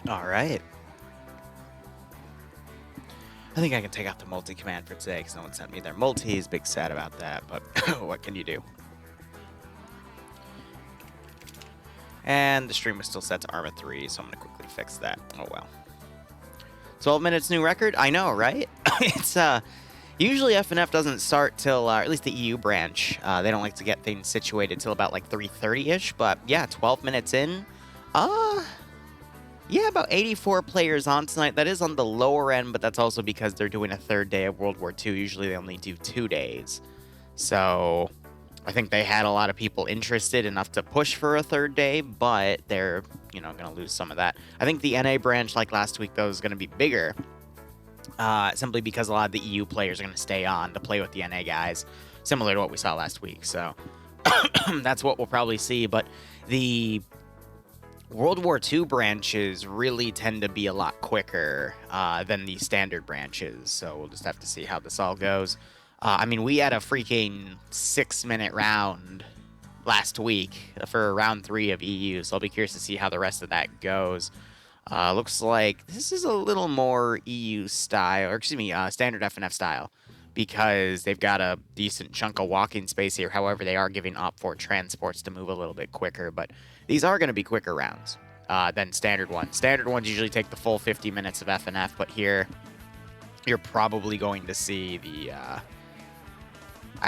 All right. I think I can take out the multi-command for today because no one sent me their multis. Big sad about that, but what can you do? And the stream was still set to Arma 3, so I'm going to quickly fix that. Oh, well. 12 minutes new record? I know, right? It's, usually FNF doesn't start till, at least the EU branch. They don't like to get things situated till about, like, 3:30-ish, but, yeah, 12 minutes in. Yeah, about 84 players on tonight. That is on the lower end, but that's also because they're doing a third day of World War II. Usually they only do 2 days. So I think they had a lot of people interested enough to push for a third day, but they're, you know, going to lose some of that. I think the NA branch, like last week, though, is going to be bigger. Simply because a lot of the EU players are going to stay on to play with the NA guys, similar to what we saw last week. So that's what we'll probably see. But the World War II branches really tend to be a lot quicker than the standard branches, so we'll just have to see how this all goes. I mean, we had a freaking 6-minute round last week for round 3 of EU, so I'll be curious to see how the rest of that goes. Looks like this is a little more EU style, or excuse me, standard FNF style, because they've got a decent chunk of walking space here. However, they are giving OPT4 transports to move a little bit quicker, but these are going to be quicker rounds than standard ones. Standard ones usually take the full 50 minutes of FNF, but here you're probably going to see the...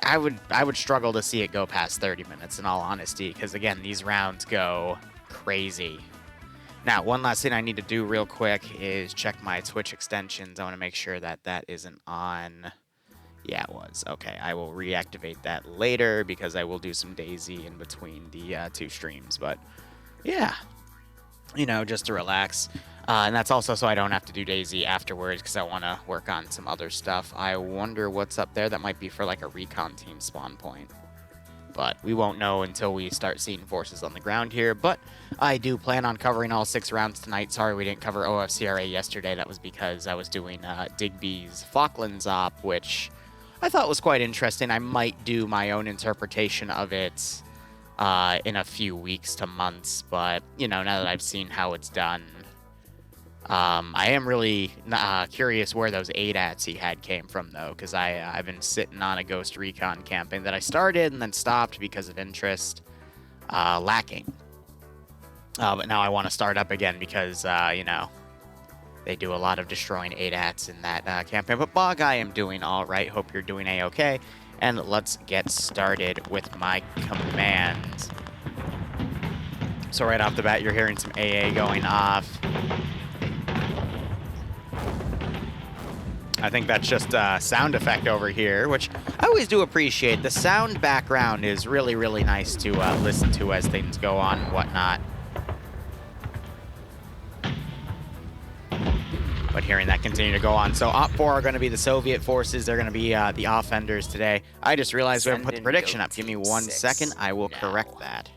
I would struggle to see it go past 30 minutes, in all honesty, because, again, these rounds go crazy. Now, one last thing I need to do real quick is check my Twitch extensions. I want to make sure that that isn't on... Yeah, it was. Okay, I will reactivate that later because I will do some DayZ in between the 2 streams. But, yeah, you know, just to relax. And that's also so I don't have to do DayZ afterwards because I want to work on some other stuff. I wonder what's up there. That might be for, like, a recon team spawn point. But we won't know until we start seeing forces on the ground here. But I do plan on covering all 6 rounds tonight. Sorry we didn't cover OFCRA yesterday. That was because I was doing Digby's Falklands op, which I thought was quite interesting. I might do my own interpretation of it in a few weeks to months. But, you know, now that I've seen how it's done, I am really curious where those ADATs he had came from, though, because I've been sitting on a Ghost Recon campaign that I started and then stopped because of interest lacking. But now I want to start up again because, you know, they do a lot of destroying ADATs in that campaign. But Bog, I am doing all right. Hope you're doing A-okay. And let's get started with my commands. So right off the bat, you're hearing some AA going off. I think that's just a sound effect over here, which I always do appreciate. The sound background is really, really nice to listen to as things go on and whatnot. But hearing that continue to go on. So OPT4 are going to be the Soviet forces. They're going to be the offenders today. I just realized we haven't put the prediction up. Give me 1 second. I will correct that.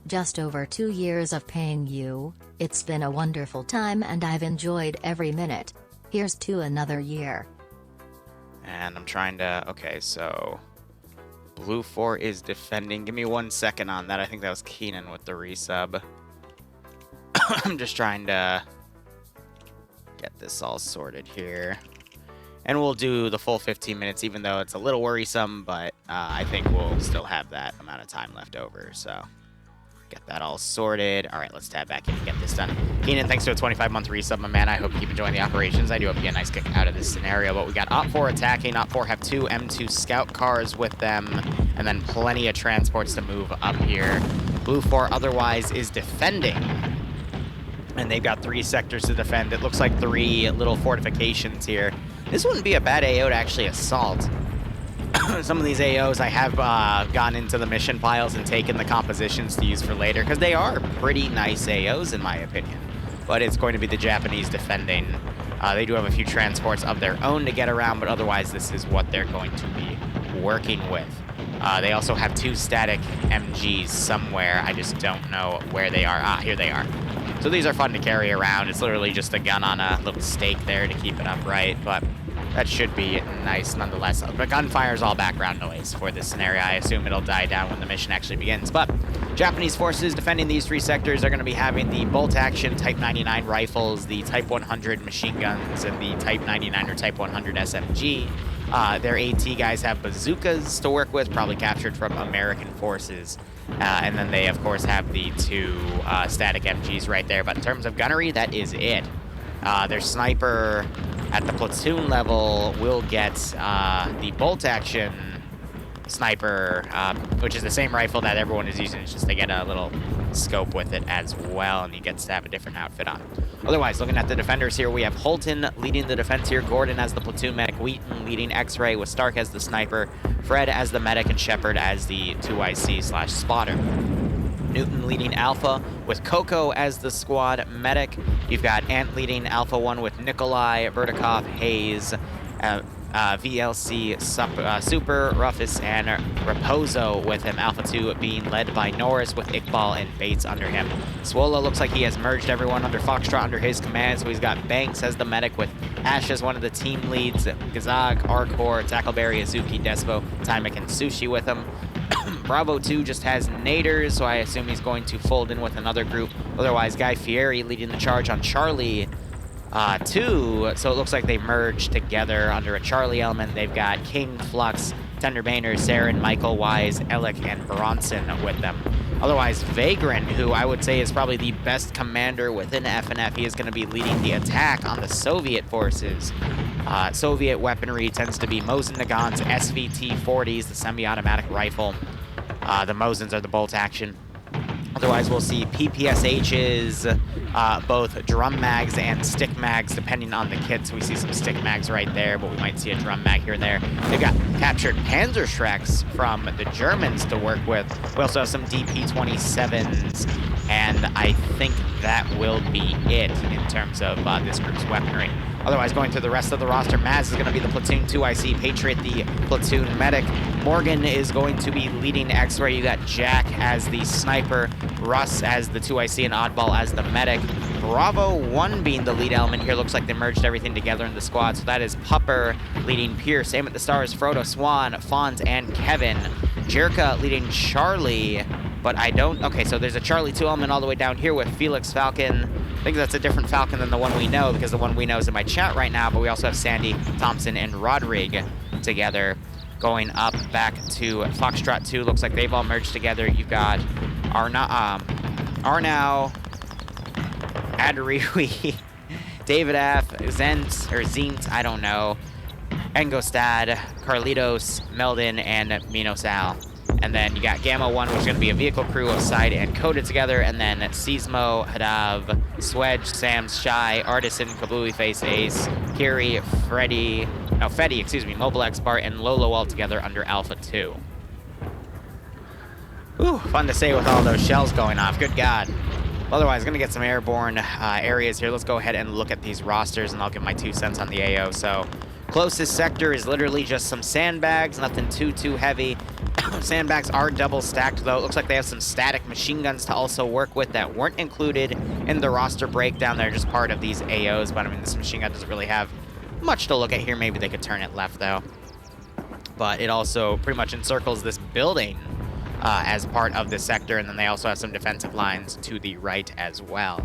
Just over 2 years of paying you. It's been a wonderful time and I've enjoyed every minute. Here's to another year. And I'm trying to... Okay, so... Blue 4 is defending. Give me 1 second on that. I think that was Keenan with the resub. I'm just trying to get this all sorted here. And we'll do the full 15 minutes, even though it's a little worrisome, but I think we'll still have that amount of time left over, so... Get that all sorted. All right, let's tab back in and get this done. Keenan, thanks to a 25-month resub, my man. I hope you keep enjoying the operations. I do hope you get a nice kick out of this scenario, but we got OPT4 attacking. OPT4 have 2 M2 scout cars with them, and then plenty of transports to move up here. Blue 4 otherwise is defending, and they've got 3 sectors to defend. It looks like 3 little fortifications here. This wouldn't be a bad AO to actually assault. Some of these AOs I have gone into the mission files and taken the compositions to use for later, because they are pretty nice AOs in my opinion. But it's going to be the Japanese defending. They do have a few transports of their own to get around, but otherwise this is what they're going to be working with. They also have 2 static MGs somewhere. I just don't know where they are. Ah, here they are. So these are fun to carry around. It's literally just a gun on a little stake there to keep it upright, but that should be nice nonetheless. But gunfire is all background noise for this scenario. I assume it'll die down when the mission actually begins. But Japanese forces defending these 3 sectors are going to be having the bolt-action Type 99 rifles, the Type 100 machine guns, and the Type 99 or Type 100 SMG. Their AT guys have bazookas to work with, probably captured from American forces. And then they, of course, have the 2 static MGs right there. But in terms of gunnery, that is it. Their sniper at the platoon level will get the bolt-action sniper, which is the same rifle that everyone is using. It's just they get a little scope with it as well, and he gets to have a different outfit on. Otherwise, looking at the defenders here, we have Holton leading the defense here, Gordon as the platoon medic, Wheaton leading X-ray with Stark as the sniper, Fred as the medic, and Shepard as the 2IC/spotter. Newton leading Alpha with Coco as the squad medic. You've got Ant leading Alpha 1 with Nikolai, Vertikov, Hayes, VLC, Super, Ruffus, and Raposo with him. Alpha 2 being led by Norris with Iqbal and Bates under him. Swola looks like he has merged everyone under Foxtrot under his command, so he's got Banks as the medic with Ash as one of the team leads, Gazag, Arcor, Tackleberry, Azuki, Despo, Tymek, and Sushi with him. Bravo 2 just has Naders, so I assume he's going to fold in with another group. Otherwise, Guy Fieri leading the charge on Charlie 2, so it looks like they merged together under a Charlie element. They've got King, Flux, Tender Boehner, Saren, Michael, Wise, Elec, and Bronson with them. Otherwise, Vagrant, who I would say is probably the best commander within FNF, he is going to be leading the attack on the Soviet forces. Soviet weaponry tends to be Mosin Nagan's SVT-40s, the semi-automatic rifle. The Mosins are the bolt action. Otherwise, we'll see PPSHs, both drum mags and stick mags, depending on the kit. So we see some stick mags right there, but we might see a drum mag here and there. They've got captured Panzerschrecks from the Germans to work with. We also have some DP-27s, and I think that will be it in terms of this group's weaponry. Otherwise, going through the rest of the roster, Maz is going to be the platoon 2IC, Patriot the platoon medic. Morgan is going to be leading X-Ray. You got Jack as the sniper, Russ as the 2IC, and Oddball as the medic. Bravo 1 being the lead element here. Looks like they merged everything together in the squad. So that is Pupper leading Pierce. Aim at the stars, Frodo, Swan, Fonz, and Kevin. Jerka leading Charlie, but I don't... Okay, so there's a Charlie 2 element all the way down here with Felix Falcon. I think that's a different Falcon than the one we know, because the one we know is in my chat right now, but we also have Sandy, Thompson, and Rodrigue together. Going up back to Foxtrot 2, looks like they've all merged together. You've got Arnau, Adriwi, David F, Zint, I don't know, Engostad, Carlitos, Meldon, and Minosal. And then you got Gamma 1, which is going to be a vehicle crew of Side and Coded together. And then Seismo, Hadav, Swedge, Sam's Shy, Artisan, Kabooey Face, Ace, Kiri, Fetty, Mobilex, Bart, and Lolo all together under Alpha 2. Ooh, fun to say with all those shells going off. Good God. Otherwise, going to get some airborne areas here. Let's go ahead and look at these rosters, and I'll give my 2 cents on the AO. So, closest sector is literally just some sandbags, nothing too heavy. Sandbags are double stacked, though. It looks like they have some static machine guns to also work with that weren't included in the roster breakdown. They're just part of these AOs, but I mean, this machine gun doesn't really have much to look at here. Maybe they could turn it left, though. But it also pretty much encircles this building as part of this sector, and then they also have some defensive lines to the right as well.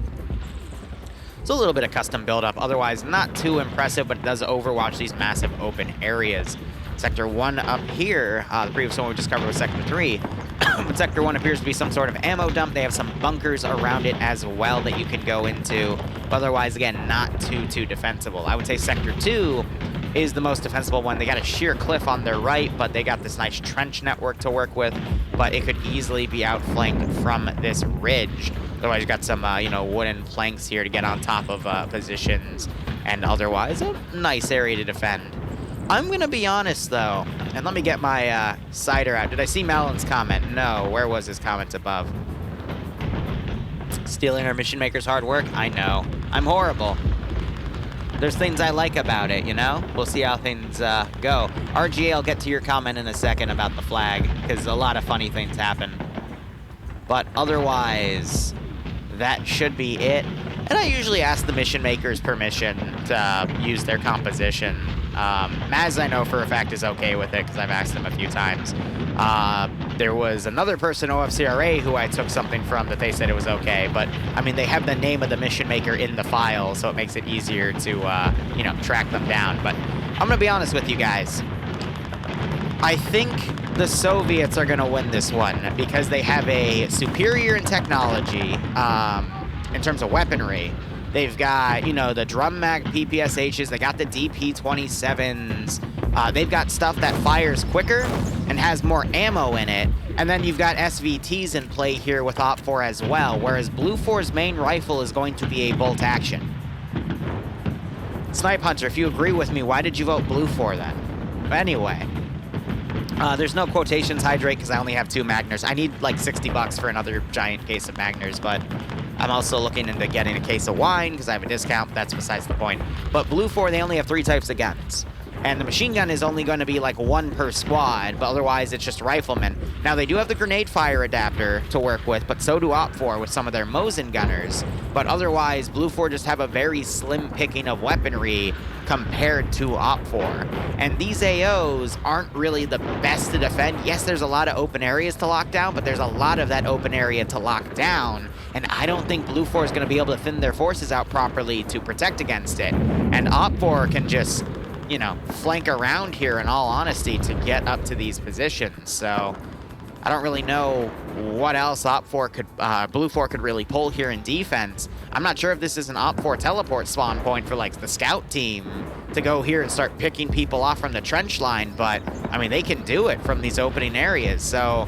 So a little bit of custom buildup. Otherwise, not too impressive, but it does overwatch these massive open areas. Sector 1 up here, the previous one we discovered was Sector 3. But Sector 1 appears to be some sort of ammo dump. They have some bunkers around it as well that you can go into. But otherwise, again, not too defensible. I would say Sector 2 is the most defensible one. They got a sheer cliff on their right, but they got this nice trench network to work with. But it could easily be outflanked from this ridge. Otherwise, you got some, wooden planks here to get on top of positions. And otherwise, a nice area to defend. I'm going to be honest, though, and let me get my cider out. Did I see Malon's comment? No. Where was his comment above? Stealing our mission maker's hard work? I know. I'm horrible. There's things I like about it, you know? We'll see how things go. RGA, I'll get to your comment in a second about the flag, because a lot of funny things happen. But otherwise, that should be it. And I usually ask the mission makers permission to use their composition. Maz, I know for a fact, is okay with it because I've asked him a few times. There was another person, OFCRA, who I took something from that they said it was okay. But, I mean, they have the name of the mission maker in the file, so it makes it easier to, you know, track them down. But I'm going to be honest with you guys. I think the Soviets are going to win this one because they have a superior in technology in terms of weaponry. They've got, you know, the drum mag PPSHs. They got the DP-27s. They've got stuff that fires quicker and has more ammo in it. And then you've got SVTs in play here with OPFOR as well, whereas Blue 4's main rifle is going to be a bolt action. Snipe Hunter, if you agree with me, why did you vote Blue 4 then? But anyway. There's no quotations, Hydrate, because I only have 2 Magners. I need like 60 bucks for another giant case of Magners, but I'm also looking into getting a case of wine because I have a discount. That's besides the point. But Blue 4, they only have 3 types of guns. And the machine gun is only going to be like 1 per squad, but otherwise it's just riflemen. Now, they do have the grenade fire adapter to work with, but so do OPFOR with some of their Mosin gunners. But otherwise, Blue 4 just have a very slim picking of weaponry compared to OPFOR. And these AOs aren't really the best to defend. Yes, there's a lot of open areas to lock down, but there's a lot of that open area to lock down. And I don't think Blue 4 is going to be able to thin their forces out properly to protect against it. And OPFOR can just, you know, flank around here in all honesty to get up to these positions. So I don't really know what else Blue 4 could really pull here in defense. I'm not sure if this is an OPFOR teleport spawn point for like the scout team to go here and start picking people off from the trench line, but I mean, they can do it from these opening areas. So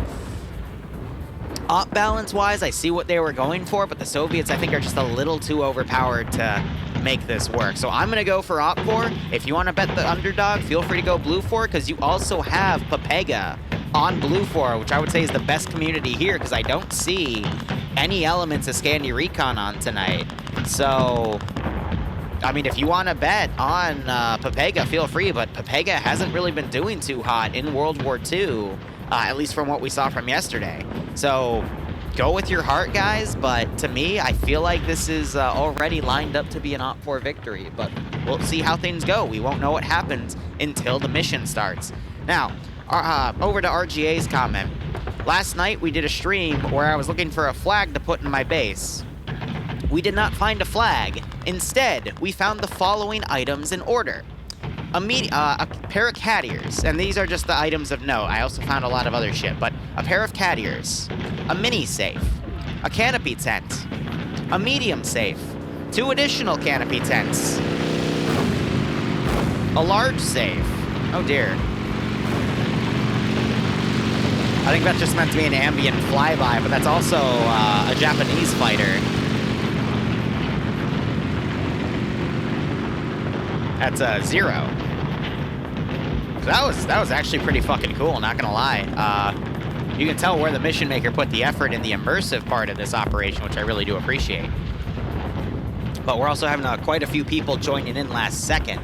op balance wise, I see what they were going for, but the Soviets I think are just a little too overpowered to make this work. So I'm gonna go for OPFOR. If you want to bet the underdog, feel free to go Blue 4, because you also have Papega on Blue 4, which I would say is the best community here, because I don't see any elements of Scandi Recon on tonight. So I mean, if you want to bet on Papega, feel free, but Papega hasn't really been doing too hot in World War II, at least from what we saw from yesterday. So go with your heart, guys, but to me, I feel like this is already lined up to be an OPFOR victory, but we'll see how things go. We won't know what happens until the mission starts. Now, over to RGA's comment. Last night, we did a stream where I was looking for a flag to put in my base. We did not find a flag. Instead, we found the following items in order. A pair of cat ears, and these are just the items of note. I also found a lot of other shit, but a pair of cat ears, a mini safe, a canopy tent, a medium safe, 2 additional canopy tents, a large safe. Oh dear. I think that just meant to be an ambient flyby, but that's also a Japanese fighter. That's a 0. So that was actually pretty fucking cool, not gonna lie. You can tell where the mission maker put the effort in the immersive part of this operation, which I really do appreciate. But we're also having quite a few people joining in last second.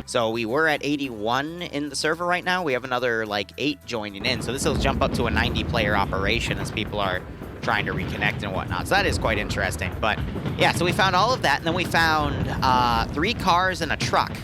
So we were at 81 in the server right now. We have another like 8 joining in. So this will jump up to a 90-player operation as people are trying to reconnect and whatnot. So that is quite interesting. But yeah, so we found all of that, and then we found 3 cars and a truck.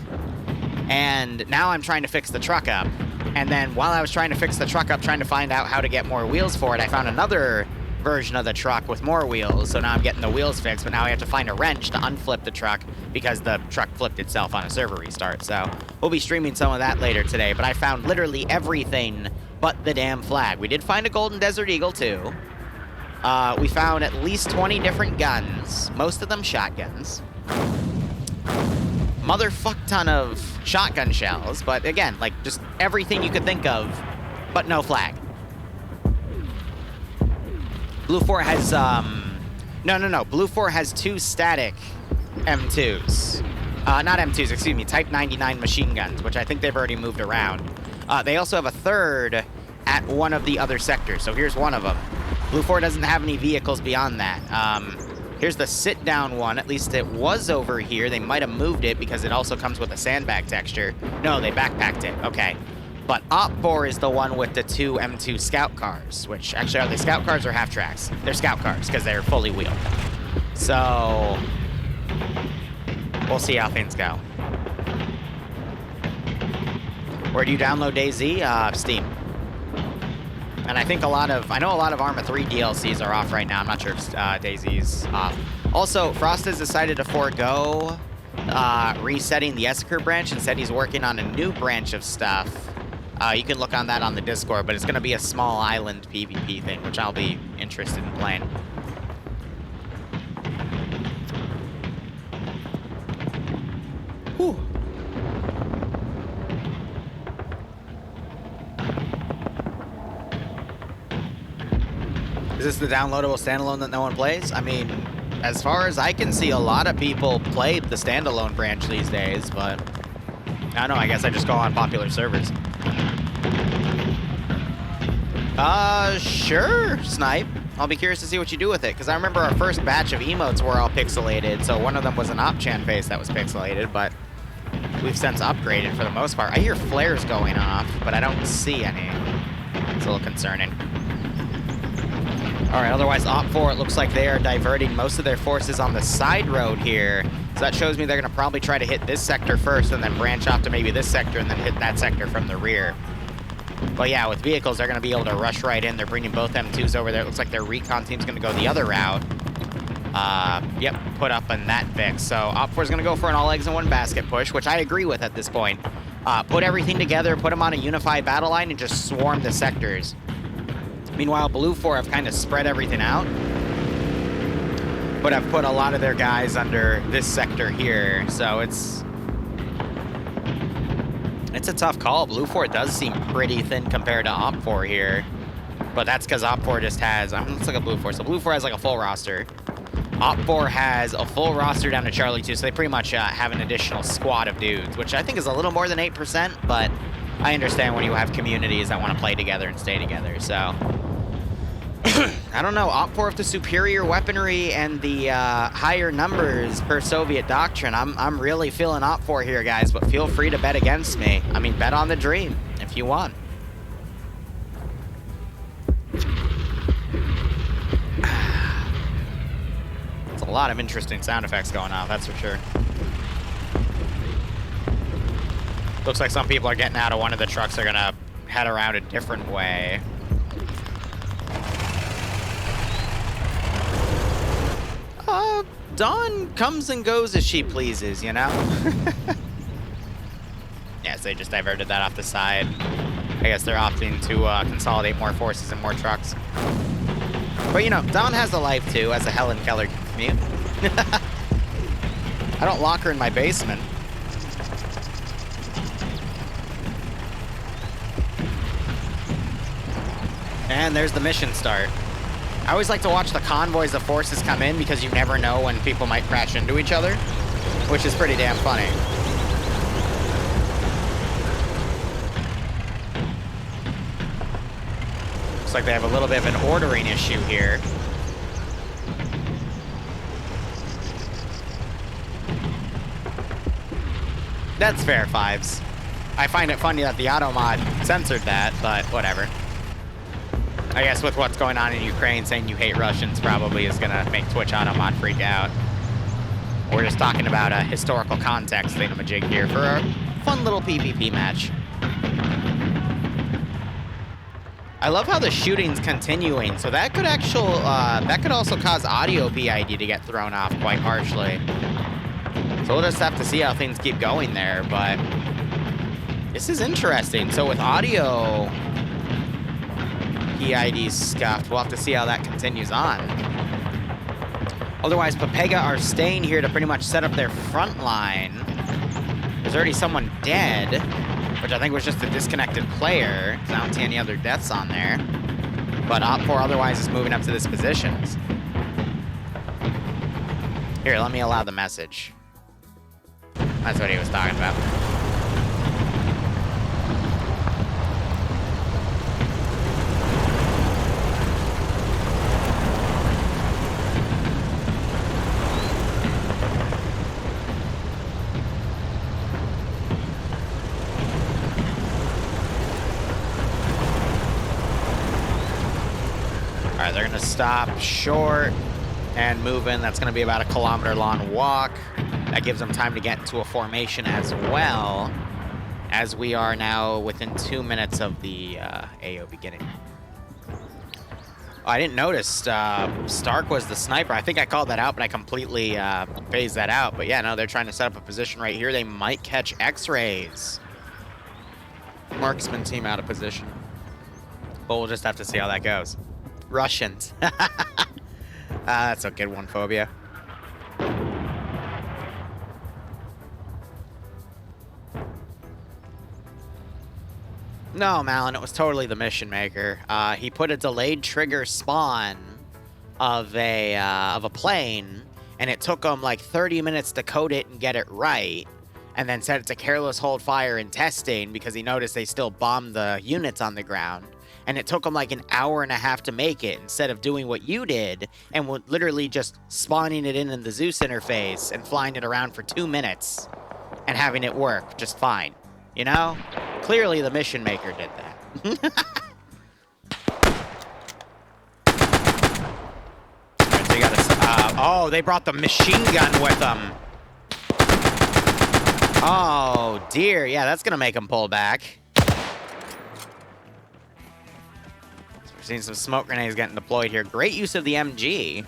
And now I'm trying to fix the truck up. And then while I was trying to fix the truck up, trying to find out how to get more wheels for it, I found another version of the truck with more wheels. So now I'm getting the wheels fixed, but now I have to find a wrench to unflip the truck because the truck flipped itself on a server restart. So we'll be streaming some of that later today. But I found literally everything but the damn flag. We did find a Golden Desert Eagle too. We found at least 20 different guns, most of them shotguns. Motherfuck ton of shotgun shells, but again, like just everything you could think of, but no flag. Blue 4 has, no. Blue 4 has 2 static M2s. Not M2s, excuse me, Type 99 machine guns, which I think they've already moved around. They also have a 3rd at one of the other sectors, so here's one of them. Blue 4 doesn't have any vehicles beyond that. Here's the sit-down one. At least it was over here. They might have moved it because it also comes with a sandbag texture. No, they backpacked it. Okay. But OPFOR is the one with the 2 M2 scout cars, which actually, are they scout cars or half tracks? They're scout cars because they're fully wheeled. So we'll see how things go. Where do you download DayZ? Steam. And I think I know a lot of Arma 3 DLCs are off right now. I'm not sure if DayZ's off. Also, Frost has decided to forego resetting the Escher branch and said he's working on a new branch of stuff. You can look on that on the Discord, but it's going to be a small island PvP thing, which I'll be interested in playing. Whew. Is this the downloadable standalone that no one plays? I mean, as far as I can see, a lot of people play the standalone branch these days, but I don't know, I guess I just go on popular servers. Sure, Snipe. I'll be curious to see what you do with it, because I remember our first batch of emotes were all pixelated, so one of them was an Opchan face that was pixelated, but we've since upgraded for the most part. I hear flares going off, but I don't see any. It's a little concerning. All right, otherwise, Op4, it looks like they are diverting most of their forces on the side road here. So that shows me they're going to probably try to hit this sector first and then branch off to maybe this sector and then hit that sector from the rear. But yeah, with vehicles, they're going to be able to rush right in. They're bringing both M2s over there. It looks like their recon team's going to go the other route. Yep, put up in that Vix. So Op4 is going to go for an all eggs in one basket push, which I agree with at this point. Put everything together, put them on a unified battle line, and just swarm the sectors. Meanwhile, Blue 4 have kind of spread everything out, but have put a lot of their guys under this sector here, so it's a tough call. Blue 4 does seem pretty thin compared to Op 4 here, but that's because Op 4 just has, let's look at Blue 4. So Blue 4 has like a full roster. Op 4 has a full roster down to Charlie 2, so they pretty much have an additional squad of dudes, which I think is a little more than 8%, but I understand when you have communities that want to play together and stay together, so... I don't know, Op 4 with the superior weaponry and the higher numbers per Soviet doctrine. I'm really feeling Op 4 here, guys, but feel free to bet against me. I mean, bet on the dream if you want. It's a lot of interesting sound effects going on, that's for sure. Looks like some people are getting out of one of the trucks. They're gonna head around a different way. Dawn comes and goes as she pleases, you know? Yes, they just diverted that off the side. I guess they're opting to consolidate more forces and more trucks. But, you know, Dawn has a life, too, as a Helen Keller commute. I don't lock her in my basement. And there's the mission start. I always like to watch the convoys of forces come in because you never know when people might crash into each other, which is pretty damn funny. Looks like they have a little bit of an ordering issue here. That's fair, Fives. I find it funny that the auto mod censored that, but whatever. I guess with what's going on in Ukraine, saying you hate Russians probably is going to make Twitch auto mod freak out. We're just talking about a historical context thingamajig here for a fun little PvP match. I love how the shooting's continuing, so that could also cause audio PID to get thrown off quite harshly. So we'll just have to see how things keep going there, but this is interesting. So with audio PID's scuffed, we'll have to see how that continues on. Otherwise, Pepega are staying here to pretty much set up their front line. There's already someone dead, which I think was just a disconnected player, because I don't see any other deaths on there. But Op4 otherwise is moving up to this position. Here, let me allow the message. That's what he was talking about. Alright, they're gonna stop short and move in. That's gonna be about a kilometer-long walk. That gives them time to get into a formation as well. as we are now within 2 minutes of the AO beginning. I didn't notice Stark was the sniper. I think I called that out, but I completely phased that out. But yeah, no, they're trying to set up a position right here. They might catch X-rays. Marksman team out of position. But we'll just have to see how that goes. Russians. That's a good one, Phobia. No, Malin, it was totally the mission maker. He put a delayed trigger spawn of a plane, and it took him like 30 minutes to code it and get it right, and then set it to careless hold fire in testing because he noticed they still bombed the units on the ground. And it took him like an hour and a half to make it instead of doing what you did and literally just spawning it in the Zeus interface and flying it around for 2 minutes and having it work just fine. You know? Clearly the mission maker did that. Alright, so you gotta, oh, they brought the machine gun with them. Oh, dear. Yeah, that's gonna make them pull back. Seeing some smoke grenades getting deployed here. Great use of the MG.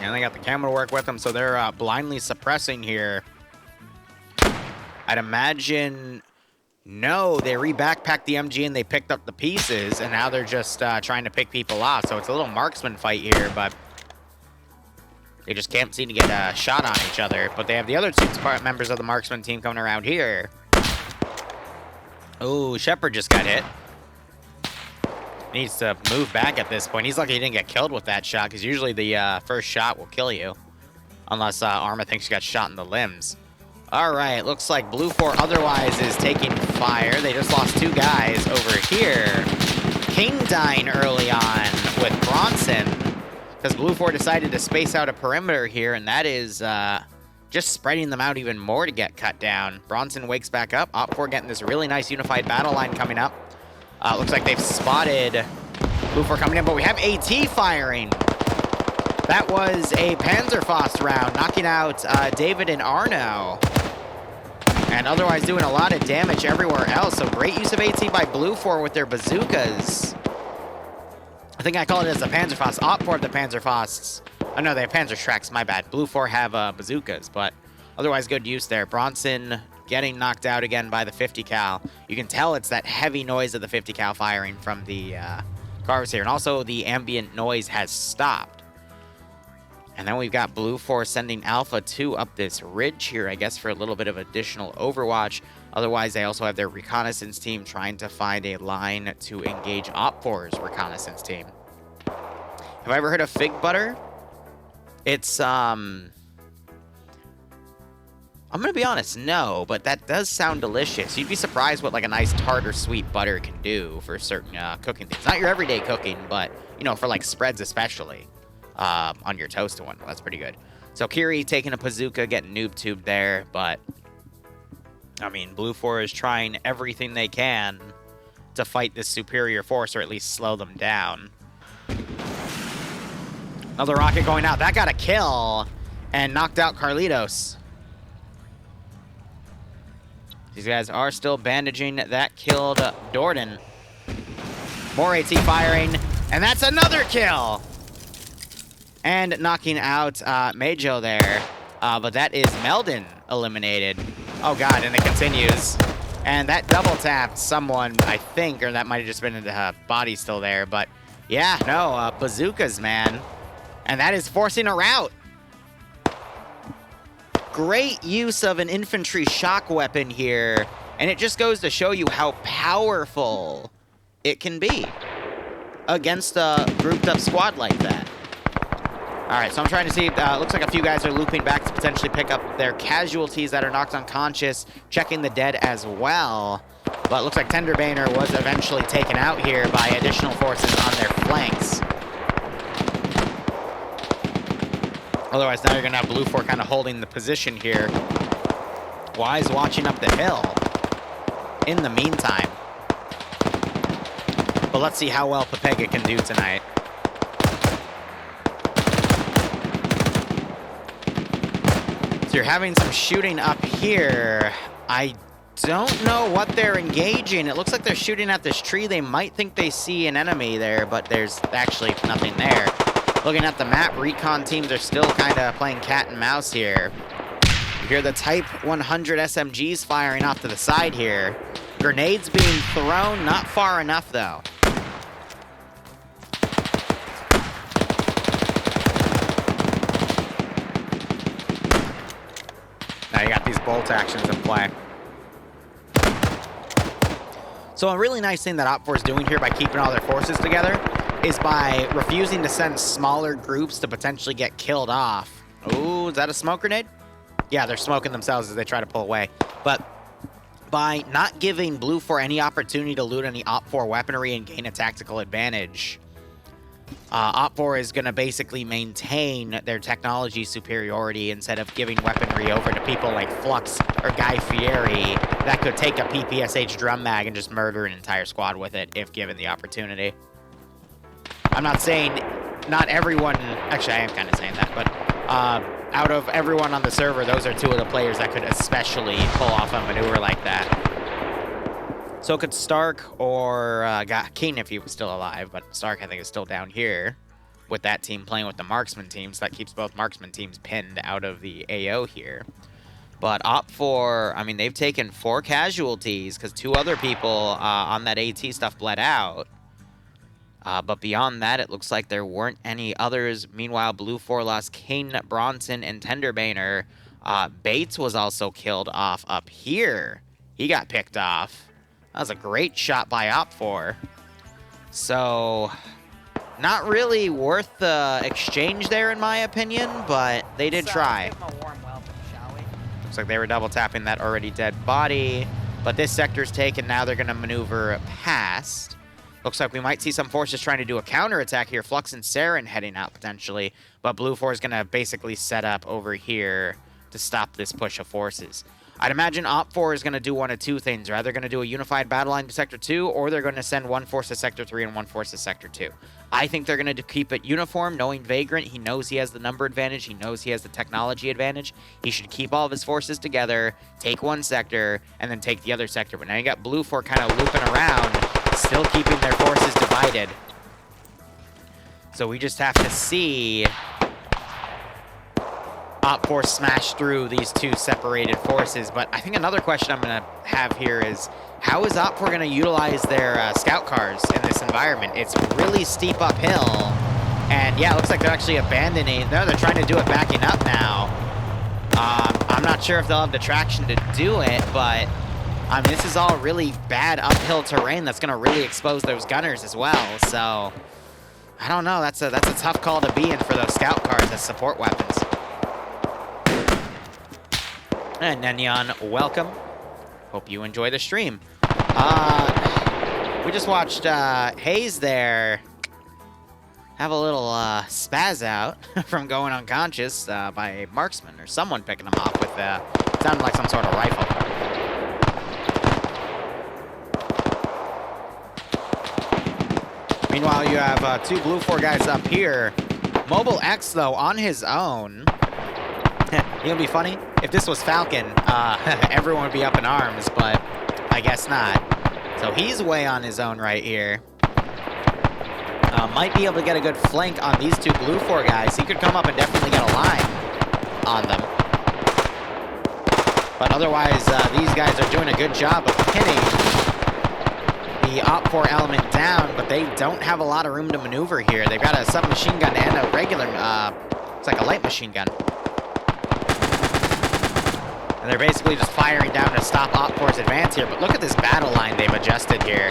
And they got the camera to work with them, so they're blindly suppressing here. I'd imagine... No, they re-backpacked the MG and they picked up the pieces, and now they're just trying to pick people off. So it's a little marksman fight here, but... They just can't seem to get a shot on each other. But they have the other two members of the marksman team coming around here. Oh, Shepard just got hit. Needs to move back at this point. He's lucky he didn't get killed with that shot, because usually the first shot will kill you. Unless Arma thinks you got shot in the limbs. Alright, looks like Blue 4 otherwise is taking fire. They just lost 2 guys over here. King dying early on with Bronson. Because Blue 4 decided to space out a perimeter here, and that is just spreading them out even more to get cut down. Bronson wakes back up. Op 4 getting this really nice unified battle line coming up. Looks like they've spotted Blue 4 coming in, but we have AT firing. That was a Panzerfaust round, knocking out David and Arno. And otherwise doing a lot of damage everywhere else. So great use of AT by Blue 4 with their bazookas. I think I call it as the Panzerfaust. Op 4 of the Panzerfausts. Oh, no, they have Panzerschrecks, my bad. Blue 4 have bazookas, but otherwise good use there. Bronson getting knocked out again by the 50 cal. You can tell it's that heavy noise of the 50 cal firing from the cars here. And also the ambient noise has stopped. And then we've got Blue 4 sending Alpha 2 up this ridge here, I guess, for a little bit of additional overwatch. Otherwise, they also have their reconnaissance team trying to find a line to engage Op 4's reconnaissance team. Have I ever heard of fig butter? It's, I'm gonna be honest, no, but that does sound delicious. You'd be surprised what, like, a nice tart or sweet butter can do for certain cooking things. Not your everyday cooking, but, you know, for, like, spreads especially. On your toasted one. Well, that's pretty good. So Kiri taking a bazooka, getting noob tubed there, but I mean, Blue 4 is trying everything they can to fight this superior force, or at least slow them down. Another rocket going out. That got a kill and knocked out Carlitos. These guys are still bandaging. That killed Dorden. More AT firing, and that's another kill. And knocking out Majo there. But that is Meldon eliminated. Oh, God, and it continues. And that double tapped someone, I think, or that might have just been the body still there. But, yeah, no, bazookas, man. And that is forcing a rout. Great use of an infantry shock weapon here. And it just goes to show you how powerful it can be against a grouped-up squad like that. All right, so I'm trying to see. Looks like a few guys are looping back to potentially pick up their casualties that are knocked unconscious, checking the dead as well. But it looks like Tenderbaner was eventually taken out here by additional forces on their flanks. Otherwise, now you're going to have Blue 4 kind of holding the position here. Wise watching up the hill in the meantime. But let's see how well Pepega can do tonight. So you're having some shooting up here. I don't know what they're engaging. It looks like they're shooting at this tree. They might think they see an enemy there, but there's actually nothing there. Looking at the map, recon teams are still kind of playing cat and mouse here. You hear the Type 100 SMGs firing off to the side here. Grenades being thrown, not far enough though. Now you got these bolt actions in play. So a really nice thing that OpFor is doing here by keeping all their forces together is by refusing to send smaller groups to potentially get killed off. Ooh, is that a smoke grenade? Yeah, they're smoking themselves as they try to pull away. But by not giving Blue4 any opportunity to loot any OpFor weaponry and gain a tactical advantage, OpFor is going to basically maintain their technology superiority instead of giving weaponry over to people like Flux or Guy Fieri that could take a PPSH drum mag and just murder an entire squad with it if given the opportunity. I'm not saying not everyone, actually I am kind of saying that, but out of everyone on the server, those are two of the players that could especially pull off a maneuver like that. So could Stark or Keen if he was still alive, but Stark I think is still down here with that team playing with the marksman team, so that keeps both marksman teams pinned out of the AO here. But OpFor, I mean, they've taken 4 casualties because 2 other people on that AT stuff bled out. But beyond that, it looks like there weren't any others. Meanwhile, Blue4 lost Kane, Bronson, and Tenderbaner. Bates was also killed off up here. He got picked off. That was a great shot by OpFor. So, not really worth the exchange there, in my opinion, but they did try. Give 'em a warm welcome, shall we? Looks like they were double tapping that already dead body. But this sector's taken. Now they're going to maneuver past. Looks like we might see some forces trying to do a counterattack here. Flux and Saren heading out potentially. But Blue4 is going to basically set up over here to stop this push of forces. I'd imagine OpFor is going to do one of 2 things. They're either going to do a unified battle line to Sector 2, or they're going to send 1 force to Sector 3 and 1 force to Sector 2. I think they're going to keep it uniform, knowing Vagrant. He knows he has the number advantage. He knows he has the technology advantage. He should keep all of his forces together, take 1 sector, and then take the other sector. But now you got Blue4 kind of looping around, still keeping their forces divided. So we just have to see OpFor smash through these 2 separated forces. But I think another question I'm going to have here is, how is OpFor going to utilize their scout cars in this environment? It's really steep uphill. And yeah, it looks like they're actually abandoning. No, they're trying to do it backing up now. I'm not sure if they'll have the traction to do it, but I mean, this is all really bad uphill terrain that's going to really expose those gunners as well. So I don't know. That's a tough call to be in for those scout cars as support weapons. And Nenyon, welcome. Hope you enjoy the stream. We just watched Hayes there have a little spaz out from going unconscious by a marksman or someone picking him off with sounded like some sort of rifle. Meanwhile, you have 2 Blue4 guys up here. Mobile X, though, on his own. You know, it'd be funny if this was Falcon. Everyone would be up in arms, but I guess not. So he's way on his own right here. Might be able to get a good flank on these 2 Blue4 guys. He could come up and definitely get a line on them. But otherwise, these guys are doing a good job of pinning the OpFor element down, but they don't have a lot of room to maneuver here. They've got a submachine gun and a regular, it's like a light machine gun. And they're basically just firing down to stop OpFor's advance here. But look at this battle line they've adjusted here.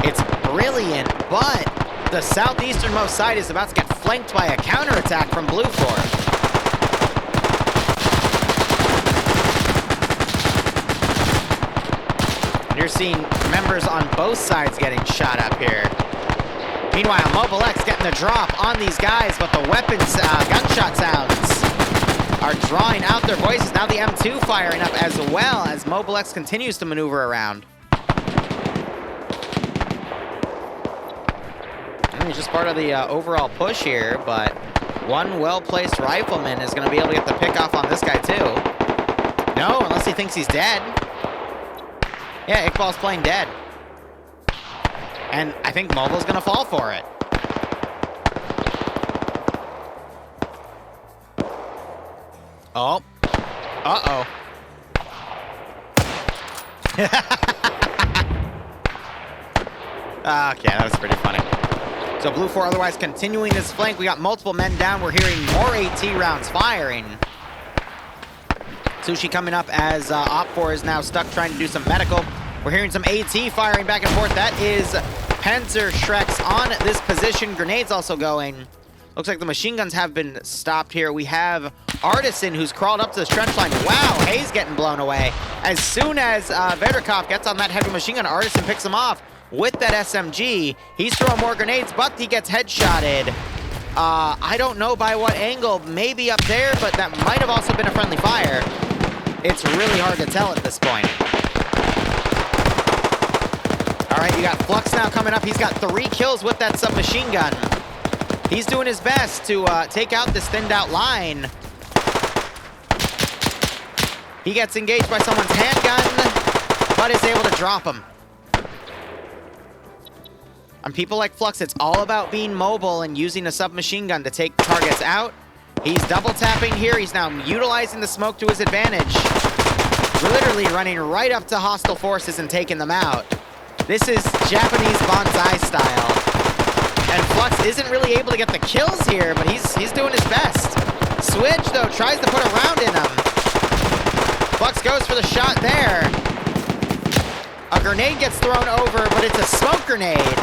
It's brilliant, but the southeasternmost side is about to get flanked by a counterattack from Blue4. And you're seeing members on both sides getting shot up here. Meanwhile, Mobile X getting the drop on these guys, but the weapons, gunshot sounds are drawing out their voices. Now the M2 firing up as well as Mobile X continues to maneuver around. I mean, it's just part of the overall push here, but One well-placed rifleman is going to be able to get the pick off on this guy, too. No, unless he thinks he's dead. Yeah, Iqbal's playing dead. And I think Mobile's going to fall for it. Oh. Uh-oh. Okay, that was pretty funny. So Blue 4 otherwise continuing his flank. We got multiple men down. We're hearing more AT rounds firing. Sushi coming up as Op 4 is now stuck trying to do some medical. We're hearing some AT firing back and forth. That is Panzer Shreks on this position. Grenades also going. Looks like the machine guns have been stopped here. We have Artisan who's crawled up to this trench line. Wow, Hayes getting blown away. As soon as Vedrikov gets on that heavy machine gun, Artisan picks him off with that SMG. He's throwing more grenades, but he gets headshotted. I don't know by what angle. Maybe up there, but that might have also been a friendly fire. It's really hard to tell at this point. All right, you got Flux now coming up. He's got 3 kills with that submachine gun. He's doing his best to take out this thinned out line. He gets engaged by someone's handgun, but is able to drop him. On people like Flux, it's all about being mobile and using a submachine gun to take targets out. He's double tapping here. He's now utilizing the smoke to his advantage. Literally running right up to hostile forces and taking them out. This is Japanese bonsai style. And Flux isn't really able to get the kills here, but he's doing his best. Switch, though, tries to put a round in him. Flux goes for the shot there. A grenade gets thrown over, but it's a smoke grenade.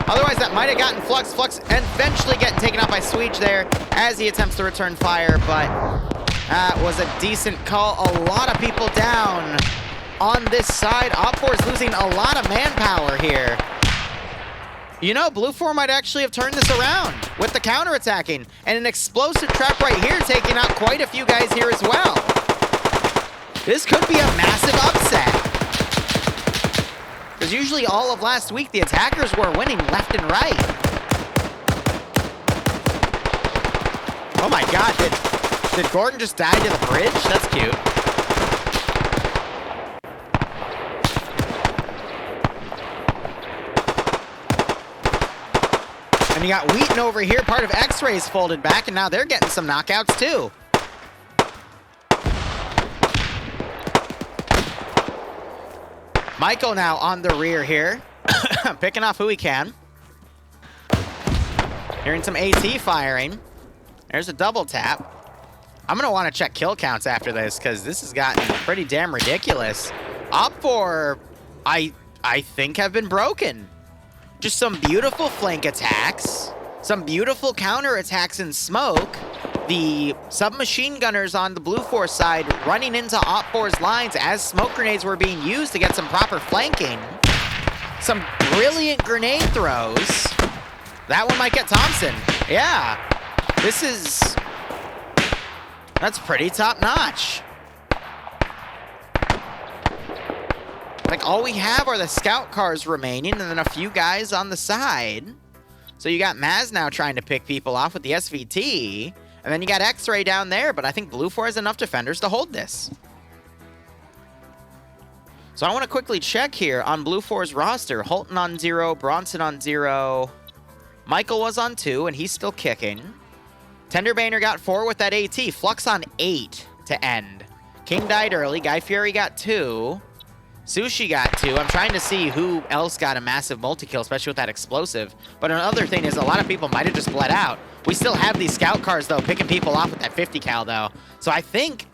Otherwise, that might have gotten Flux. Flux eventually getting taken out by Switch there as he attempts to return fire, but that was a decent call. A lot of people down on this side. Op 4 is losing a lot of manpower here. You know, Blue 4 might actually have turned this around with the counterattacking and an explosive trap right here, taking out quite a few guys here as well. This could be a massive upset. Because usually all of last week, the attackers were winning left and right. Oh my god, did Gordon just die to the bridge? That's cute. And you got Wheaton over here, part of X-Rays folded back, and now they're getting some knockouts too. Michael now on the rear here, picking off who he can. Hearing some AT firing. There's a double tap. I'm going to want to check kill counts after this, because this has gotten pretty damn ridiculous. Op 4, I think, have been broken. Just some beautiful flank attacks, some beautiful counter attacks in smoke. The submachine gunners on the Blue 4 side running into Op 4's lines as smoke grenades were being used to get some proper flanking. Some brilliant grenade throws. That one might get Thompson. Yeah, that's pretty top notch. Like, all we have are the scout cars remaining and then a few guys on the side. So you got Maz now trying to pick people off with the SVT. And then you got X-Ray down there, but I think Blue 4 has enough defenders to hold this. So I want to quickly check here on Blue 4's roster. Holton on 0, Bronson on 0. Michael was on 2, and he's still kicking. Tenderbaner got 4 with that AT. Flux on 8 to end. King died early. Guy Fury got 2. Sushi got 2. I'm trying to see who else got a massive multi-kill, especially with that explosive. But another thing is a lot of people might have just bled out. We still have these scout cars, though, picking people off with that 50 cal, though. So I think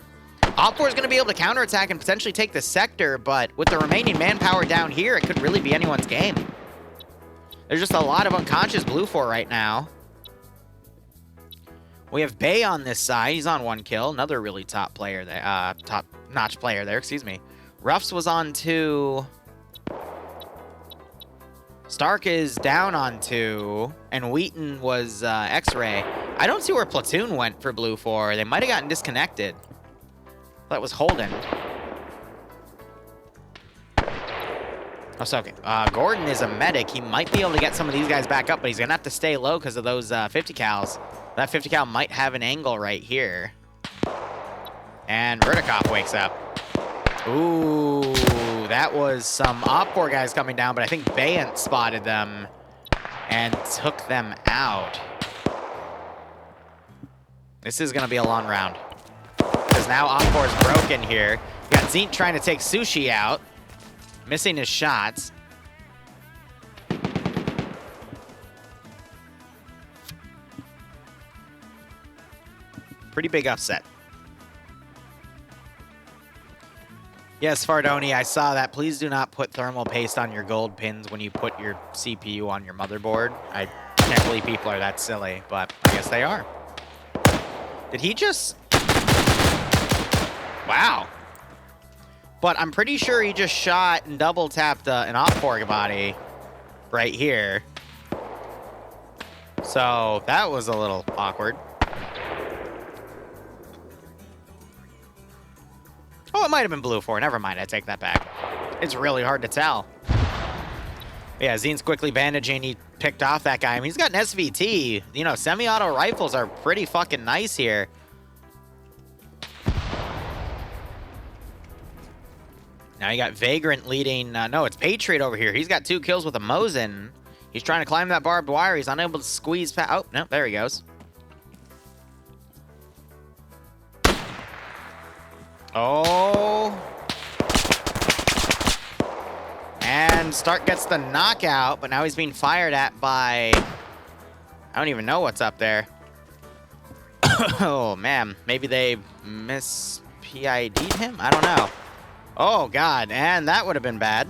Op 4 is going to be able to counterattack and potentially take the sector, but with the remaining manpower down here, it could really be anyone's game. There's just a lot of unconscious Blue 4 right now. We have Bay on this side. He's on 1 kill. Another really top player there. Top-notch player there, excuse me. Ruffs was on 2. Stark is down on 2. And Wheaton was X-Ray. I don't see where Platoon went for Blue 4. They might have gotten disconnected. That was Holden. Oh, so okay. Gordon is a medic. He might be able to get some of these guys back up, but he's going to have to stay low because of those 50 cals. That 50 cal might have an angle right here. And Vertikov wakes up. Ooh, that was some Op4 guys coming down, but I think Bayant spotted them and took them out. This is going to be a long round. Because now Op4 is broken here. You got Zint trying to take Sushi out. Missing his shots. Pretty big upset. Yes, Fardoni, I saw that. Please do not put thermal paste on your gold pins when you put your CPU on your motherboard. I can't believe people are that silly, but I guess they are. Did he just... Wow. But I'm pretty sure he just shot and double tapped an Op4 body right here. So that was a little awkward. Oh, it might have been blue 4. Never mind, I take that back. It's really hard to tell. Yeah, Zint's quickly bandaging. He picked off that guy. I mean, he's got an SVT. You know, semi-auto rifles are pretty fucking nice here. Now you got Vagrant leading. No, it's Patriot over here. He's got 2 kills with a Mosin. He's trying to climb that barbed wire. He's unable to squeeze past. Oh, no, there he goes. Oh. And Stark gets the knockout, but now he's being fired at by... I don't even know what's up there. Oh, man. Maybe they mis-PID'd him? I don't know. Oh, God. And that would have been bad.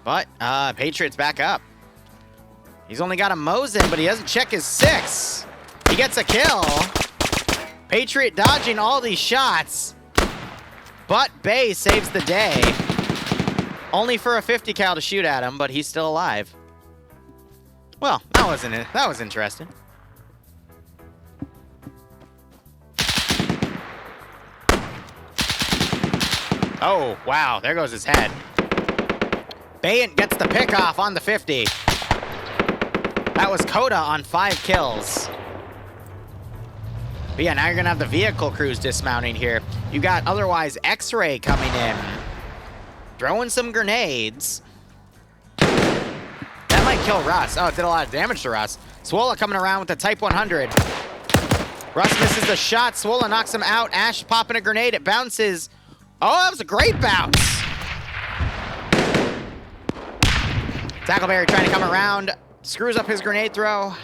But Patriot's back up. He's only got a Mosin, but he doesn't check his 6. He gets a kill. Patriot dodging all these shots. But Bay saves the day. Only for a 50 cal to shoot at him, but he's still alive. Well, that wasn't it. That was interesting. Oh, wow. There goes his head. Bayant gets the pick off on the 50. That was Coda on 5 kills. But yeah, now you're going to have the vehicle crews dismounting here. You got otherwise X-Ray coming in. Throwing some grenades. That might kill Russ. Oh, it did a lot of damage to Russ. Swola coming around with the Type 100. Russ misses the shot. Swola knocks him out. Ash popping a grenade. It bounces. Oh, that was a great bounce. Tackleberry trying to come around. Screws up his grenade throw.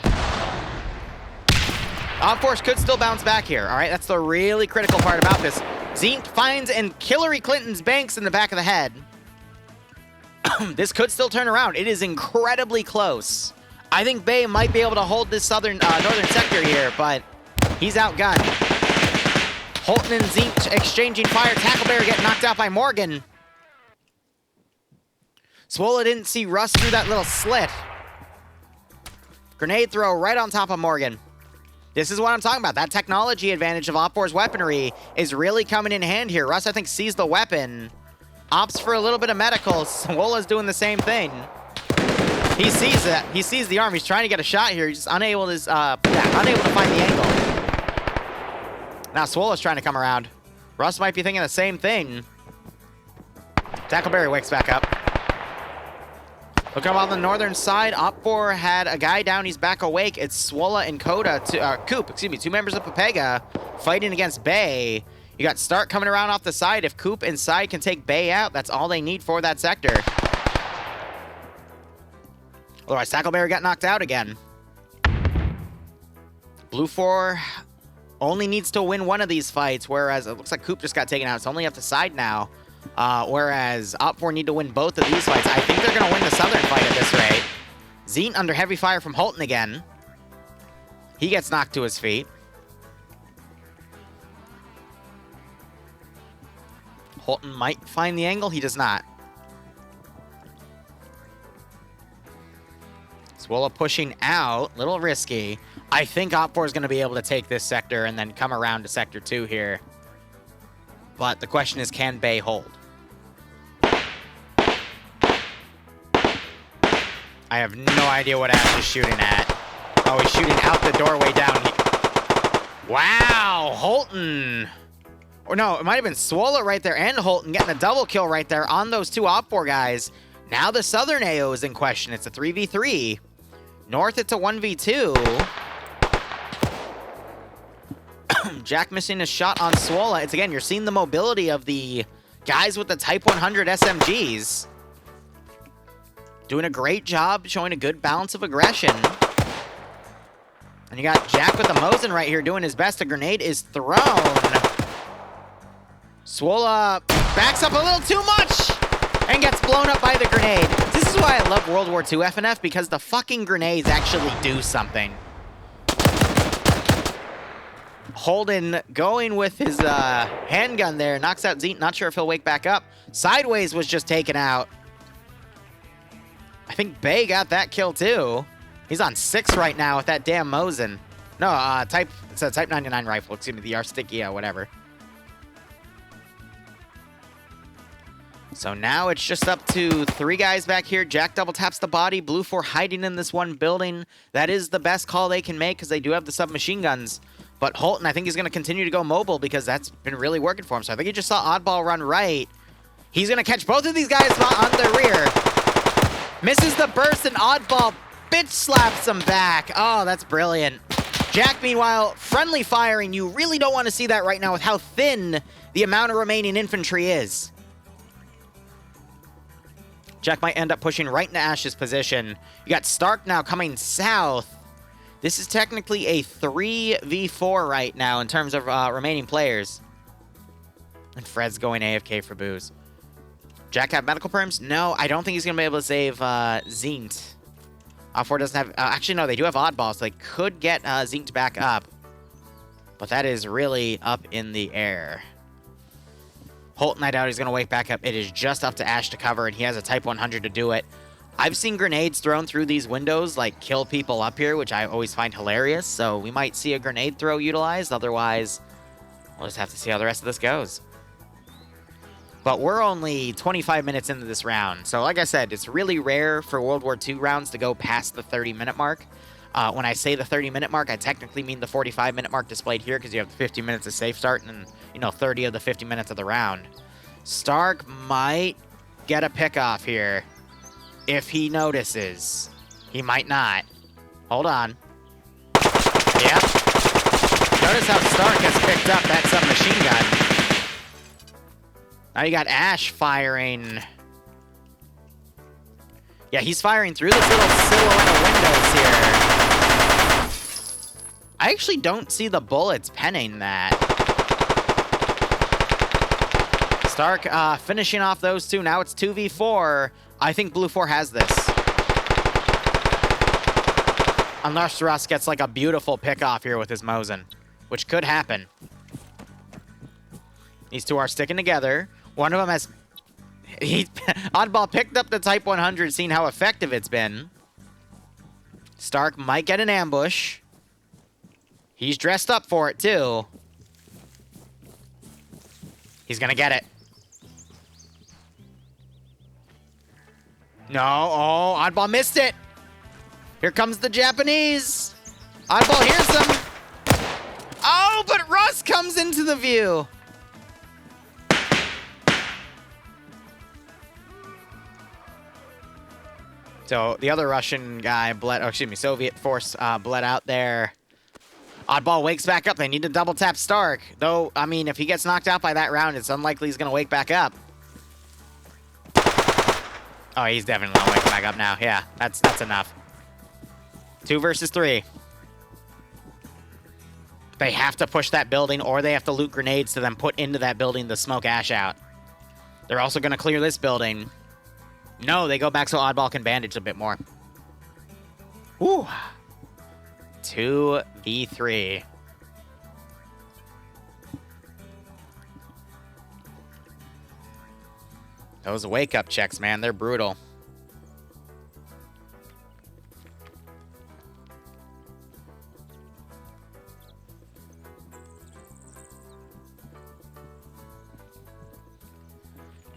Op-Force could still bounce back here. All right, that's the really critical part about this. Zint finds and Hillary Clinton's Banks in the back of the head. This could still turn around. It is incredibly close. I think Bay might be able to hold this northern sector here, but he's outgunned. Holton and Zint exchanging fire. Tackleberry getting knocked out by Morgan. Swola didn't see Russ through that little slit. Grenade throw right on top of Morgan. This is what I'm talking about. That technology advantage of Op4's weaponry is really coming in hand here. Russ, I think, sees the weapon. Opts for a little bit of medical. Swola's doing the same thing. He sees it. He sees the arm. He's trying to get a shot here. He's just unable to find the angle. Now Swola's trying to come around. Russ might be thinking the same thing. Tackleberry wakes back up. Look up on the northern side. Op4 had a guy down. He's back awake. It's Swola and Coda, Coop, excuse me, 2 members of Pepega fighting against Bay. You got Stark coming around off the side. If Coop and Side can take Bay out, that's all they need for that sector. Otherwise, Tackleberry got knocked out again. Blue 4 only needs to win one of these fights, whereas it looks like Coop just got taken out. It's only up the side now. Whereas Op4 need to win both of these fights. I think they're going to win the southern fight at this rate. Zint under heavy fire from Holton again. He gets knocked to his feet. Holton might find the angle. He does not. Swola pushing out. Little risky. I think Op4 is going to be able to take this sector and then come around to Sector 2 here. But the question is, can Bay hold? I have no idea what Ash is shooting at. Oh, he's shooting out the doorway down. Wow, Holton. Or no, it might have been Swola right there and Holton getting a double kill right there on those two op4 guys. Now the Southern AO is in question. It's a 3v3. North, it's a 1v2. Jack missing a shot on Swola. It's again, you're seeing the mobility of the guys with the Type 100 SMGs. Doing a great job, showing a good balance of aggression. And you got Jack with the Mosin right here doing his best. A grenade is thrown. Swola backs up a little too much and gets blown up by the grenade. This is why I love World War II FNF, because the fucking grenades actually do something. Holden going with his handgun there. Knocks out Zeke. Not sure if he'll wake back up. Sideways was just taken out. I think Bay got that kill too. He's on 6 right now with that damn Mosin. No, it's a Type 99 rifle. Excuse me, the Arstikia, whatever. So now it's just up to 3 guys back here. Jack double taps the body. Blue 4 hiding in this one building. That is the best call they can make because they do have the submachine guns. But Holton, I think he's going to continue to go mobile because that's been really working for him. So I think he just saw Oddball run right. He's going to catch both of these guys on the rear. Misses the burst and Oddball bitch slaps him back. Oh, that's brilliant. Jack, meanwhile, friendly firing. You really don't want to see that right now with how thin the amount of remaining infantry is. Jack might end up pushing right into Ash's position. You got Stark now coming south. This is technically a 3v4 right now in terms of remaining players. And Fred's going AFK for booze. Jack have medical perms? No, I don't think he's going to be able to save Zint. Op4 doesn't have... actually, no, they do have Oddball, so they could get Zint back up. But that is really up in the air. Holton, I doubt he's going to wake back up. It is just up to Ash to cover, and he has a Type 100 to do it. I've seen grenades thrown through these windows, like, kill people up here, which I always find hilarious. So we might see a grenade throw utilized. Otherwise, we'll just have to see how the rest of this goes. But we're only 25 minutes into this round. So like I said, it's really rare for World War II rounds to go past the 30-minute mark. When I say the 30-minute mark, I technically mean the 45-minute mark displayed here because you have 50 minutes of safe start and, you know, 30 of the 50 minutes of the round. Stark might get a pick-off here if he notices. He might not. Hold on. Yep. Notice how Stark has picked up that submachine gun. Now you got Ash firing. Yeah, he's firing through this little silhouette of windows here. I actually don't see the bullets penning that. Stark finishing off those two. Now it's 2v4. I think Blue 4 has this. Unless Russ gets like a beautiful pick-off here with his Mosin, which could happen. These two are sticking together. One of them has... Oddball picked up the Type 100, seeing how effective it's been. Stark might get an ambush. He's dressed up for it, too. He's gonna get it. No, oh, Oddball missed it. Here comes the Japanese. Oddball hears them. Oh, but Russ comes into the view. So the other Russian guy bled, oh, excuse me, Soviet force bled out there. Oddball wakes back up. They need to double tap Stark. Though, I mean, if he gets knocked out by that round, it's unlikely he's going to wake back up. Oh, he's definitely not waking back up now. Yeah, that's enough. 2 versus 3. They have to push that building, or they have to loot grenades to then put into that building to smoke Ash out. They're also going to clear this building. No, they go back so Oddball can bandage a bit more. Woo. 2v3. Those wake-up checks, man, they're brutal.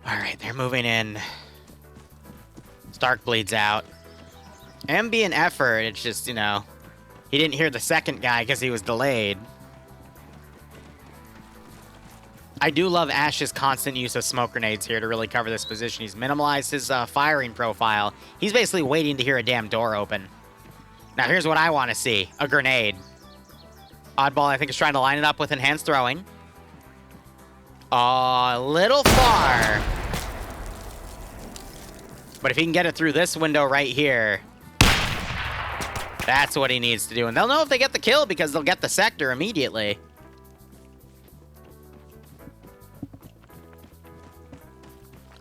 All right, they're moving in. Stark bleeds out. ambient effort. It's just, you know, he didn't hear the second guy because he was delayed. I do love Ash's constant use of smoke grenades here to really cover this position. He's minimalized his firing profile. He's basically waiting to hear a damn door open. Now, here's what I want to see. A grenade. Oddball, I think, is trying to line it up with enhanced throwing. A little far. But if he can get it through this window right here, that's what he needs to do. And they'll know if they get the kill because they'll get the sector immediately.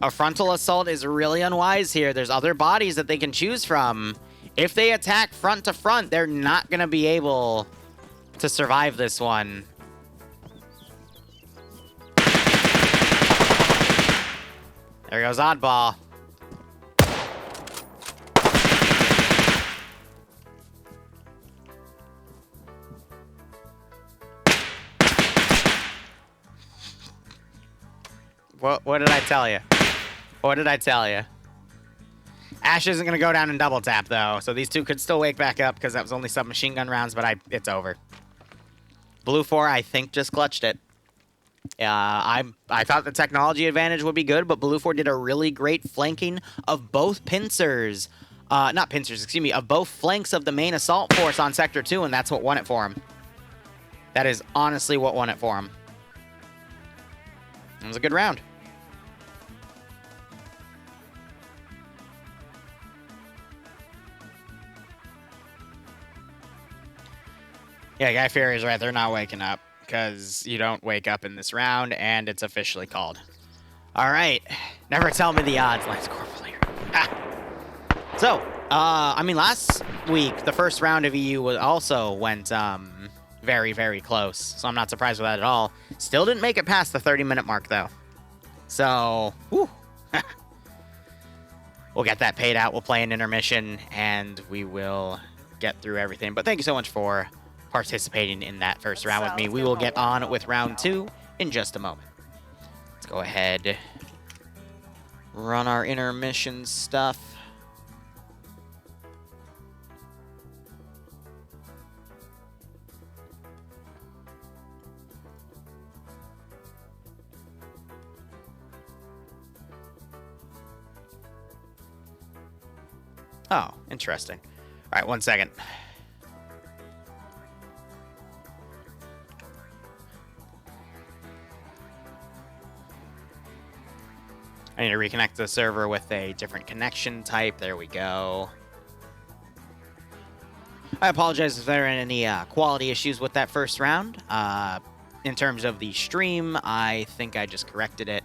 A frontal assault is really unwise here. There's other bodies that they can choose from. If they attack front to front, they're not going to be able to survive this one. There goes Oddball. What did I tell you? What did I tell you? Ash isn't going to go down and double tap, though, so these two could still wake back up because that was only submachine gun rounds, but it's over. Blue 4, I think, just clutched it. I thought the technology advantage would be good, but Blue 4 did a really great flanking of both pincers. Not pincers, excuse me, of both flanks of the main assault force on Sector 2, and that's what won it for him. That is honestly what won it for him. It was a good round. Yeah, Guy Fieri is right. They're not waking up because you don't wake up in this round, and it's officially called. All right. Never tell me the odds, Lance Corporal here. So, I mean, last week, the first round of EU also went very, very close. So I'm not surprised with that at all. Still didn't make it past the 30-minute mark, though. So, whew. We'll get that paid out. We'll play an intermission, and we will get through everything. But thank you so much for participating in that first round with me. We will get on with round 2 in just a moment. Let's go ahead, run our intermission stuff. Oh, interesting. All right, 1 second. I need to reconnect the server with a different connection type. There we go. I apologize if there are any quality issues with that first round. In terms of the stream, I think I just corrected it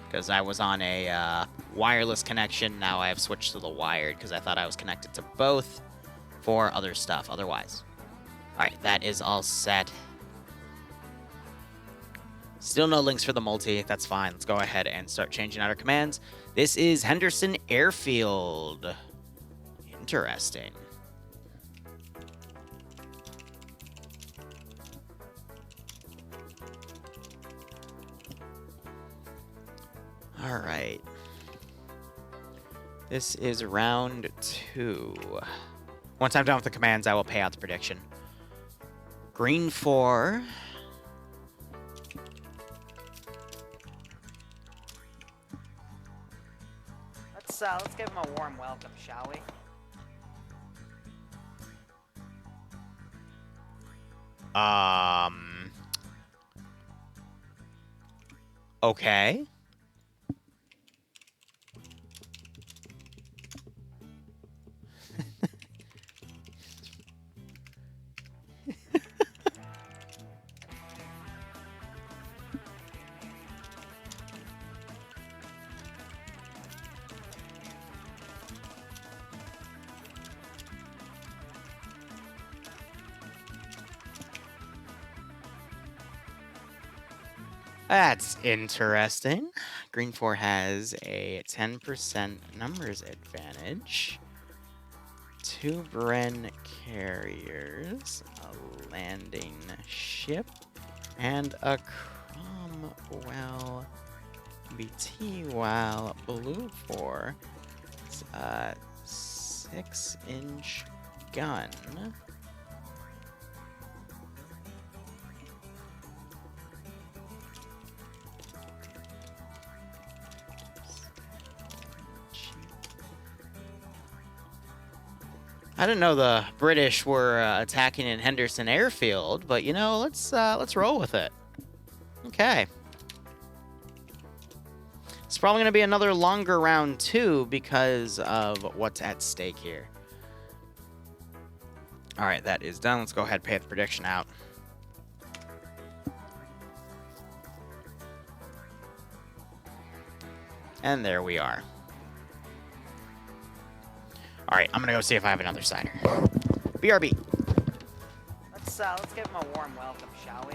because I was on a wireless connection. Now I have switched to the wired because I thought I was connected to both for other stuff otherwise. All right, that is all set. Still no links for the multi. That's fine. Let's go ahead and start changing out our commands. This is Henderson Airfield. Interesting. All right. This is round 2. Once I'm done with the commands, I will pay out the prediction. Green 4. Let's give him a warm welcome, shall we? Okay. That's interesting. Green 4 has a 10% numbers advantage. 2 Bren carriers, a landing ship, and a Cromwell BT, while Blue 4 is 6-inch gun. I didn't know the British were attacking in Henderson Airfield, but you know, let's roll with it. Okay. It's probably going to be another longer round too because of what's at stake here. All right, that is done. Let's go ahead and pay the prediction out. And there we are. All right, I'm gonna go see if I have another cider. BRB. Let's give him a warm welcome, shall we?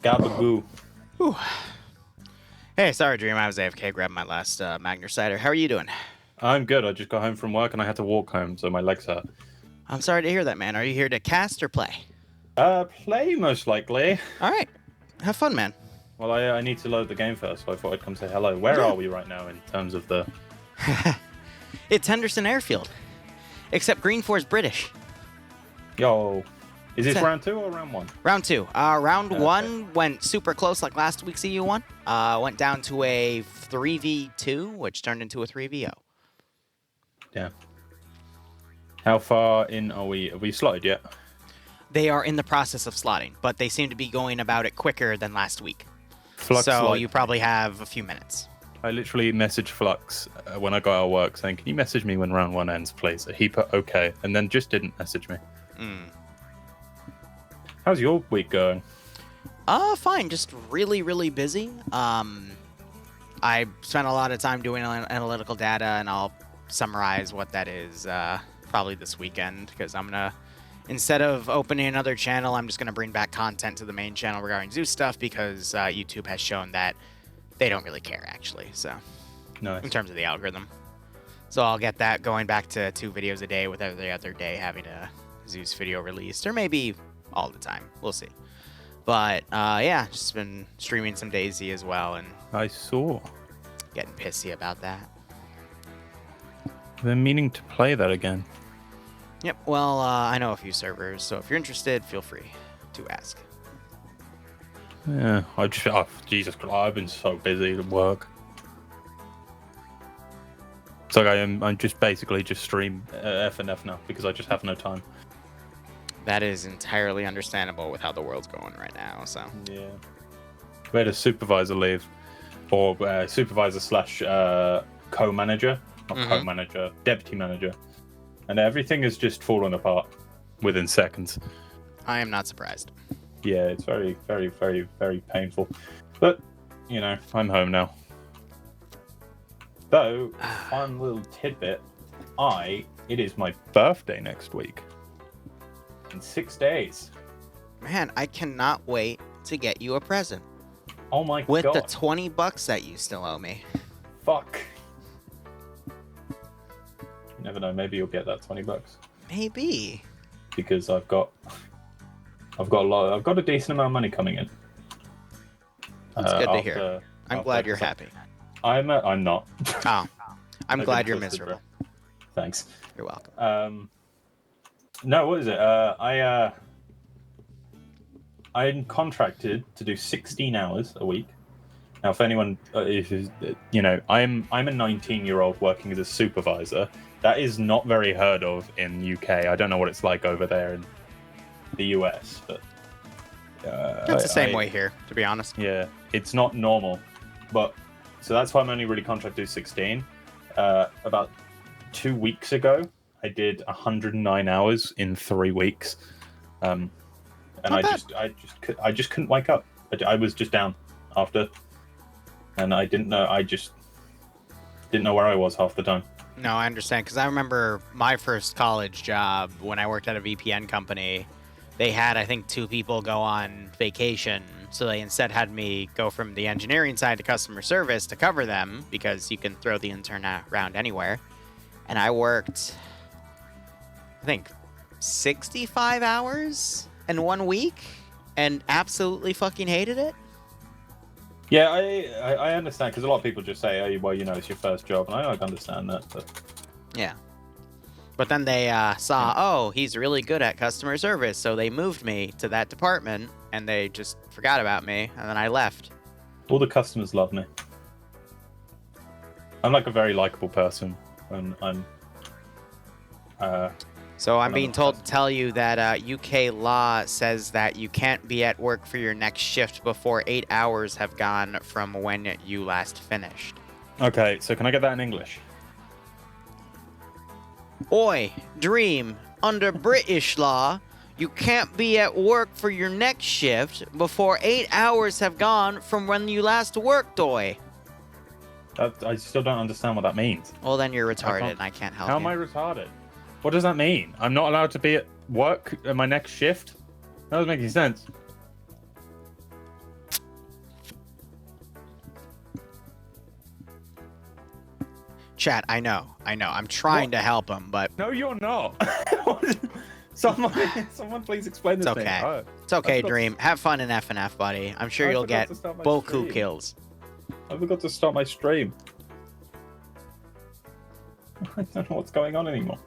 Gabagoo. Whew. Hey, sorry, Dream. I was AFK. Grabbed my last Magner cider. How are you doing? I'm good. I just got home from work and I had to walk home, so my legs hurt. I'm sorry to hear that, man. Are you here to cast or play? Play most likely. All right. Have fun, man. Well, I need to load the game first, so I thought I'd come say hello. Where are we right now in terms of the... It's Henderson Airfield. Except Green 4's British. Yo. Is this round 2 or round 1? Round 2. Round Okay. 1 went super close like last week's EU1. Went down to a 3v2, which turned into a 3v0. Yeah. How far in are we? Have we slotted yet? They are in the process of slotting, but they seem to be going about it quicker than last week. Flux so slide. you probably have a few minutes. I literally messaged Flux when I got out of work saying, can you message me when round 1 ends, please? He put okay, and then just didn't message me. How's your week going? Fine. Just really, really busy. I spent a lot of time doing analytical data, and I'll summarize what that is probably this weekend, because I'm going to, instead of opening another channel, I'm just going to bring back content to the main channel regarding Zeus stuff, because YouTube has shown that they don't really care, actually, so Nice. in terms of the algorithm. So I'll get that going back to 2 videos a day, with every other day having a Zeus video released, or maybe all the time. We'll see. But yeah, just been streaming some DayZ as well, and I saw. getting pissy about that. I've been meaning to play that again. Yep, well, I know a few servers, so if you're interested, feel free to ask. Yeah, oh, Jesus Christ, I've been so busy at work. It's like I'm just basically just stream FNF now because I just have no time. That is entirely understandable with how the world's going right now, so. Yeah. We had a supervisor leave, or supervisor slash co-manager, not co-manager, deputy manager, and everything has just fallen apart within seconds. I am not surprised. Yeah, it's very, very, very, very painful. But, you know, I'm home now. Though, fun little tidbit, it is my birthday next week. In 6 days. Man, I cannot wait to get you a present. Oh my With god. the $20 that you still owe me. Fuck. You never know, maybe you'll get that $20. Maybe. Because I've got a decent amount of money coming in. It's good to hear. I'm glad you're happy. I'm not. Oh. I'm I've glad been you're twisted, miserable. bro. Thanks. You're welcome. No, what is it? I'm contracted to do 16 hours a week. Now, if anyone, you know, I'm a 19-year-old working as a supervisor, That is not very heard of in UK. I don't know what it's like over there in the US, but It's the same way here, to be honest. Yeah, it's not normal. But so that's why I'm only really contracted to 16. About 2 weeks ago, I did 109 hours in 3 weeks, and I just couldn't wake up. I was just down after, and I didn't know. I just didn't know where I was half the time. No, I understand, because I remember my first college job when I worked at a VPN company. They had, I think, 2 people go on vacation, so they instead had me go from the engineering side to customer service to cover them, because you can throw the intern around anywhere. And I worked, I think, 65 hours in 1 week, and absolutely fucking hated it. Yeah, I understand, because a lot of people just say, oh, well, you know, it's your first job, and I understand that. But... Yeah. But then they saw, oh, he's really good at customer service, so they moved me to that department, and they just forgot about me, and then I left. All the customers love me. I'm like a very likable person, and I'm... So I'm being told to tell you that UK law says that you can't be at work for your next shift before 8 hours have gone from when you last finished. Okay, so can I get that in English? Oi, Dream, under British law, you can't be at work for your next shift before 8 hours have gone from when you last worked, oi. I still don't understand what that means. Well, then you're retarded, and I can't help you. How am I retarded? What does that mean? I'm not allowed to be at work at my next shift? That doesn't make any sense. Chat, I know. I'm trying to help him, but... No, you're not. Someone please explain this to me. Okay. It's okay, Dream. Have fun in FNF, buddy. I'm sure you'll get boku kills. I forgot to start my stream. I don't know what's going on anymore.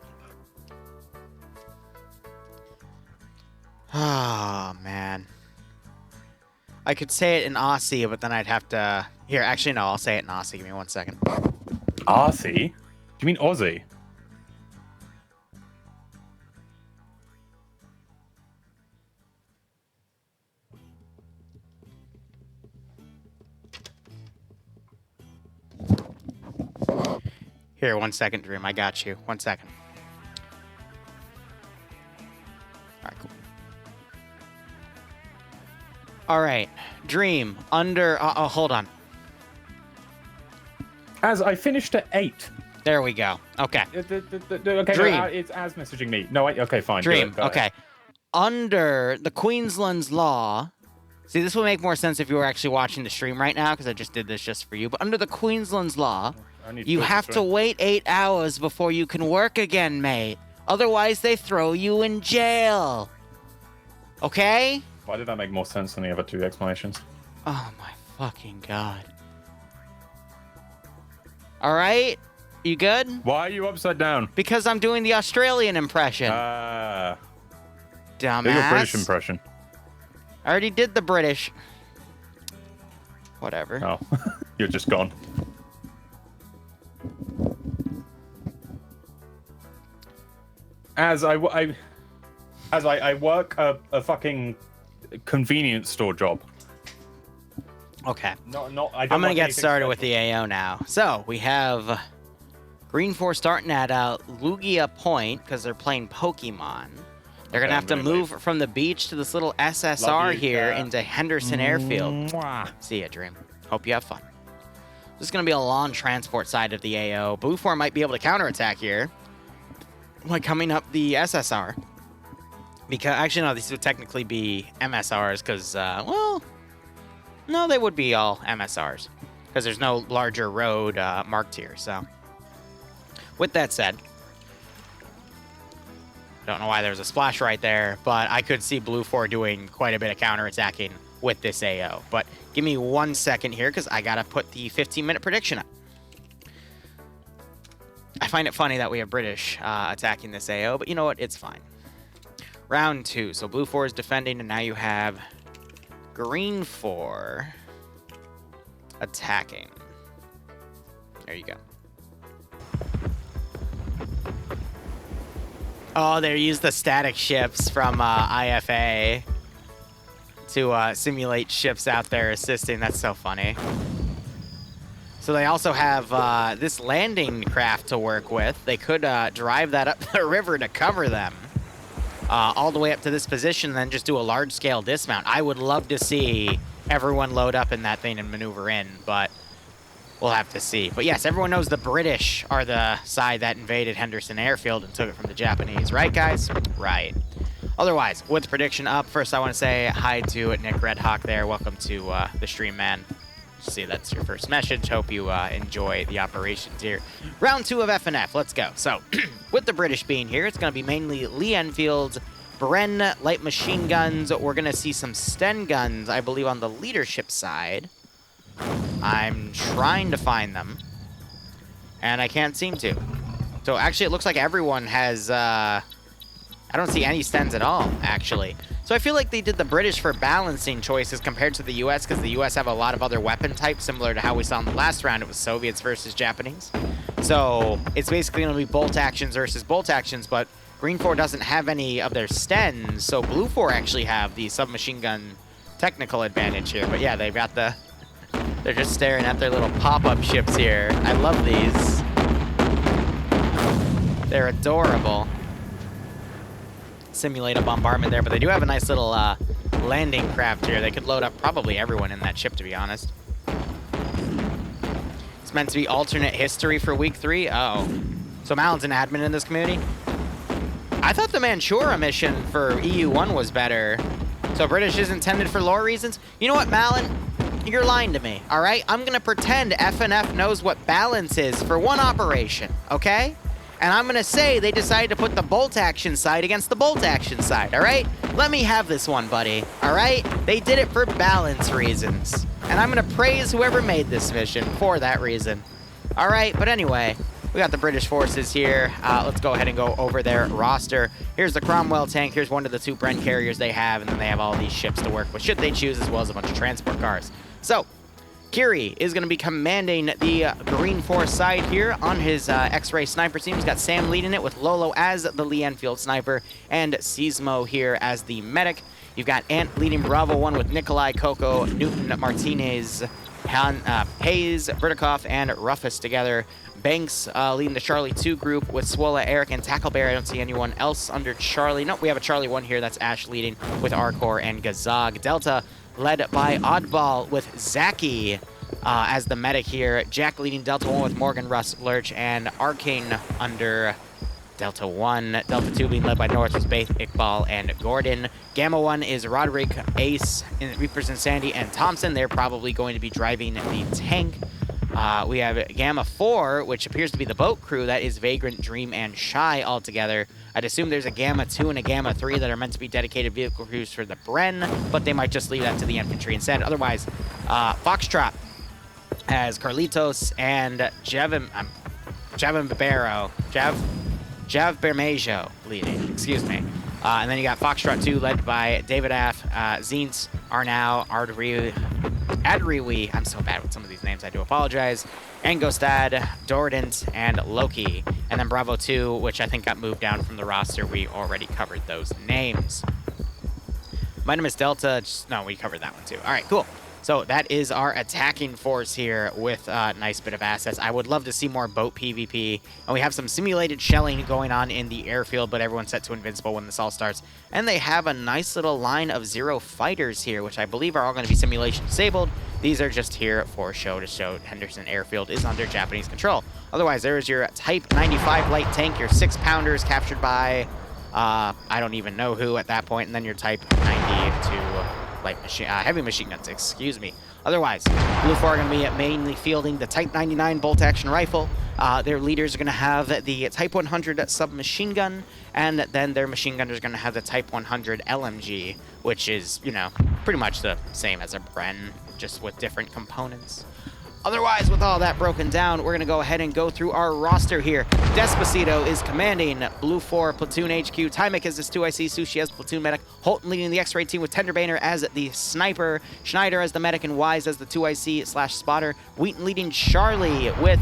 Oh, man. I could say it in Aussie, but then I'd have to... Here, actually, no, I'll say it in Aussie. Give me 1 second. Aussie? Do you mean Aussie? Here, 1 second, Dream. I got you. 1 second. Alright, cool. Alright, Dream, under... oh, hold on. As I finished at 8. There we go. Okay. Okay, Dream. No, it's as messaging me. No, okay, fine. Dream, okay. Under the Queensland's law... See, this would make more sense if you were actually watching the stream right now, because I just did this just for you. But under the Queensland's law, you have to wait 8 hours before you can work again, mate. Otherwise, they throw you in jail. Okay? Why did that make more sense than the other 2 explanations? Oh, my fucking God. All right? You good? Why are you upside down? Because I'm doing the Australian impression. Dumbass. Do your British impression. I already did the British. Whatever. Oh, you're just gone. As I work a fucking convenience store job. Okay. I'm gonna get started with the AO now. So we have Green 4 starting at Lugia Point because they're playing Pokemon. They're gonna have to move from the beach to this little SSR here into Henderson Airfield. See ya, Dream. Hope you have fun. This is gonna be a long transport side of the AO. Blue 4 might be able to counterattack here by coming up the SSR. Because actually, no, these would technically be MSRs because, well, no, they would be all MSRs because there's no larger road marked here. So, with that said, don't know why there's a splash right there, but I could see Blue 4 doing quite a bit of counterattacking with this AO. But give me 1 second here because I got to put the 15-minute prediction up. I find it funny that we have British attacking this AO, but you know what? It's fine. Round 2. So Blue 4 is defending, and now you have Green 4 attacking. There you go. Oh, they used the static ships from IFA to simulate ships out there assisting. That's so funny. So they also have this landing craft to work with. They could drive that up the river to cover them all the way up to this position and then just do a large-scale dismount. I would love to see everyone load up in that thing and maneuver in, but we'll have to see. But yes, everyone knows the British are the side that invaded Henderson Airfield and took it from the Japanese. Right, guys? Right. Otherwise, with the prediction up, first I want to say hi to Nick Redhawk there. Welcome to the stream, man. See, that's your first message. Hope you enjoy the operations here. Round 2 of FNF. Let's go. So, with the British being here, it's going to be mainly Lee Enfield's Bren light machine guns. We're going to see some Sten guns, I believe, on the leadership side. I'm trying to find them, and I can't seem to. So, actually, it looks like everyone has... I don't see any Stens at all, actually. So I feel like they did the British for balancing choices compared to the U.S. because the U.S. have a lot of other weapon types, similar to how we saw in the last round. It was Soviets versus Japanese. So it's basically going to be bolt actions versus bolt actions, but Green 4 doesn't have any of their Stens, so Blue 4 actually have the submachine gun technical advantage here. But yeah, they've got the... They're just staring at their little pop-up ships here. I love these. They're adorable. Simulate a bombardment there, but they do have a nice little landing craft here. They could load up probably everyone in that ship, to be honest. It's meant to be alternate history for week 3. Oh. So Malin's an admin in this community? I thought the Manchura mission for EU1 was better. So British is intended for lore reasons? You know what, Malin? You're lying to me, all right? I'm going to pretend FNF knows what balance is for one operation, okay? And I'm going to say they decided to put the bolt action side against the bolt action side, all right? Let me have this one, buddy, all right? They did it for balance reasons. And I'm going to praise whoever made this mission for that reason. All right, but anyway, we got the British forces here. Let's go ahead and go over their roster. Here's the Cromwell tank. Here's one of the 2 Brent carriers they have, and then they have all these ships to work with, should they choose, as well as a bunch of transport cars. So, Kiri is going to be commanding the Green Force side here on his X-Ray sniper team. He's got Sam leading it with Lolo as the Lee Enfield sniper and Sismo here as the medic. You've got Ant leading Bravo 1 with Nikolai, Coco, Newton, Martinez, Hayes, Vertikoff, and Ruffus together. Banks leading the Charlie 2 group with Swola, Eric, and Tacklebear. I don't see anyone else under Charlie. No, we have a Charlie 1 here. That's Ash leading with Arcor and Gazag. Delta led by Oddball with Zaki as the medic here. Jack leading Delta 1 with Morgan, Russ, Lurch, and Arcane under Delta 1. Delta 2 being led by North with Baith, Iqbal, and Gordon. Gamma 1 is Roderick, Ace, Reapers, and Sandy, and Thompson. They're probably going to be driving the tank. We have Gamma 4, which appears to be the boat crew. That is Vagrant, Dream, and Shy all together. I'd assume there's a Gamma 2 and a Gamma 3 that are meant to be dedicated vehicle crews for the Bren, but they might just leave that to the infantry instead. Otherwise, Foxtrot has Carlitos and Jav Bermejo leading, excuse me. And then you got Foxtrot 2 led by David Aff, Zinz, Arnau, Adriwi, I'm so bad with some of these names, I do apologize, Angostad, Dordant, and Loki. And then Bravo 2, which I think got moved down from the roster. We already covered those names. My name is Delta. No, we covered that one too. All right, cool. So that is our attacking force here with a nice bit of assets. I would love to see more boat PvP. And we have some simulated shelling going on in the airfield, but everyone's set to invincible when this all starts. And they have a nice little line of 0 fighters here, which I believe are all going to be simulation disabled. These are just here for show to show Henderson Airfield is under Japanese control. Otherwise, there is your Type 95 light tank, your 6-pounders captured by, I don't even know who at that point, and then your Type 92 light machine, heavy machine guns, excuse me. Otherwise, Blue 4 are going to be mainly fielding the Type 99 bolt-action rifle. Their leaders are going to have the Type 100 submachine gun, and then their machine gunners are going to have the Type 100 LMG, which is, you know, pretty much the same as a Bren, just with different components. Otherwise, with all that broken down, we're going to go ahead and go through our roster here. Despacito is commanding Blue 4 Platoon HQ. Tymek is his 2IC. Sushi as Platoon Medic. Holton leading the X-Ray team with Tenderbaner as the Sniper. Schneider as the Medic and Wise as the 2IC/Spotter. Wheaton leading Charlie with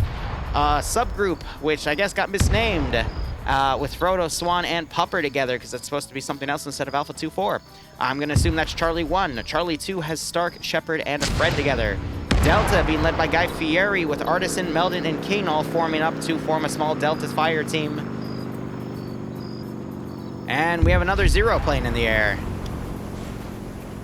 a subgroup, which I guess got misnamed. with Frodo, Swan, and Pupper together, because it's supposed to be something else instead of Alpha 2-4. I'm going to assume that's Charlie 1. Charlie 2 has Stark, Shepard, and Fred together. Delta being led by Guy Fieri, with Artisan, Meldon, and King all forming up to form a small Delta fire team. And we have another 0 plane in the air.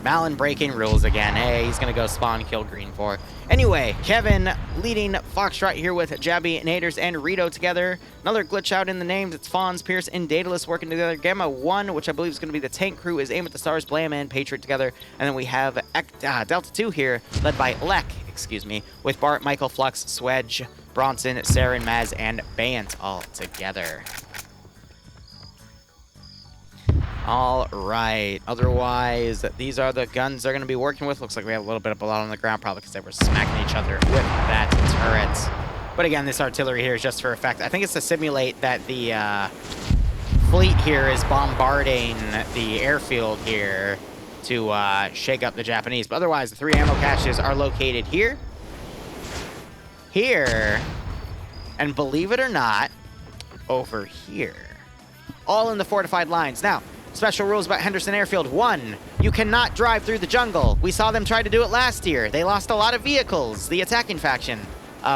Malin breaking rules again. Hey, he's going to go spawn kill Green 4. Anyway, Kevin leading Foxtrot here with Jabby, Naders, and Rito together. Another glitch out in the names. It's Fawns, Pierce, and Daedalus working together. Gamma 1, which I believe is going to be the tank crew, is Aim at the Stars, Blam, and Patriot together. And then we have Delta 2 here, led by Lek, with Bart, Michael, Flux, Swedge, Bronson, Saren, Maz, and Bant all together. All right. Otherwise, these are the guns they're going to be working with. Looks like we have a little bit of blood on the ground, probably because they were smacking each other with that turret. But again, this artillery here is just for effect. I think it's to simulate that the fleet here is bombarding the airfield here to shake up the Japanese. But otherwise, the 3 ammo caches are located here, here, and believe it or not, over here. All in the fortified lines. Now, special rules about Henderson Airfield. 1, you cannot drive through the jungle. We saw them try to do it last year. They lost a lot of vehicles. The attacking faction,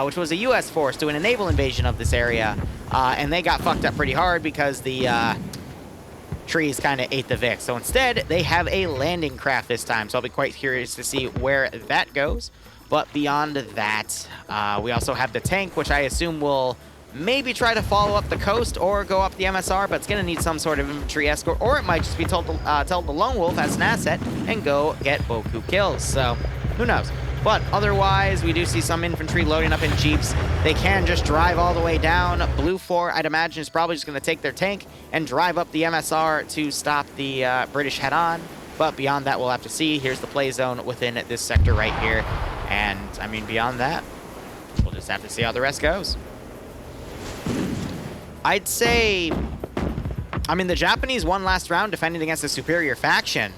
which was a U.S. force doing a naval invasion of this area, and they got fucked up pretty hard because the trees kind of ate the Vic. So instead, they have a landing craft this time. So I'll be quite curious to see where that goes. But beyond that, we also have the tank, which I assume will maybe try to follow up the coast or go up the MSR, but it's going to need some sort of infantry escort, or it might just be told to tell the Lone Wolf as an asset and go get Boku kills. So who knows? But otherwise, we do see some infantry loading up in jeeps. They can just drive all the way down. Blue 4, I'd imagine, is probably just going to take their tank and drive up the MSR to stop the British head-on. But beyond that, we'll have to see. Here's the play zone within this sector right here. And, I mean, beyond that, we'll just have to see how the rest goes. I'd say, I mean, the Japanese won last round defending against a superior faction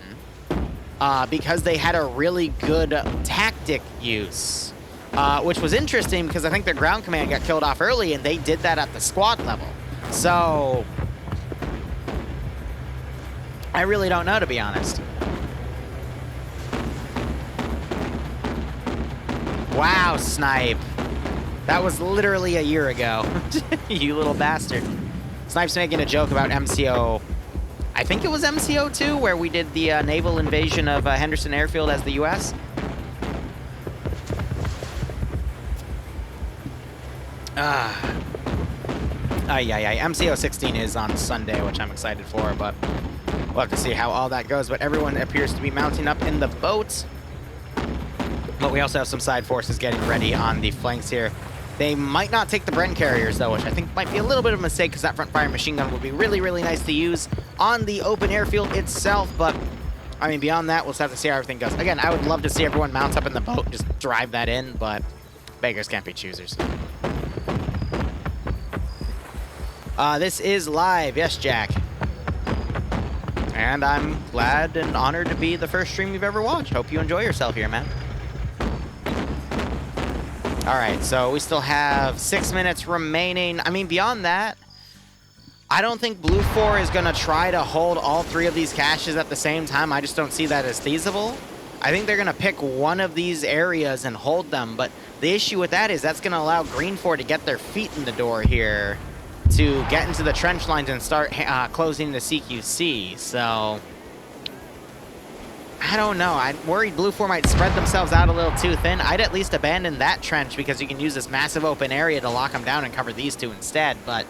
because they had a really good tactic use, which was interesting because I think their ground command got killed off early, and they did that at the squad level. So I really don't know, to be honest. Wow, Snipe. That was literally a year ago. You little bastard. Snipe's making a joke about MCO. I think it was MCO 2, where we did the naval invasion of Henderson Airfield as the U.S. MCO 16 is on Sunday, which I'm excited for, but we'll have to see how all that goes. But everyone appears to be mounting up in the boats. But we also have some side forces getting ready on the flanks here. They might not take the Bren carriers, though, which I think might be a little bit of a mistake, because that front fire machine gun would be really, really nice to use on the open airfield itself. But, I mean, beyond that, we'll just have to see how everything goes. Again, I would love to see everyone mount up in the boat and just drive that in, but beggars can't be choosers. This is live. Yes, Jack. And I'm glad and honored to be the first stream you've ever watched. Hope you enjoy yourself here, man. All right, so we still have 6 minutes remaining. I mean, beyond that, I don't think Blue 4 is going to try to hold all 3 of these caches at the same time. I just don't see that as feasible. I think they're going to pick one of these areas and hold them, but the issue with that is that's going to allow Green 4 to get their feet in the door here to get into the trench lines and start closing the CQC, so I don't know. I'm worried Blue 4 might spread themselves out a little too thin. I'd at least abandon that trench because you can use this massive open area to lock them down and cover these 2 instead, but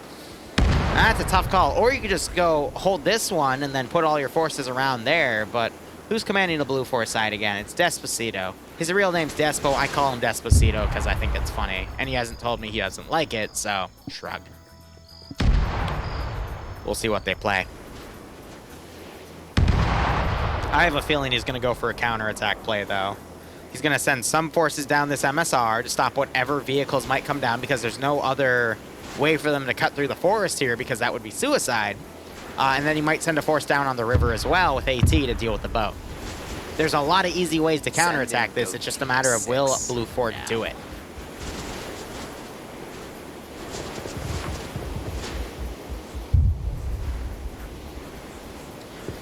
that's a tough call. Or you could just go hold this one and then put all your forces around there, but who's commanding the Blue 4 side again? It's Despacito. His real name's Despo. I call him Despacito because I think it's funny, and he hasn't told me he doesn't like it, so shrug. We'll see what they play. I have a feeling he's going to go for a counterattack play, though. He's going to send some forces down this MSR to stop whatever vehicles might come down, because there's no other way for them to cut through the forest here, because that would be suicide. And then he might send a force down on the river as well with AT to deal with the boat. There's a lot of easy ways to counterattack this. It's just a matter of will Blue 4 do it.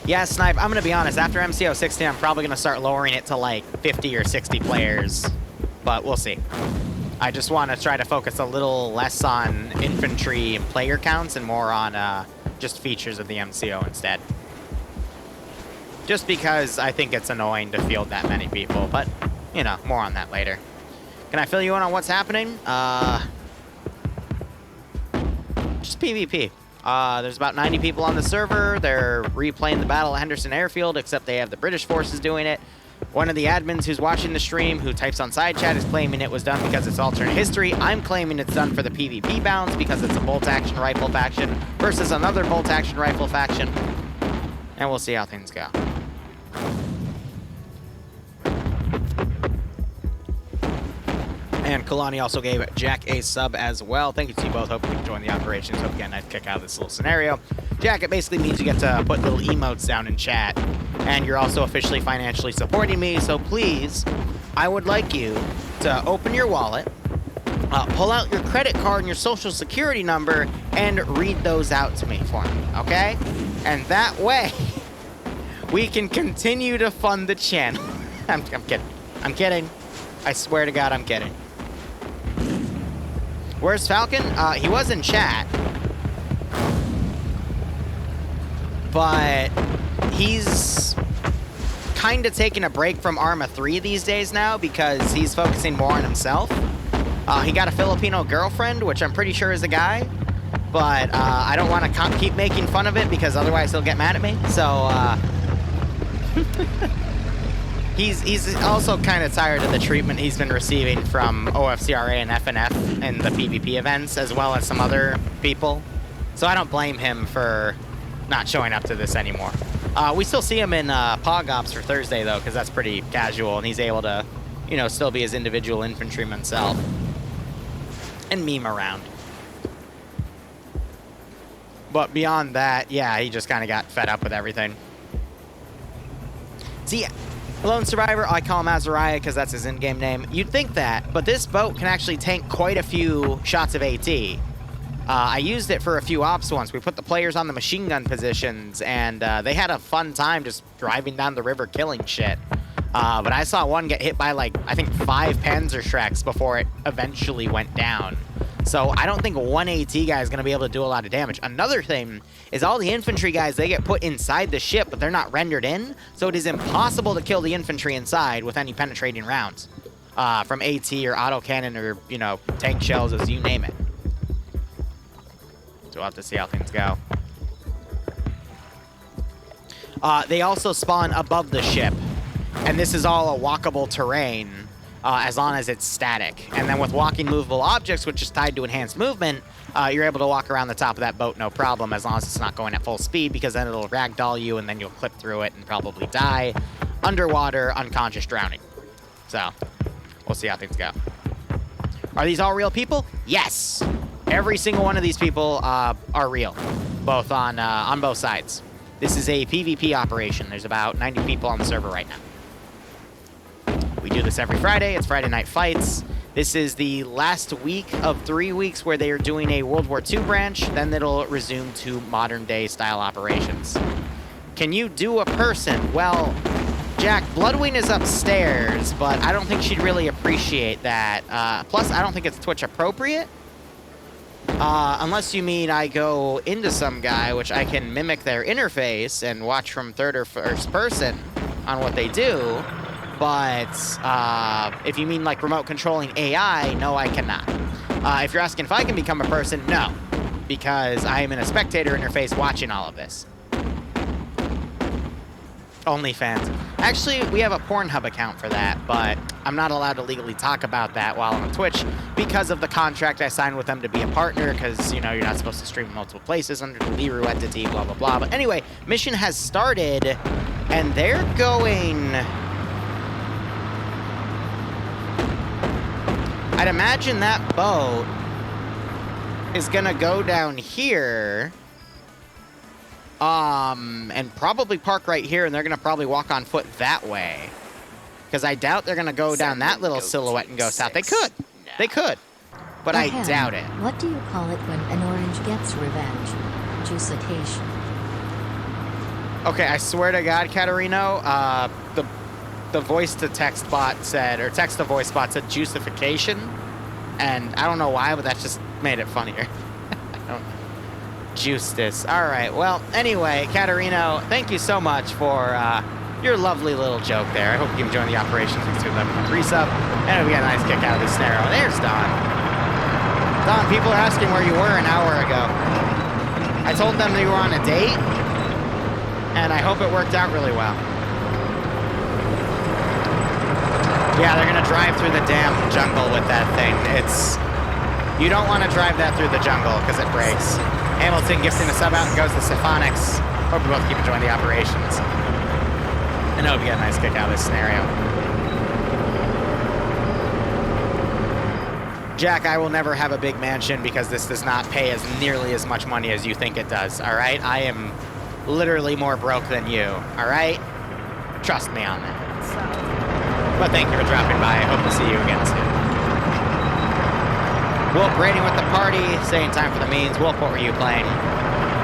Yeah, Snipe, I'm going to be honest. After MCO 16, I'm probably going to start lowering it to like 50 or 60 players. But we'll see. I just want to try to focus a little less on infantry and player counts and more on just features of the MCO instead. Just because I think it's annoying to field that many people. But, you know, more on that later. Can I fill you in on what's happening? Just PvP. There's about 90 people on the server. They're replaying the Battle of Henderson Airfield, except they have the British forces doing it. One of the admins who's watching the stream, who types on side chat, is claiming it was done because it's alternate history. I'm claiming it's done for the PvP bounds because it's a bolt-action rifle faction versus another bolt-action rifle faction. And we'll see how things go. And Kalani also gave Jack a sub as well. Thank you to you both. Hope you can join the operations. Hope you get a nice kick out of this little scenario. Jack, it basically means you get to put little emotes down in chat. And you're also officially financially supporting me. So please, I would like you to open your wallet, pull out your credit card and your social security number, and read those out to me for me, okay? And that way, we can continue to fund the channel. I'm kidding. I'm kidding. I swear to God, I'm kidding. Where's Falcon? He was in chat. But he's kind of taking a break from Arma 3 these days now because he's focusing more on himself. He got a Filipino girlfriend, which I'm pretty sure is a guy. But I don't want to keep making fun of it because otherwise he'll get mad at me. So, He's also kind of tired of the treatment he's been receiving from OFCRA and FNF in the PvP events, as well as some other people. So I don't blame him for not showing up to this anymore. We still see him in Pog Ops for Thursday, though, because that's pretty casual, and he's able to, you know, still be his individual infantryman self. And meme around. But beyond that, yeah, he just kind of got fed up with everything. See, Lone Survivor, I call him Azariah because that's his in-game name. You'd think that, but this boat can actually tank quite a few shots of AT. I used it for a few ops once. We put the players on the machine gun positions, and they had a fun time just driving down the river killing shit. But I saw one get hit by, like, I think 5 Panzerschrecks before it eventually went down. So I don't think one AT guy is going to be able to do a lot of damage. Another thing is all the infantry guys, they get put inside the ship, but they're not rendered in. So it is impossible to kill the infantry inside with any penetrating rounds. From AT or autocannon or, you know, tank shells, as you name it. So we'll have to see how things go. They also spawn above the ship. And this is all a walkable terrain. As long as it's static. And then with walking movable objects, which is tied to enhanced movement, you're able to walk around the top of that boat no problem, as long as it's not going at full speed, because then it'll ragdoll you and then you'll clip through it and probably die underwater, unconscious drowning. So, we'll see how things go. Are these all real people? Yes! Every single one of these people are real, both on both sides. This is a PvP operation. There's about 90 people on the server right now. We do this every Friday. It's Friday Night Fights. This is the last week of 3 weeks where they are doing a World War II branch. Then it'll resume to modern-day style operations. Can you do a person? Well, Jack, Bloodwing is upstairs, but I don't think she'd really appreciate that. Plus, I don't think it's Twitch appropriate. Unless you mean I go into some guy, which I can mimic their interface and watch from third or first person on what they do. But if you mean like remote controlling AI, no, I cannot. If you're asking if I can become a person, no. Because I am in a spectator interface watching all of this. OnlyFans. Actually, we have a Pornhub account for that, but I'm not allowed to legally talk about that while I'm on Twitch because of the contract I signed with them to be a partner, because, you know, you're not supposed to stream in multiple places under the Liru entity, blah, blah, blah. But anyway, mission has started, and they're going... I'd imagine that boat is gonna go down here, and probably park right here, and they're gonna probably walk on foot that way. Because I doubt they're geyonna go down that little silhouette and go south. They could. They could. But I doubt it. What do you call it when an orange gets revenge? Juicitation. Okay, I swear to God, Katarino, the voice-to-text bot said, or text-to-voice bot said justification, and I don't know why, but that just made it funnier. Justice. All right, well, anyway, Katarino, thank you so much for your lovely little joke there. I hope you enjoy the operations with 211 resub, and we got a nice kick out of this scenario. There's Don. Don, people are asking where you were an hour ago. I told them that you were on a date, and I hope it worked out really well. Yeah, they're gonna drive through the damn jungle with that thing. You don't want to drive that through the jungle because it breaks. Hamilton gifting a sub out and goes to Siphonix. Hope you both keep enjoying the operations. And hope you get a nice kick out of this scenario. Jack, I will never have a big mansion because this does not pay as nearly as much money as you think it does, all right? I am literally more broke than you, all right? Trust me on that. But thank you for dropping by. I hope to see you again soon. Wolf raiding with the party, saying time for the memes. Wolf, what were you playing?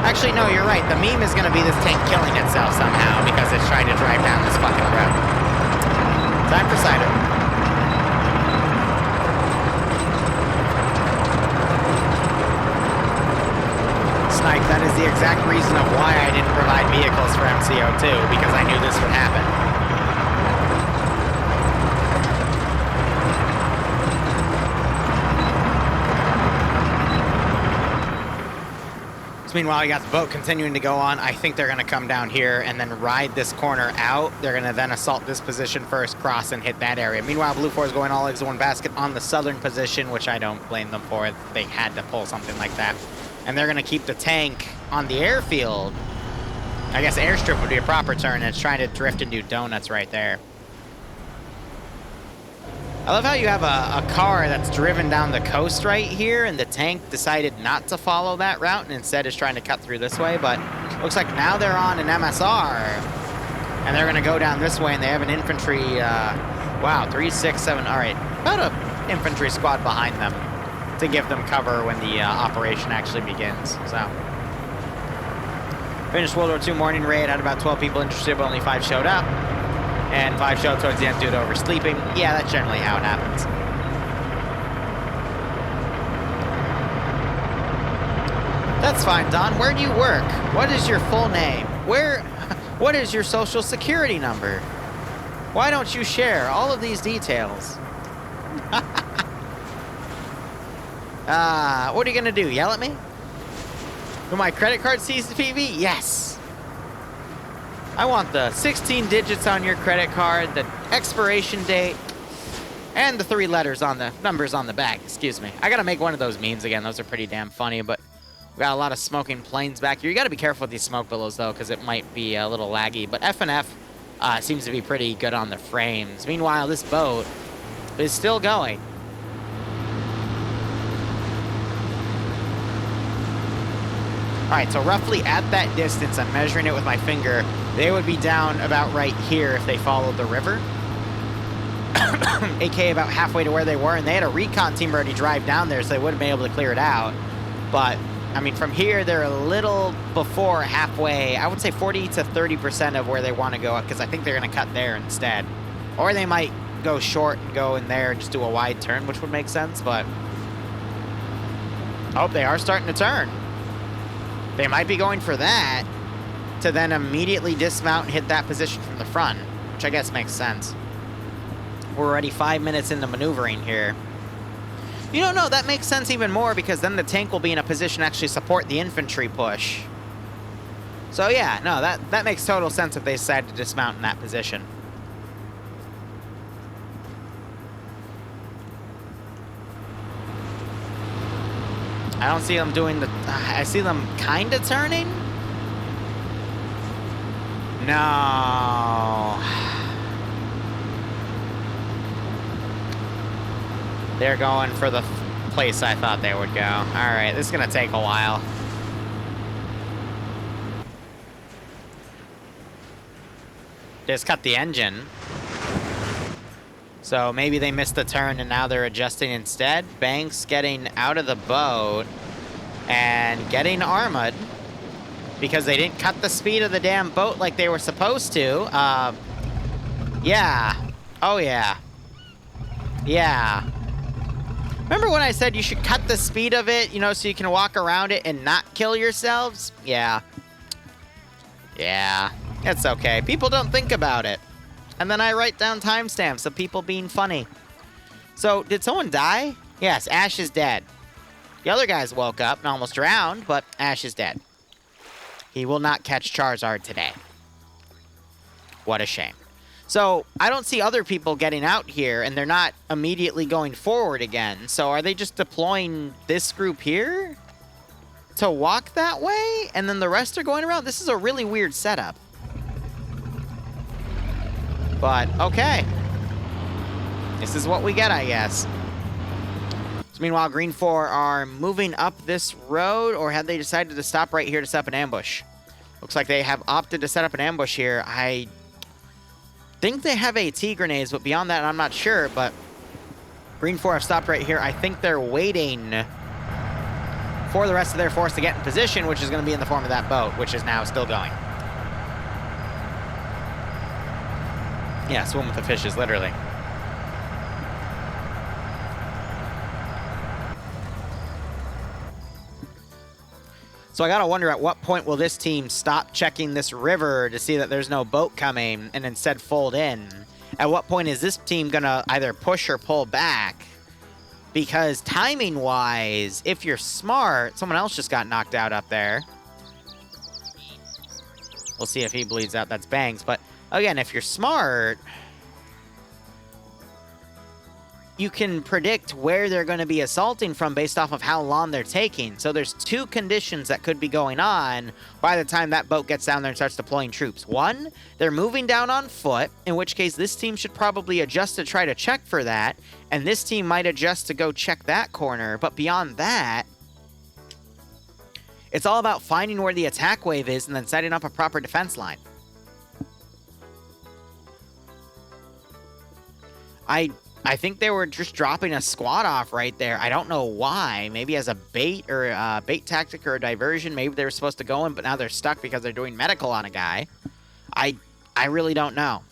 Actually, no, you're right. The meme is going to be this tank killing itself somehow because it's trying to drive down this fucking road. Time for cider. Snipe, that is the exact reason of why I didn't provide vehicles for MCO2, because I knew this would happen. So meanwhile, you got the boat continuing to go on. I think they're going to come down here and then ride this corner out. They're going to then assault this position first, cross, and hit that area. Meanwhile, Blue 4 is going all eggs in one basket on the southern position, which I don't blame them for. They had to pull something like that. And they're going to keep the tank on the airfield. I guess airstrip would be a proper term, and it's trying to drift and do donuts right there. I love how you have a car that's driven down the coast right here, and the tank decided not to follow that route and instead is trying to cut through this way, but looks like now they're on an MSR, and they're going to go down this way, and they have an infantry, wow, 3, 6, 7, all right, about an infantry squad behind them to give them cover when the operation actually begins, so. Finished World War II morning raid, had about 12 people interested, but only 5 showed up. And 5 showed towards the end due to oversleeping. Yeah, that's generally how it happens. That's fine, Don. Where do you work? What is your full name? What is your social security number? Why don't you share all of these details? What are you gonna do? Yell at me? Will my credit card CCTV? Yes. I want the 16 digits on your credit card, the expiration date, and the 3 letters on the numbers on the back. Excuse me. I gotta make one of those memes again. Those are pretty damn funny, but we got a lot of smoking planes back here. You gotta be careful with these smoke billows, though, because it might be a little laggy. But F&F seems to be pretty good on the frames. Meanwhile, this boat is still going. All right, so roughly at that distance, I'm measuring it with my finger, they would be down about right here if they followed the river. AK about halfway to where they were, and they had a recon team already drive down there, so they would have been able to clear it out. But, I mean, from here, they're a little before halfway. I would say 40 to 30% of where they want to go up, because I think they're going to cut there instead. Or they might go short and go in there and just do a wide turn, which would make sense, but... oh, they are starting to turn. They might be going for that to then immediately dismount and hit that position from the front, which I guess makes sense. We're already 5 minutes into maneuvering here. You don't know, that makes sense even more because then the tank will be in a position to actually support the infantry push. So yeah, no, that makes total sense if they decide to dismount in that position. I don't see them doing the... I see them kind of turning? No. They're going for the place I thought they would go. All right, this is going to take a while. Just cut the engine. So maybe they missed the turn and now they're adjusting instead. Banks getting out of the boat and getting armored. because they didn't cut the speed of the damn boat like they were supposed to. Yeah. Oh, yeah. Yeah. Remember when I said you should cut the speed of it, you know, so you can walk around it and not kill yourselves? Yeah. Yeah. It's okay. People don't think about it. And then I write down timestamps of people being funny. So, did someone die? Yes, Ash is dead. The other guys woke up and almost drowned, but Ash is dead. He will not catch Charizard today. What a shame. So, I don't see other people getting out here, and they're not immediately going forward again. So, are they just deploying this group here to walk that way? And then the rest are going around? This is a really weird setup. But, okay. This is what we get, I guess. So, meanwhile, Green 4 are moving up this road, or have they decided to stop right here to set up an ambush? Looks like they have opted to set up an ambush here. I think they have AT grenades, but beyond that, I'm not sure. But Green 4 have stopped right here. I think they're waiting for the rest of their force to get in position, which is going to be in the form of that boat, which is now still going. Yeah, swim with the fishes, literally. So I gotta wonder, at what point will this team stop checking this river to see that there's no boat coming and instead fold in? At what point is this team gonna either push or pull back? Because timing-wise, if you're smart, someone else just got knocked out up there. We'll see if he bleeds out. That's Bangs. But again, if you're smart, you can predict where they're going to be assaulting from based off of how long they're taking. So there's two conditions that could be going on by the time that boat gets down there and starts deploying troops. One, they're moving down on foot, in which case this team should probably adjust to try to check for that, and this team might adjust to go check that corner. But beyond that, it's all about finding where the attack wave is and then setting up a proper defense line. I think they were just dropping a squad off right there. I don't know why. Maybe as a bait or a bait tactic or a diversion. Maybe they were supposed to go in, but now they're stuck because they're doing medical on a guy. I really don't know.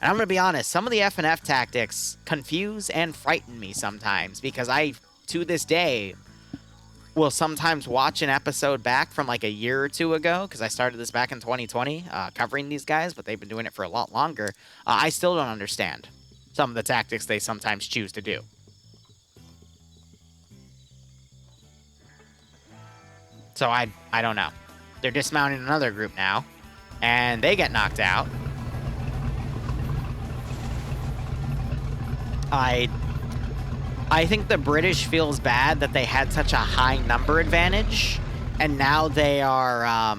And I'm going to be honest, some of the F&F tactics confuse and frighten me sometimes because I, to this day, will sometimes watch an episode back from like a year or two ago, because I started this back in 2020, covering these guys, but they've been doing it for a lot longer. I still don't understand some of the tactics they sometimes choose to do. So I don't know. They're dismounting another group now, and they get knocked out. I think the British feels bad that they had such a high number advantage, and now they are,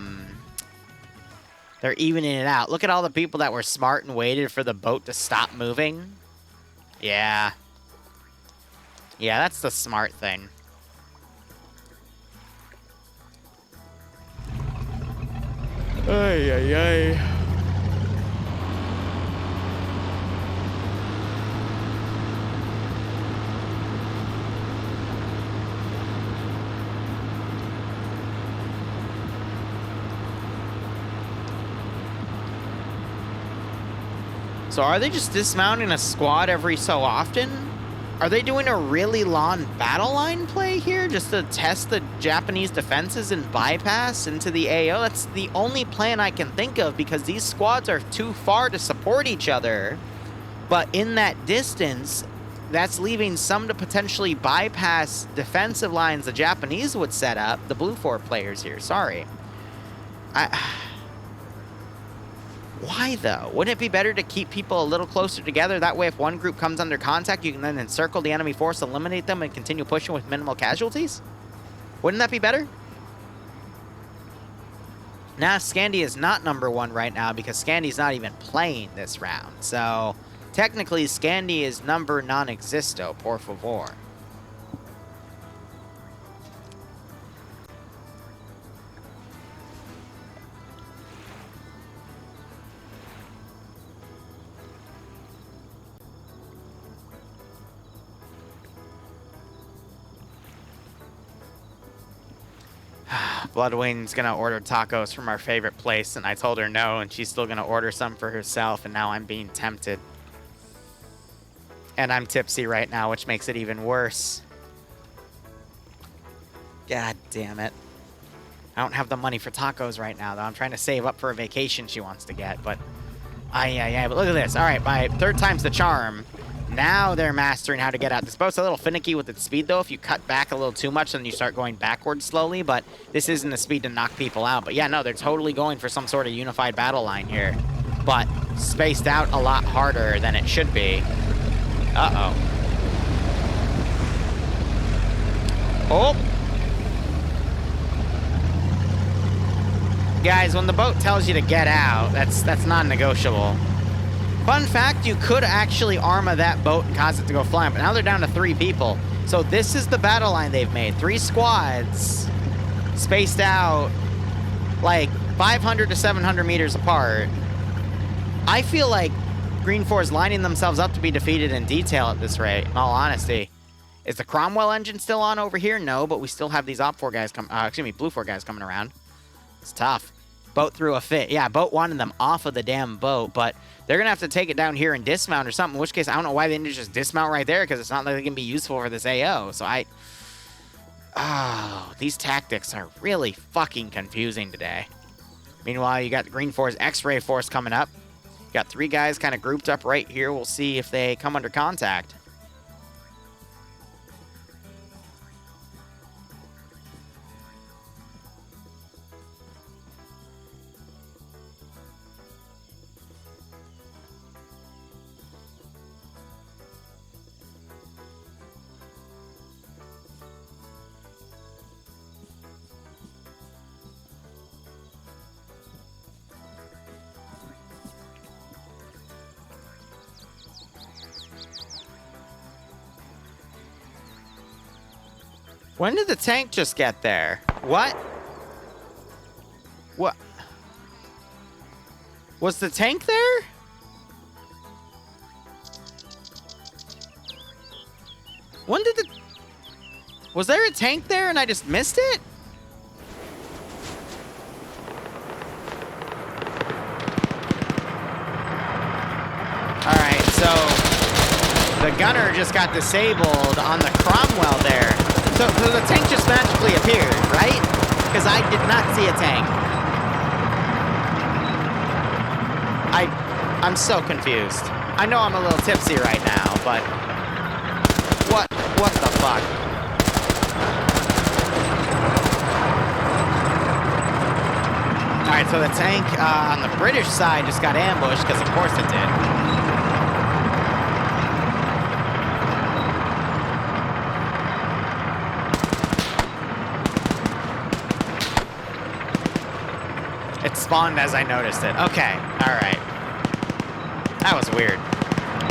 they're evening it out. Look at all the people that were smart and waited for the boat to stop moving. Yeah. Yeah, that's the smart thing. Ay, ay, ay. So are they just dismounting a squad every so often? Are they doing a really long battle line play here just to test the Japanese defenses and bypass into the AO? That's the only plan I can think of, because these squads are too far to support each other. But in that distance, that's leaving some to potentially bypass defensive lines the Japanese would set up. The Blue 4 players here, sorry. Why, though? Wouldn't it be better to keep people a little closer together? That way, if one group comes under contact, you can then encircle the enemy force, eliminate them, and continue pushing with minimal casualties? Wouldn't that be better? Nah, Scandi is not number one right now because Scandi's not even playing this round. So, technically, Scandi is number non-existo, por favor. Bloodwing's gonna order tacos from our favorite place, and I told her no, and she's still gonna order some for herself, and now I'm being tempted. And I'm tipsy right now, which makes it even worse. God damn it. I don't have the money for tacos right now, though. I'm trying to save up for a vacation she wants to get, but... But look at this. All right, by third time's the charm. Now they're mastering how to get out. This boat's a little finicky with its speed, though. If you cut back a little too much, then you start going backwards slowly, but this isn't the speed to knock people out. But yeah, no, they're totally going for some sort of unified battle line here, but spaced out a lot harder than it should be. Uh-oh. Oh! Guys, when the boat tells you to get out, that's non-negotiable. Fun fact, you could actually armor that boat and cause it to go flying, but now they're down to 3 people. So this is the battle line they've made. 3 squads spaced out like 500 to 700 meters apart. I feel like Green 4 is lining themselves up to be defeated in detail at this rate, in all honesty. Is the Cromwell engine still on over here? No, but we still have these Op 4 guys Blue 4 guys coming around. It's tough. Boat threw a fit. Yeah, boat wanted them off of the damn boat, but they're going to have to take it down here and dismount or something, in which case I don't know why they didn't just dismount right there, because it's not like they can be useful for this AO. So these tactics are really fucking confusing today. Meanwhile, you got the Green 4's X-Ray Force coming up. You got 3 guys kind of grouped up right here. We'll see if they come under contact. When did the tank just get there? What? What? Was the tank there? When did the... Was there a tank there and I just missed it? Alright, so... The gunner just got disabled on the Cromwell there. So the tank just magically appeared, right? Because I did not see a tank. I'm so confused. I know I'm a little tipsy right now, but... What the fuck? Alright, so the tank on the British side just got ambushed, because of course it did. It spawned as I noticed it. Okay, all right. That was weird.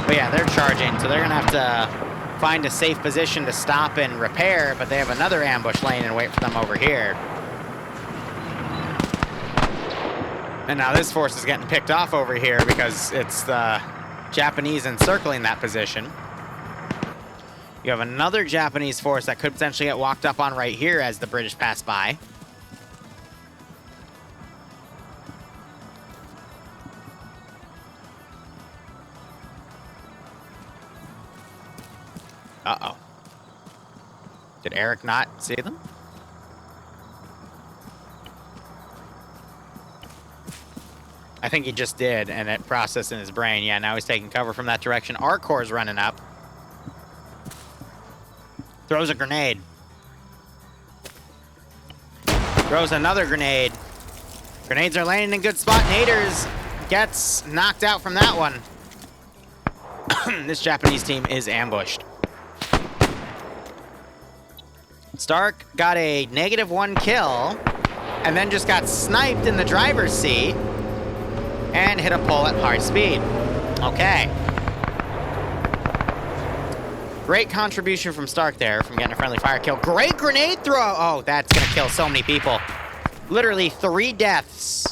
But yeah, they're charging, so they're gonna have to find a safe position to stop and repair, but they have another ambush lane and wait for them over here. And now this force is getting picked off over here because it's the Japanese encircling that position. You have another Japanese force that could potentially get walked up on right here as the British pass by. Uh-oh. Did Eric not see them? I think he just did, and it processed in his brain. Yeah, now he's taking cover from that direction. Arcor's running up. Throws a grenade. Throws another grenade. Grenades are landing in good spot. Naders gets knocked out from that one. This Japanese team is ambushed. Stark got a -1 kill, and then just got sniped in the driver's seat, and hit a pull at high speed. Okay. Great contribution from Stark there, from getting a friendly fire kill. Great grenade throw! Oh, that's gonna kill so many people. Literally 3 deaths,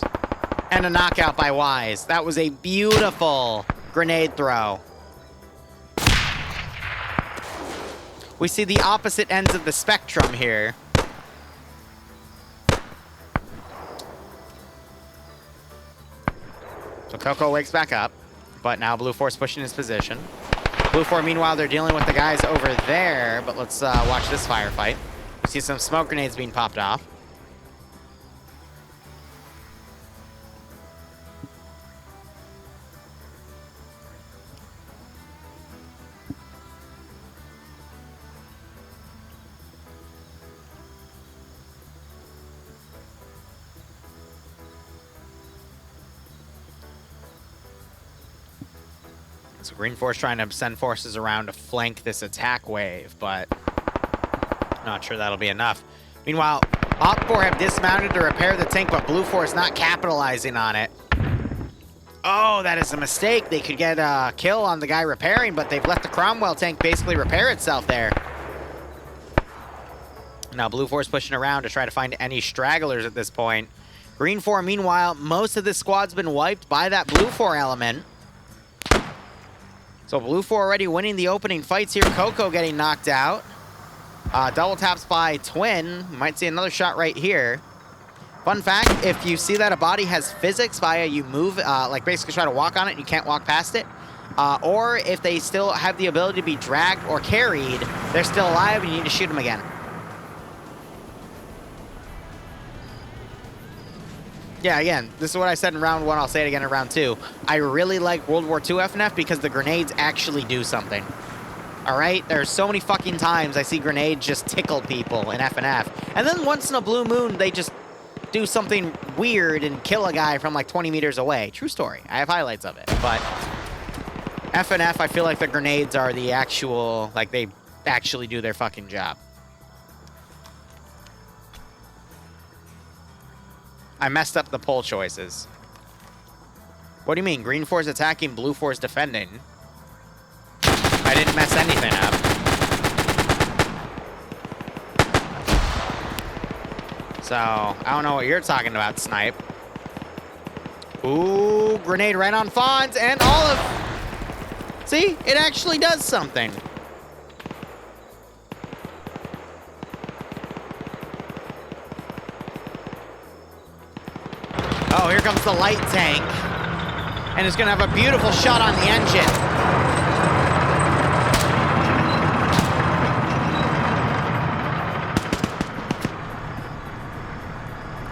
and a knockout by Wise. That was a beautiful grenade throw. We see the opposite ends of the spectrum here. Coco wakes back up, but now Blue Force pushing his position. Blue 4, meanwhile, they're dealing with the guys over there, but let's watch this firefight. We see some smoke grenades being popped off. So Green Force trying to send forces around to flank this attack wave, but not sure that'll be enough. Meanwhile, Op 4 have dismounted to repair the tank, but Blue Force not capitalizing on it. Oh, that is a mistake. They could get a kill on the guy repairing, but they've let the Cromwell tank basically repair itself there. Now Blue Force pushing around to try to find any stragglers at this point. Green 4, meanwhile, most of this squad's been wiped by that Blue 4 element. So Blue 4 already winning the opening fights here. Coco getting knocked out. Double taps by Twin. Might see another shot right here. Fun fact, if you see that a body has physics via you move, like basically try to walk on it and you can't walk past it, or if they still have the ability to be dragged or carried, they're still alive and you need to shoot them again. Yeah, again, this is what I said in round 1. I'll say it again in round 2. I really like World War II FNF because the grenades actually do something. All right? There's so many fucking times I see grenades just tickle people in FNF. And then once in a blue moon, they just do something weird and kill a guy from like 20 meters away. True story. I have highlights of it. But FNF, I feel like the grenades are the actual, like they actually do their fucking job. I messed up the poll choices. What do you mean? Green 4's attacking, Blue 4's defending. I didn't mess anything up. So, I don't know what you're talking about, Snipe. Ooh, grenade right on Fonz and Olive. See? It actually does something. Oh, here comes the light tank. And it's going to have a beautiful shot on the engine.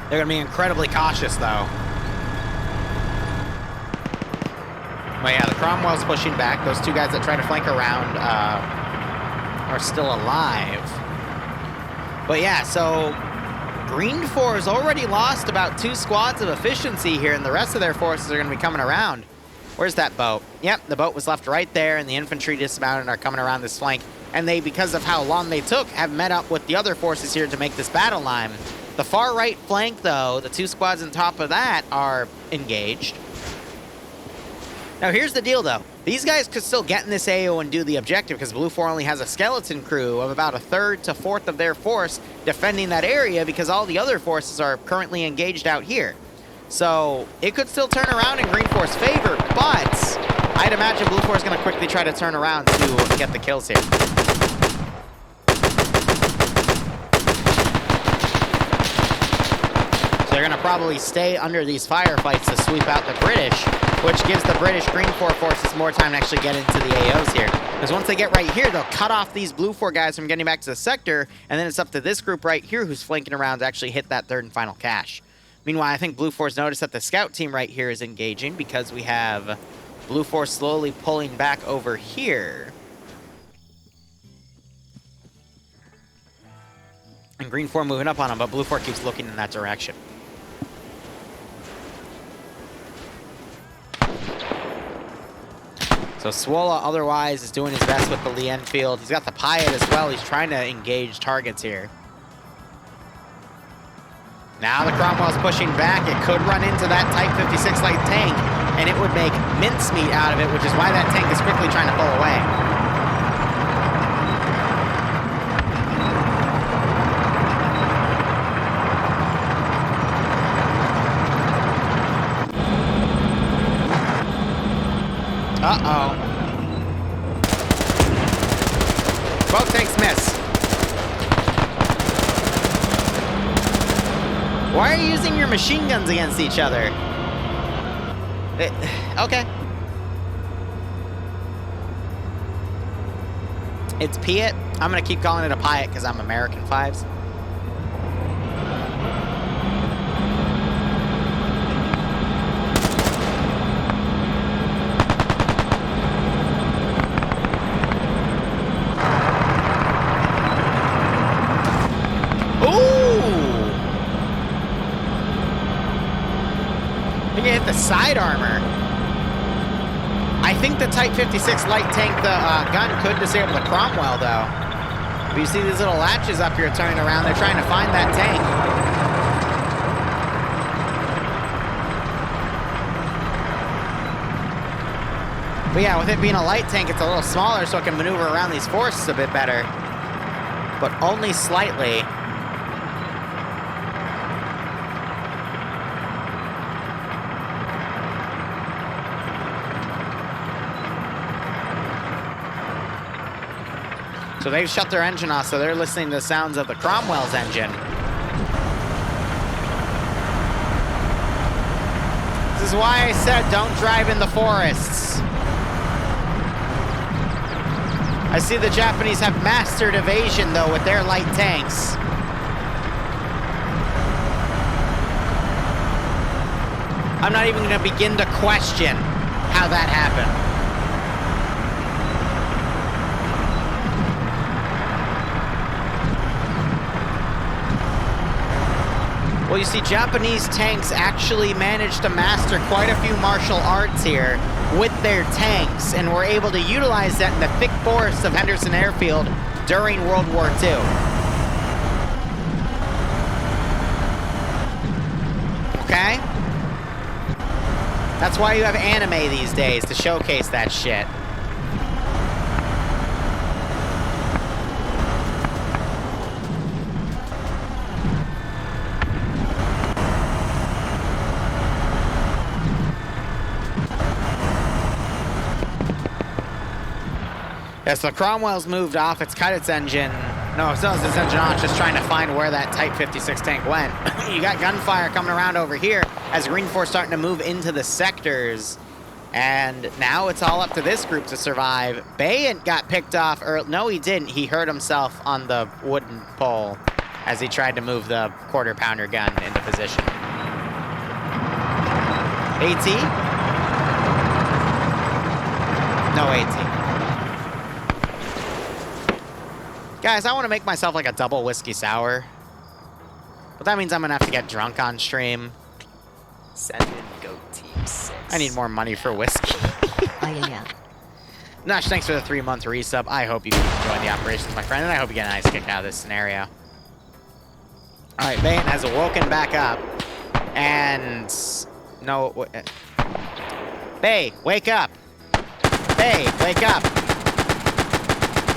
They're going to be incredibly cautious, though. But yeah, the Cromwell's pushing back. Those two guys that try to flank around are still alive. But yeah, so Green 4 has already lost about 2 squads of efficiency here, and the rest of their forces are going to be coming around. Where's that boat? Yep, the boat was left right there, and the infantry dismounted and are coming around this flank. And they, because of how long they took, have met up with the other forces here to make this battle line. The far right flank, though, the 2 squads on top of that are engaged. Now, here's the deal, though. These guys could still get in this AO and do the objective because Blue 4 only has a skeleton crew of about 1/3 to 1/4 of their force defending that area because all the other forces are currently engaged out here. So it could still turn around in Green 4's favor, but I'd imagine Blue 4 is going to quickly try to turn around to get the kills here. So they're going to probably stay under these firefights to sweep out the British, which gives the British Green 4 forces more time to actually get into the AOs here. Because once they get right here, they'll cut off these Blue 4 guys from getting back to the sector, and then it's up to this group right here who's flanking around to actually hit that 3rd and final cache. Meanwhile, I think Blue 4's noticed that the scout team right here is engaging because we have Blue 4 slowly pulling back over here. And Green 4 moving up on them, but Blue 4 keeps looking in that direction. So Swola otherwise is doing his best with the Lee Enfield. He's got the Piat as well. He's trying to engage targets here. Now the Cromwell's pushing back. It could run into that Type 56 light tank, and it would make mincemeat out of it, which is why that tank is quickly trying to pull away. Uh-oh. Both tanks miss. Why are you using your machine guns against each other? Okay. It's Piet. I'm gonna keep calling it a Piet because I'm American 5s. The side armor. I think the Type 56 light tank, the gun could disable the Cromwell, though. But you see these little latches up here turning around. They're trying to find that tank. But yeah, with it being a light tank, it's a little smaller, so it can maneuver around these forces a bit better. But only slightly. So they've shut their engine off, so they're listening to the sounds of the Cromwell's engine. This is why I said don't drive in the forests. I see the Japanese have mastered evasion, though, with their light tanks. I'm not even going to begin to question how that happened. Well, you see, Japanese tanks actually managed to master quite a few martial arts here with their tanks, and were able to utilize that in the thick forests of Henderson Airfield during World War II. Okay? That's why you have anime these days, to showcase that shit. Yeah, so Cromwell's moved off. It's cut its engine. No, it still has its engine on. It's just trying to find where that Type 56 tank went. You got gunfire coming around over here as Green Force starting to move into the sectors. And now it's all up to this group to survive. Bayant got picked off. No, he didn't. He hurt himself on the wooden pole as he tried to move the quarter-pounder gun into position. AT? No AT. Guys, I want to make myself like a double whiskey sour. But that means I'm going to have to get drunk on stream. Send in Go Team 6. I need more money for whiskey. Yeah. Nash, thanks for the 3-month resub. I hope you enjoy the operations, my friend, and I hope you get a nice kick out of this scenario. All right, Bayant has woken back up. And... No... Bay, wake up! Bay, wake up!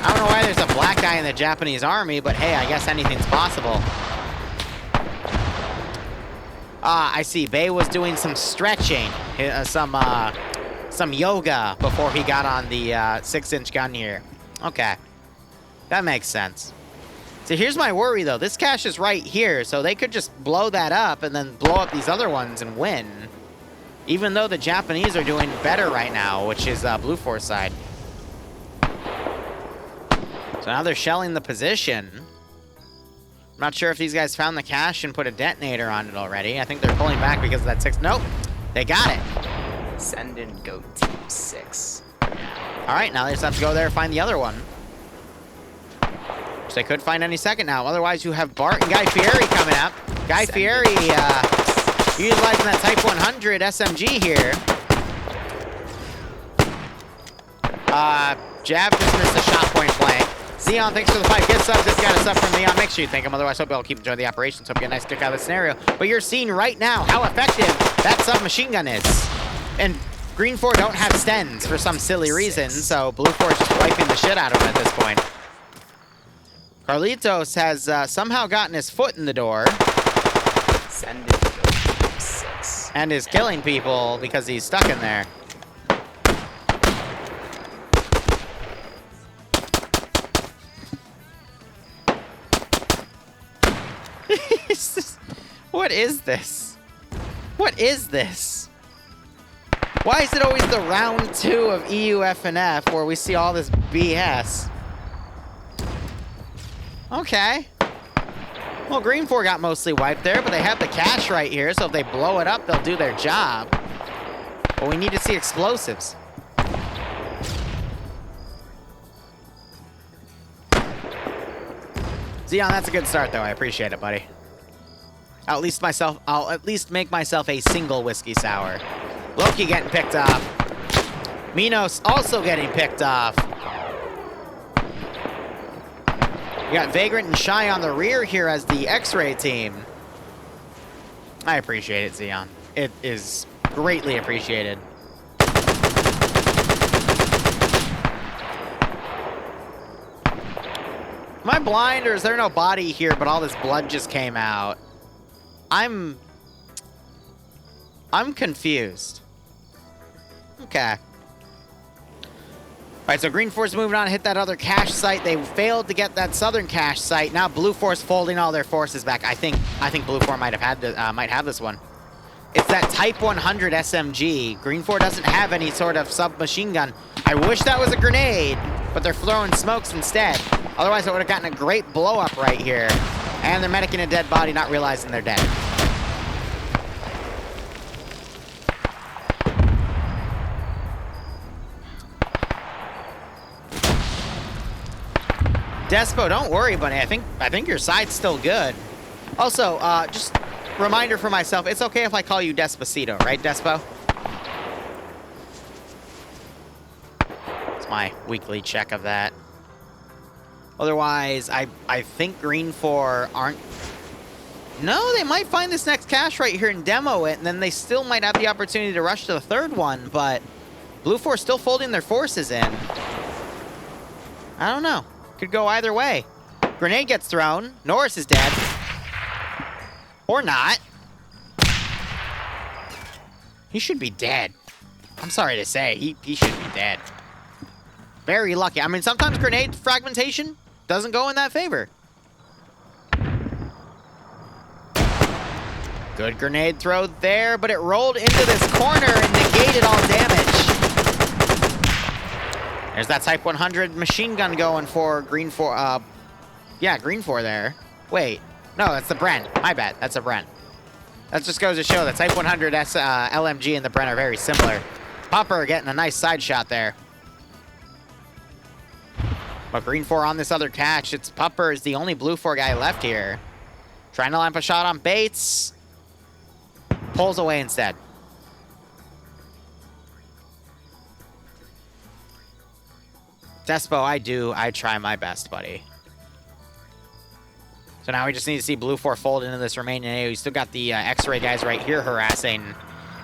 I don't know why there's a black guy in the Japanese army, but hey, I guess anything's possible. I see. Bay was doing some stretching, some yoga before he got on the 6-inch gun here. Okay, that makes sense. So here's my worry, though. This cache is right here, so they could just blow that up and then blow up these other ones and win. Even though the Japanese are doing better right now, which is Blue Force side. So now they're shelling the position. I'm not sure if these guys found the cache and put a detonator on it already. I think they're pulling back because of that 6. Nope, they got it. Send in Go Team 6. All right, now they just have to go there and find the other one. Which they could find any second now. Otherwise, you have Bart and Guy Fieri coming up. Guy Fieri utilizing that Type 100 SMG here. Jab just missed a shot point blank. Zeon, thanks for the 5 gift subs. This got a sub from Leon. Make sure you thank him. Otherwise, hope you'll keep enjoying the operations. Hope you get a nice kick out of the scenario. But you're seeing right now how effective that submachine gun is. And Green 4 don't have stens for some silly reason, so Blue 4 is just wiping the shit out of him at this point. Carlitos has somehow gotten his foot in the door. Send in Go Team 6. And is killing people because he's stuck in there. What is this? What is this? Why is it always the round 2 of EU, F, and F where we see all this BS? Okay. Well, Green 4 got mostly wiped there, but they have the cash right here, so if they blow it up, they'll do their job. But we need to see explosives. Xeon, that's a good start, though. I appreciate it, buddy. I'll at least make myself a single whiskey sour. Loki getting picked off. Minos also getting picked off. We got Vagrant and Shy on the rear here as the X-Ray team. I appreciate it, Xeon. It is greatly appreciated. Am I blind, or is there no body here, but all this blood just came out? I'm confused. Okay. All right, so Green Force moving on, hit that other cache site. They failed to get that southern cache site. Now Blue Force folding all their forces back. I think Blue Force might have this one. It's that Type 100 SMG. Green 4 doesn't have any sort of submachine gun. I wish that was a grenade, but they're throwing smokes instead. Otherwise, I would have gotten a great blow up right here. And they're medicing a dead body, not realizing they're dead. Despo, don't worry, buddy. I think your side's still good. Also, just reminder for myself, it's okay if I call you Despacito, right, Despo? It's my weekly check of that. Otherwise, I think Green 4 aren't... No, they might find this next cache right here and demo it, and then they still might have the opportunity to rush to the third one, but Blue 4 still folding their forces in. I don't know. Could go either way. Grenade gets thrown. Norris is dead. Or not. He should be dead. I'm sorry to say. He should be dead. Very lucky. I mean, sometimes grenade fragmentation doesn't go in that favor. Good grenade throw there, but it rolled into this corner and negated all damage. There's that Type 100 machine gun going for Green 4. Yeah, Green 4 there. Wait. No, that's the Bren. My bad. That's a Bren. That just goes to show that Type 100 LMG and the Bren are very similar. Popper getting a nice side shot there. But Green 4 on this other catch. It's Popper is the only Blue 4 guy left here. Trying to line up a shot on Bates. Pulls away instead. Despo, I try my best, buddy. So now we just need to see Blue 4 fold into this remaining AO. You still got the X-Ray guys right here harassing.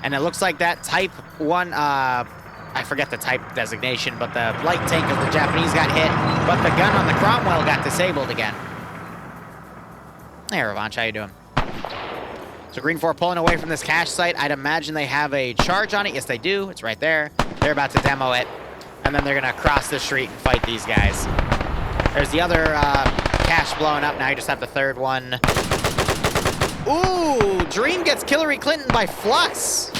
And it looks like that Type 1, I forget the type designation, but the light tank of the Japanese got hit, but the gun on the Cromwell got disabled again. Hey, Revanche, how you doing? So Green 4 pulling away from this cache site. I'd imagine they have a charge on it. Yes, they do. It's right there. They're about to demo it. And then they're going to cross the street and fight these guys. There's the other cache blowing up. Now you just have the third one. Ooh, Dream gets Hillary Clinton by Flux,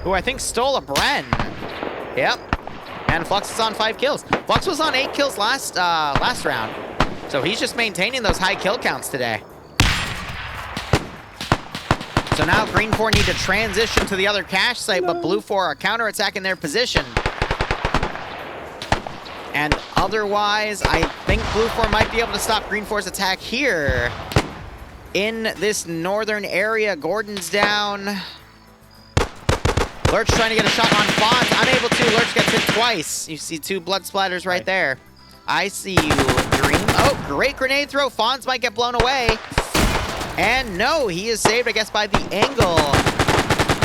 who I think stole a Bren. Yep. And Flux is on 5 kills. Flux was on 8 kills last round. So he's just maintaining those high kill counts today. So now Green 4 need to transition to the other cache site, but Blue 4 are counterattacking their position. And otherwise, I think Blue 4 might be able to stop Green 4's attack here. In this northern area, Gordon's down. Lurch trying to get a shot on Fonz. Unable to. Lurch gets hit twice. You see 2 blood splatters right there. I see you, Dream. Oh, great grenade throw. Fonz might get blown away. And no, he is saved, I guess, by the angle.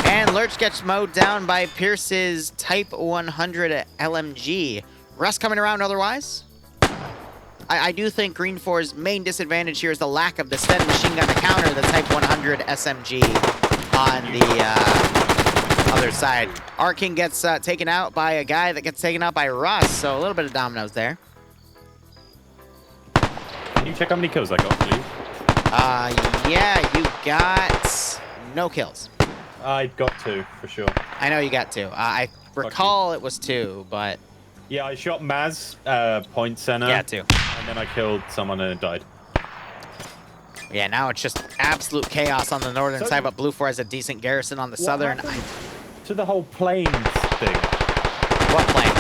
And Lurch gets mowed down by Pierce's Type 100 LMG. Russ coming around otherwise. I do think Green 4's main disadvantage here is the lack of the Sten machine gun to counter the Type 100 SMG on the other side. Arking gets taken out by a guy that gets taken out by Russ, so a little bit of dominoes there. Can you check how many kills I got, please? Yeah, you got no kills. I got 2 for sure. I know you got 2. I recall it was 2, but Yeah, I shot Maz, point center. yeah, 2. And then I killed someone and it died. Yeah, now it's just absolute chaos on the northern side, but Blue 4 has a decent garrison on the southern. To the whole planes thing. What plane?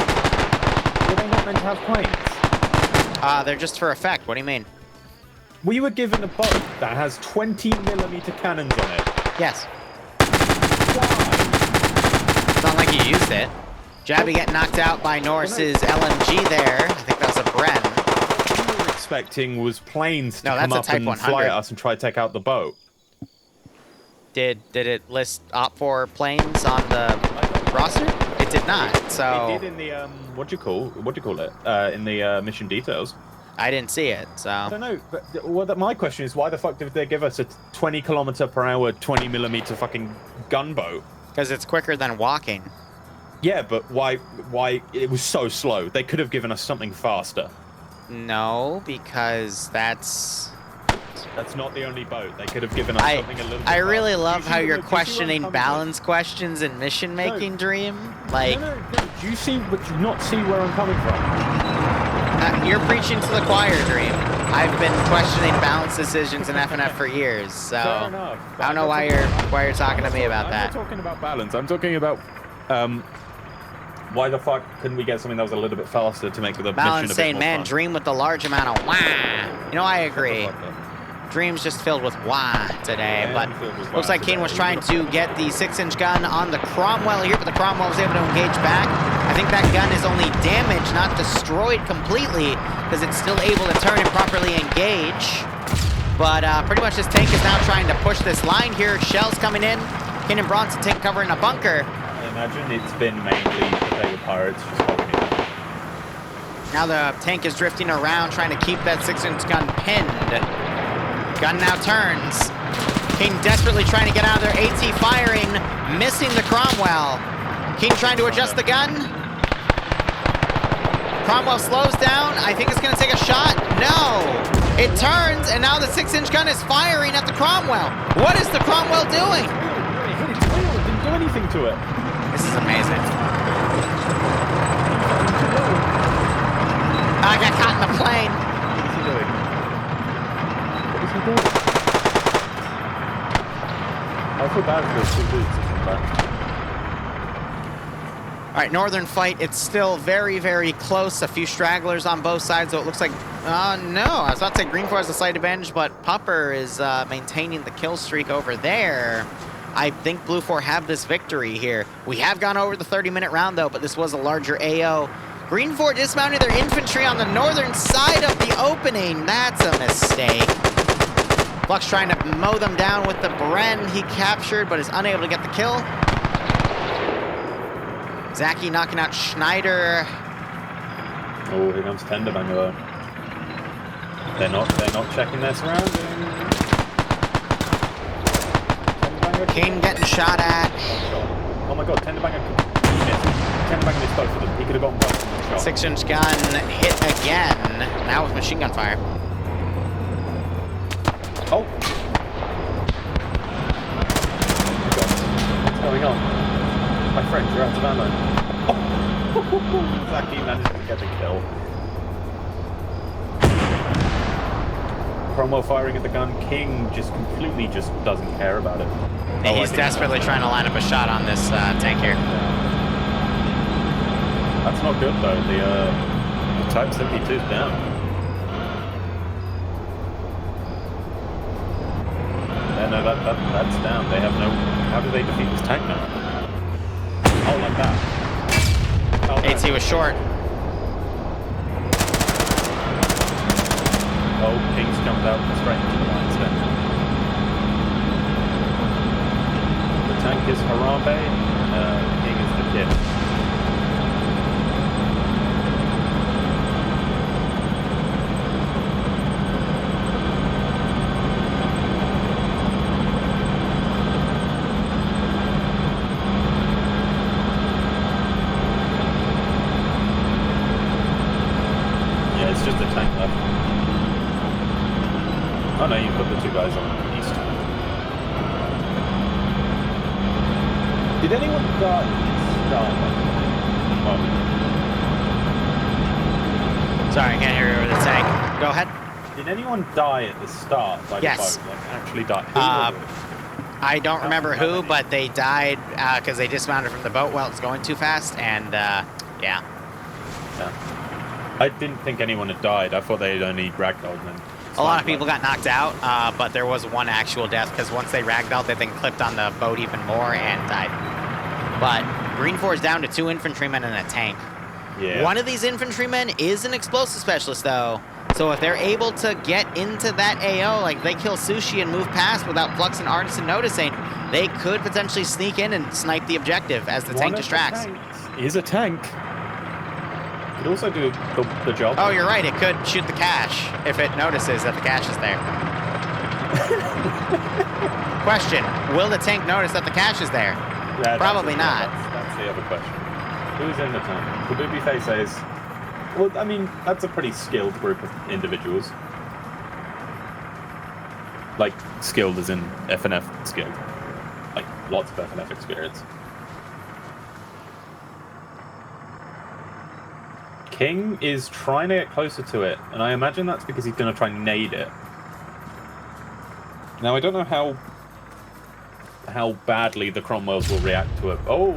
Were they not meant to have planes? They're just for effect. What do you mean? We were given a boat that has 20mm cannons on it. Yes. Why? It's not like you used it. Jabby getting knocked out by Norris's LMG there. I think that was a Bren. What we were expecting was planes to No, come that's a up Type and 100. fly at us and try to take out the boat. Did it list Op4 planes on the roster? It did not. So It did in the what do you call it? In the mission details. I didn't see it. I So don't know. But my question is, why the fuck did they give us a 20km/h, 20mm fucking gunboat? because it's quicker than walking. Yeah, but why? It was so slow. They could have given us something faster. No, because that's. That's not the only boat. They could have given us something a little bit I really faster. love how you're Do you see where I'm questioning coming balance questions in mission making, Dream. from? Like, No. Do you see? But do you not see where I'm coming from? you're preaching to the choir, Dream. I've been questioning balance decisions in FNF for years, so Fair enough. I don't know why you're talking to me about that. I'm not talking about balance. I'm talking about why the fuck couldn't we get something that was a little bit faster to make the mission a Balance bit saying, more man, fun? Dream with the large amount of wah. You know, I agree. Dream's just filled with wah today, Yeah, but I'm filled with wah looks like Kane today. was trying to get the 6-inch gun on the Cromwell here, but the Cromwell was able to engage back. I think that gun is only damaged, not destroyed completely, because it's still able to turn and properly engage. But pretty much this tank is now trying to push this line here. Shells coming in. Kane and Bronson take cover in a bunker. I imagine it's been mainly the Vega Pirates just holding it. Now the tank is drifting around, trying to keep that 6-inch gun pinned. Gun now turns. King desperately trying to get out of there. AT firing, missing the Cromwell. King trying to adjust the gun. Cromwell slows down. I think it's going to take a shot. No. It turns, and now the 6-inch gun is firing at the Cromwell. What is the Cromwell doing? It hit its wheel. It didn't do anything to it. This is amazing. I got caught in the plane. What is he doing? What is he doing? I feel bad for those 2 dudes to come back. All right, northern fight. It's still very, very close. A few stragglers on both sides, so it looks like... no, I was about to say Green 4 has a slight advantage, but Pupper is maintaining the kill streak over there. I think Blue 4 have this victory here. We have gone over the 30-minute round, though, but this was a larger AO. Green 4 dismounted their infantry on the northern side of the opening. That's a mistake. Flux trying to mow them down with the Bren he captured, but is unable to get the kill. Zaki knocking out Schneider. Oh, here comes Tenderbanger though. They're not checking their surroundings. Tenderbanger. Kane getting shot at. Oh my god, Tenderbanger missed. Tenderbanger missed both of them. He could have gotten both of them shot. 6-inch gun hit again. Now with machine gun fire. Oh! What's going on? My friend, you're out of ammo. Oh! Zaki managed to get the kill. Cromwell firing at the gun. King just completely doesn't care about it. Yeah, he's desperately trying to line up a shot on this tank here. That's not good though. The Type 72 is down. Yeah, no, that's down. They have no... How do they defeat this tank now? Oh, like that. Oh, no. AT was short. Oh, King's jumped out straight into the lines then. The tank is Harambe. King is the kid. It's just a tank left. Oh no, you've got the 2 guys on the east. Did anyone die at the start? Sorry, I can't hear you over the tank. Go ahead. Did anyone die at the start by Yes. the boat? Like, actually die? Who was it? I don't remember who, but they died because they dismounted from the boat while it was going too fast, and yeah. Yeah. I didn't think anyone had died. I thought they had only ragdolled them. A lot of people got knocked out, but there was one actual death because once they ragdolled, they then clipped on the boat even more and died. But Green 4 is down to 2 infantrymen and a tank. Yeah. One of these infantrymen is an explosive specialist, though. So if they're able to get into that AO, like they kill Sushi and move past without Flux and Artisan noticing, they could potentially sneak in and snipe the objective as the tank distracts. Is a tank. Could also do the job. Oh, you're right. It could shoot the cache if it notices that the cache is there. Question: will the tank notice that the cache is there? Yeah, Probably not. That's the other question. Who's in the tank? Kabubi Face says, well, I mean, that's a pretty skilled group of individuals. Like, skilled as in FNF skilled. Like, lots of FNF experience. King is trying to get closer to it, and I imagine that's because he's going to try and nade it. Now, I don't know how badly the Cromwells will react to it. Oh!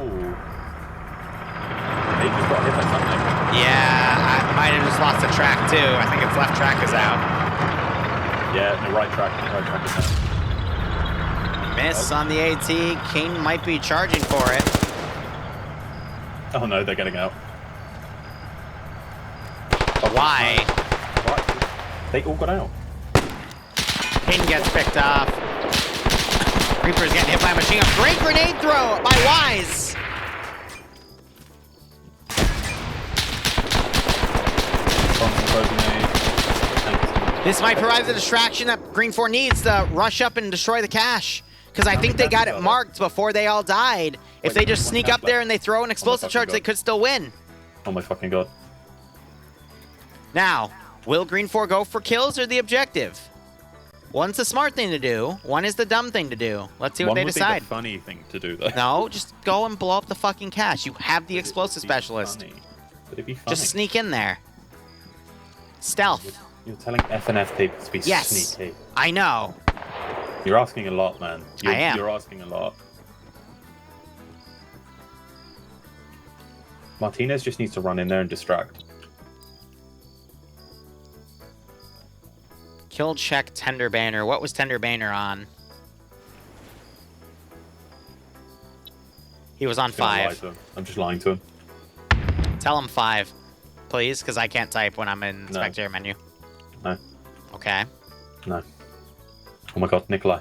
They just got hit by something. Yeah, I might have just lost the track, too. I think its left track is out. Yeah, the right track is out. Miss on the AT. King might be charging for it. Oh no, they're getting out. Why? What? They all got out. King gets picked off. Reaper's getting hit by a machine gun. Great grenade throw by Wise. This might provide the distraction that Green 4 needs to rush up and destroy the cache. Because I think they got it marked before they all died. If they just sneak up there and they throw an explosive charge, they could still win. Oh my fucking god. Now, will Green 4 go for kills or the objective? One's the smart thing to do. One is the dumb thing to do. Let's see what they decide. One would be the funny thing to do, though. No, just go and blow up the fucking cache. You have the explosive specialist. Would it be funny? Just sneak in there. Stealth. You're telling FNF people to be sneaky. I know. You're asking a lot, man. I am. You're asking a lot. Martinez just needs to run in there and distract. Kill check Tender Banner. What was Tender Banner on? He was on 5. I'm just lying to him. Tell him 5, please, because I can't type when I'm in spectator menu. No. Okay. No. Oh my god, Nikolai.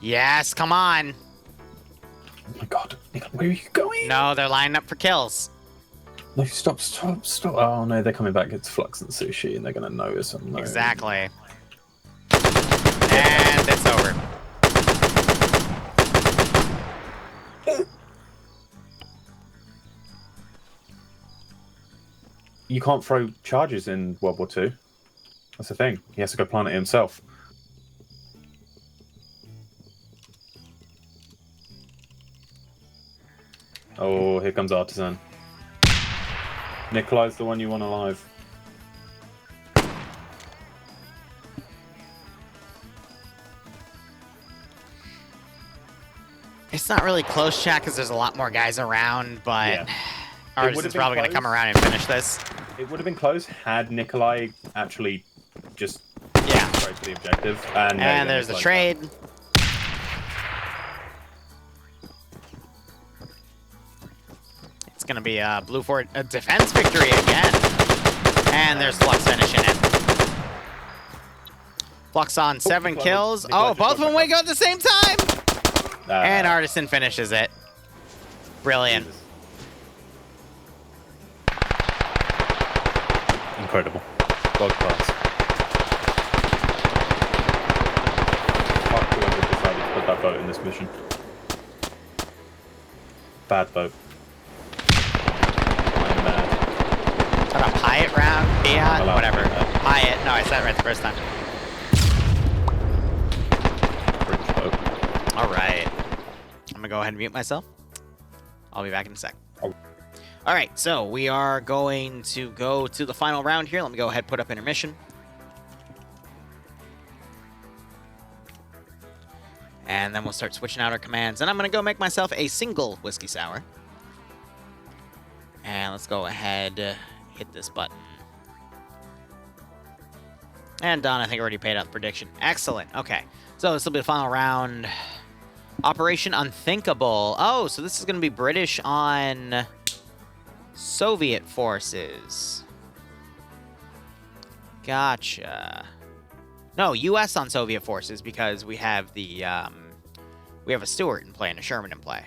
Yes, come on. Oh my god, Nikolai, where are you going? No, they're lining up for kills. No, stop. Oh no, they're coming back. It's Flux and Sushi, and they're gonna notice them. No. Exactly. And it's over. You can't throw charges in World War II. That's the thing. He has to go plant it himself. Oh, here comes Artisan. Nikolai's the one you want alive. It's not really close, chat, because there's a lot more guys around, but Artisan's probably going to come around and finish this. It would have been close had Nikolai actually just straight to the objective. And there's the trade. It's going to be a Blue Fort a defense victory again. And there's Flux finishing it. Flux on 7 kills. Oh, both of them wake up at the same time! And Artisan finishes it. Brilliant. Jesus. Incredible. God class. Fuck whoever decided to put that boat in this mission. Bad boat. I'm mad. Is that a Pyatt round? Fiat? Whatever. Pyatt. No, I said it right the first time. British boat. All right. I'm going to go ahead and mute myself. I'll be back in a sec. Oh. All right, so we are going to go to the final round here. Let me go ahead and put up intermission. And then we'll start switching out our commands. And I'm going to go make myself a single whiskey sour. And let's go ahead, hit this button. And Don, I think, already paid out the prediction. Excellent. Okay. So this will be the final round. Operation Unthinkable. Oh, so this is going to be British on Soviet forces. Gotcha. No, U.S. on Soviet forces because we have the we have a Stuart in play and a Sherman in play.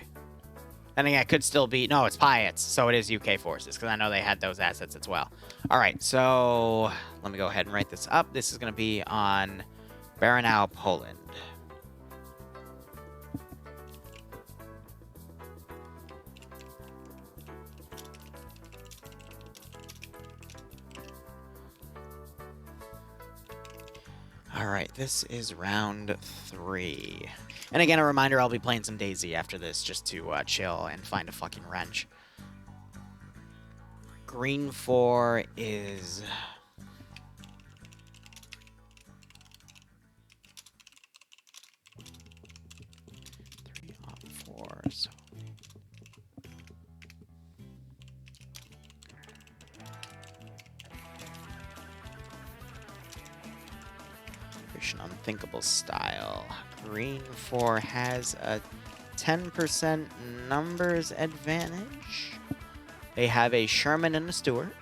Then again, it could still be no, it's Piats, so it is UK forces because I know they had those assets as well. All right, so let me go ahead and write this up. This is going to be on Baranau, Poland. All right, this is round 3. And again, a reminder, I'll be playing some DayZ after this just to chill and find a fucking wrench. Green 4 is... Three on 4, so... Unthinkable style. Green 4 has a 10% numbers advantage. They have a Sherman and a Stuart.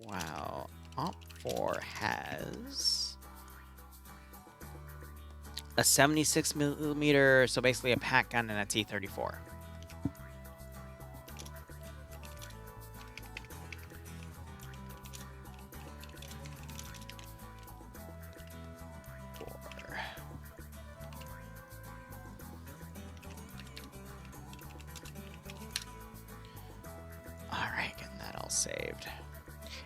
Wow. Op 4 has a 76mm, so basically a pack gun and a T-34. Saved.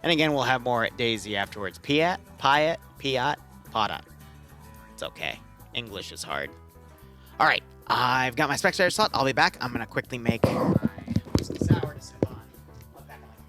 And again, we'll have more at DayZ afterwards. Piat, Podat. It's okay. English is hard. All right, I've got my spectator slot. I'll be back. I'm going to quickly make my whiskey sour to sip on. I'll be back in like a minute.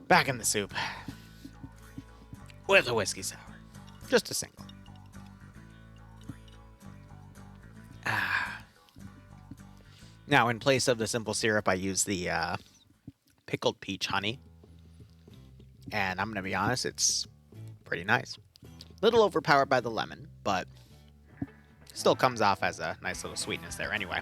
Back in the soup. With a whiskey sour. Just a single. Now, in place of the simple syrup, I use the pickled peach honey. And I'm going to be honest, it's pretty nice. Little overpowered by the lemon, but still comes off as a nice little sweetness there anyway.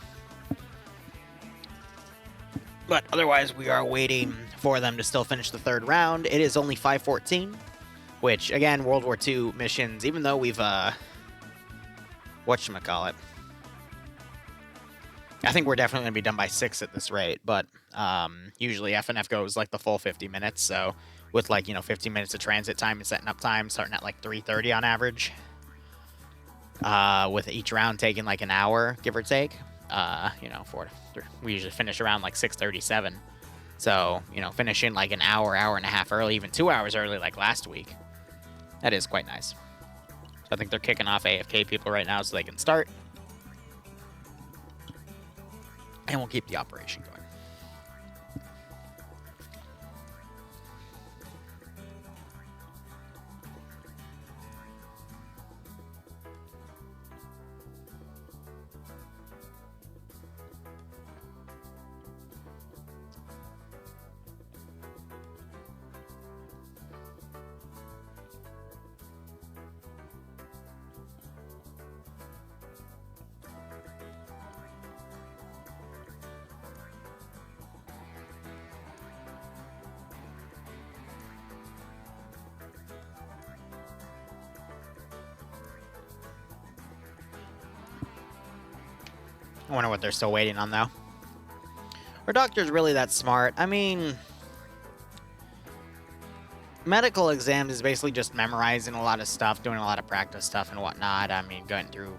But otherwise, we are waiting for them to still finish the third round. It is only 5:14, which, again, World War II missions, even though we've, whatchamacallit, I think we're definitely going to be done by 6 at this rate, but usually FNF goes like the full 50 minutes, so with like, 15 minutes of transit time and setting up time, starting at like 3:30 on average, with each round taking like an hour, give or take, we usually finish around like 6:37, so, finishing like an hour and a half early, even 2 hours early like last week, that is quite nice. So I think they're kicking off AFK people right now so they can start. And we'll keep the operation going. I wonder what they're still waiting on, though. Are doctors really that smart? I mean, medical exams is basically just memorizing a lot of stuff, doing a lot of practice stuff and whatnot. I mean, going through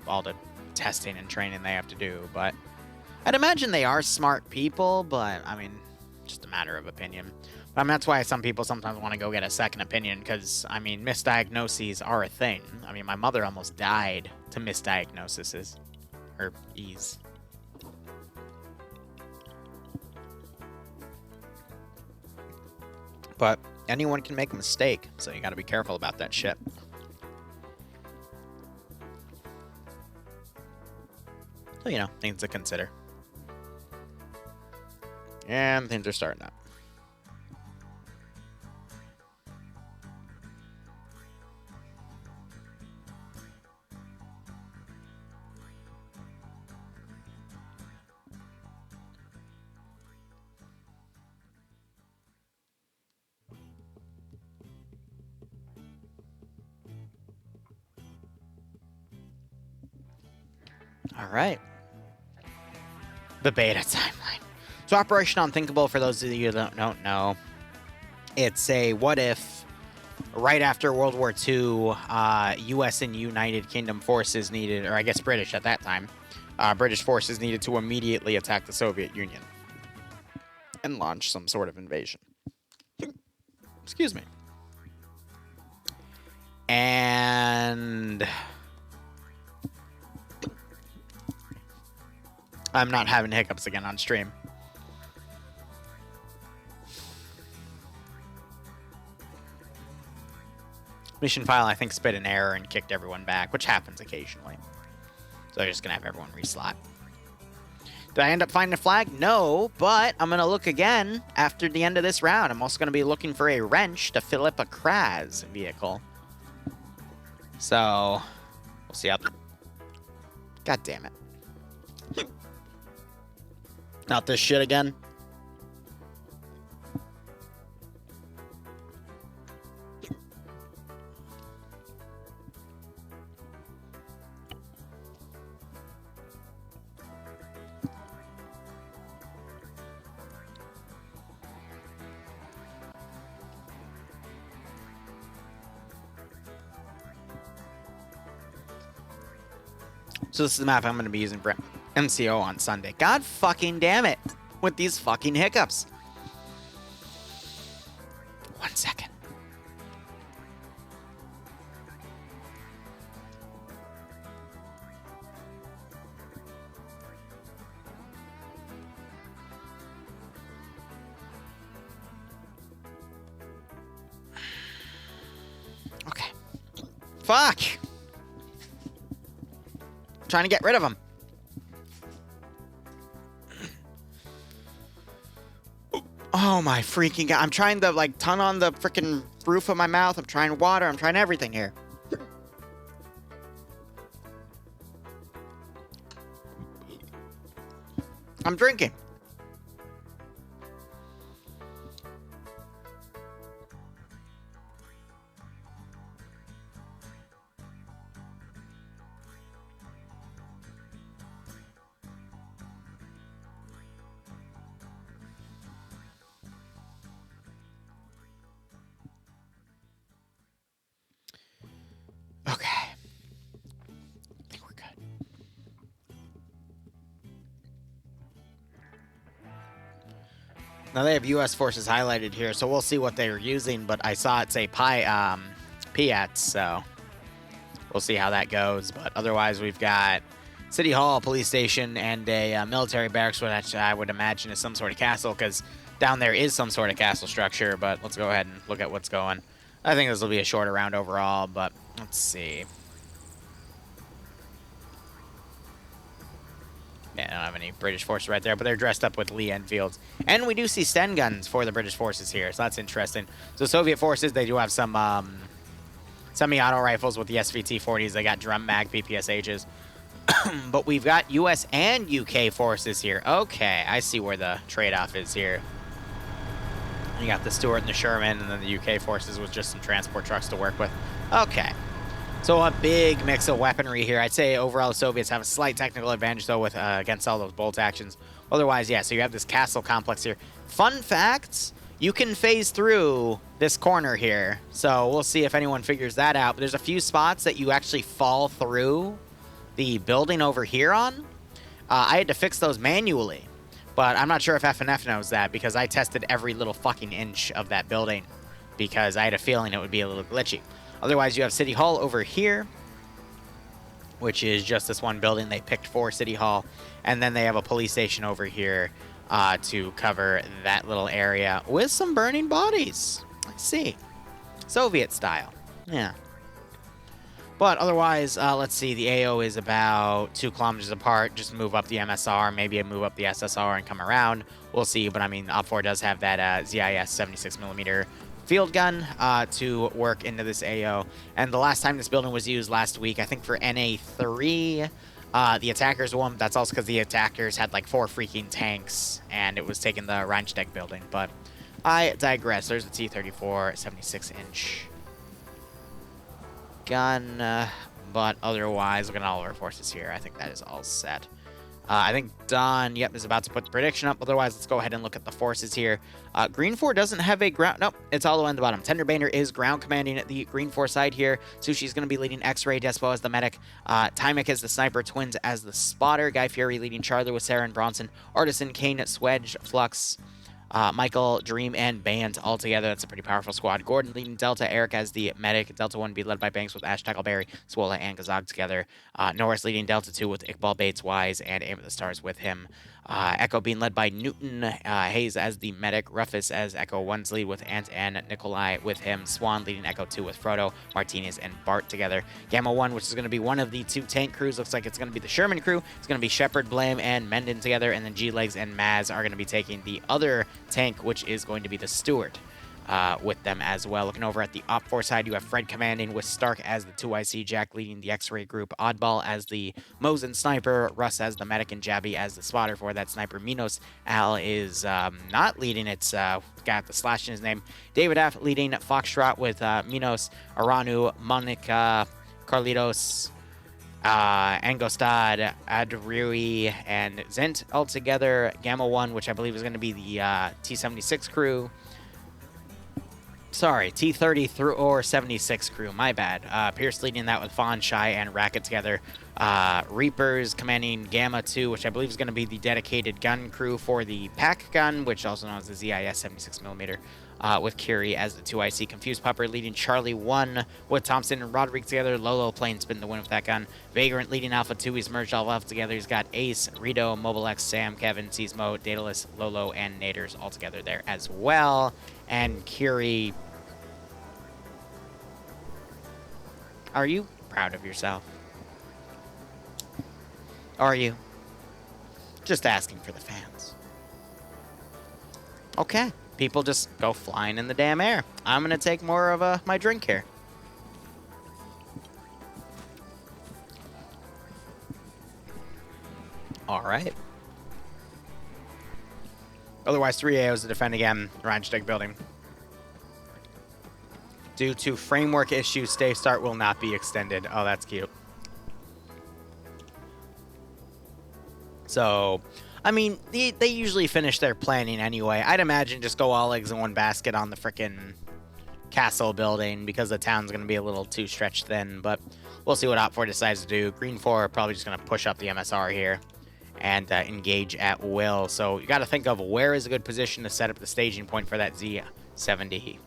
all the testing and training they have to do. But I'd imagine they are smart people, but, I mean, just a matter of opinion. But I mean, that's why some people sometimes want to go get a second opinion, because, I mean, misdiagnoses are a thing. I mean, my mother almost died to misdiagnoses. Or ease. But anyone can make a mistake, so you gotta be careful about that shit. So, things to consider. And things are starting up. All right. The beta timeline. So Operation Unthinkable, for those of you that don't know, it's a what if right after World War II, U.S. and United Kingdom forces needed, or I guess British at that time, British forces needed to immediately attack the Soviet Union and launch some sort of invasion. Excuse me. And I'm not having hiccups again on stream. Mission file, I think, spit an error and kicked everyone back, which happens occasionally. So they're just going to have everyone reslot. Did I end up finding a flag? No, but I'm going to look again after the end of this round. I'm also going to be looking for a wrench to fill up a Kraz vehicle. So, we'll see how... God damn it. Not this shit again. So this is the map I'm going to be using for MCO on Sunday. God fucking damn it. With these fucking hiccups. 1 second. Fuck! I'm trying to get rid of him. Oh my freaking god. I'm trying to, like, ton on the freaking roof of my mouth. I'm trying water. I'm trying everything here. I'm drinking. Okay. I think we're good. Now they have U.S. forces highlighted here, so we'll see what they were using, but I saw it say PIATs, so we'll see how that goes. But otherwise, we've got City Hall, police station, and a military barracks, which I would imagine is some sort of castle, because down there is some sort of castle structure, but let's go ahead and look at what's going. I think this will be a shorter round overall, but let's see. Yeah, I don't have any British forces right there, but they're dressed up with Lee Enfields. And we do see Sten guns for the British forces here, so that's interesting. So Soviet forces, they do have some semi-auto rifles with the SVT-40s. They got drum mag PPSHs. But we've got U.S. and U.K. forces here. Okay, I see where the trade-off is here. You got the Stuart and the Sherman, and then the U.K. forces with just some transport trucks to work with. Okay. So a big mix of weaponry here. I'd say overall the Soviets have a slight technical advantage, though, with against all those bolt actions. Otherwise, yeah, so you have this castle complex here. Fun facts, you can phase through this corner here. So we'll see if anyone figures that out. But there's a few spots that you actually fall through the building over here on. I had to fix those manually. But I'm not sure if FNF knows that, because I tested every little fucking inch of that building, because I had a feeling it would be a little glitchy. Otherwise, you have City Hall over here, which is just this one building they picked for City Hall. And then they have a police station over here to cover that little area with some burning bodies. Let's see. Soviet style. Yeah. But otherwise, let's see. The AO is about 2 kilometers apart. Just move up the MSR, maybe move up the SSR and come around. We'll see. But, I mean, OPFOR does have that ZIS 76mm field gun to work into this AO. And the last time this building was used last week, I think for NA3, the attackers won. That's also because the attackers had like 4 freaking tanks, and it was taking the Rheinsteg building. But I digress. There's the T-34 76-inch gun. But otherwise, look at all of our forces here. I think that is all set. I think Don, yep, is about to put the prediction up. Otherwise, let's go ahead and look at the forces here. Green 4 doesn't have a ground... Nope, it's all the way on the bottom. Tenderbaner is ground commanding at the Green 4 side here. Sushi's going to be leading X-Ray, Despo as the medic. Tymic as the sniper, Twins as the spotter. Guy Fury leading Charlie with Sarah and Bronson. Artisan, Kane, Swedge, Flux, Michael, Dream, and Band all together. That's a pretty powerful squad. Gordon leading Delta, Eric as the medic. Delta 1 be led by Banks with Ash, Tackleberry, Swola, and Gazog together. Norris leading Delta 2 with Iqbal, Bates, Wise, and Aim at the Stars with him. Echo being led by Newton, Hayes as the medic, Ruffus as Echo 1's lead with Ant and Nikolai with him, Swan leading Echo 2 with Frodo, Martinez, and Bart together. Gamma 1, which is going to be one of the 2 tank crews, looks like it's going to be the Sherman crew. It's going to be Shepard, Blame, and Menden together, and then G-Legs and Maz are going to be taking the other tank, which is going to be the Stewart. With them as well. Looking over at the OPFOR side, you have Fred commanding with Stark as the 2IC, Jack leading the X-Ray group, Oddball as the Mosin sniper, Russ as the medic, and Jabby as the spotter for that sniper. Minos Al is not leading, it's got the slash in his name. David F leading Foxtrot with Minos, Aranu, Monica, Carlitos, Angostad, Adrui, and Zent all together. Gamma 1, which I believe is going to be the T-76 crew. Sorry, T-30 through or 76 crew, my bad. Pierce leading that with Fawn, Shy, and Racket together. Reapers commanding Gamma 2, which I believe is going to be the dedicated gun crew for the pack gun, which also known as the ZIS 76mm, with Curie as the 2IC. Confused Pupper leading Charlie 1 with Thompson and Roderick together. Lolo playing spin the win with that gun. Vagrant leading Alpha 2. He's merged all Alpha together. He's got Ace, Rito, Mobile X, Sam, Kevin, Seismo, Daedalus, Lolo, and Naders all together there as well. And Curie Are you proud of yourself? Are you? Just asking for the fans. Okay. People just go flying in the damn air. I'm going to take more of my drink here. All right. Otherwise, 3 AOs to defend again. Reinsteg building. Due to framework issues, stay start will not be extended. Oh, that's cute. So, I mean, they usually finish their planning anyway. I'd imagine just go all eggs in one basket on the frickin' castle building because the town's going to be a little too stretched thin. But we'll see what Op4 decides to do. Green 4 are probably just going to push up the MSR here and engage at will. So you got to think of where is a good position to set up the staging point for that Z70,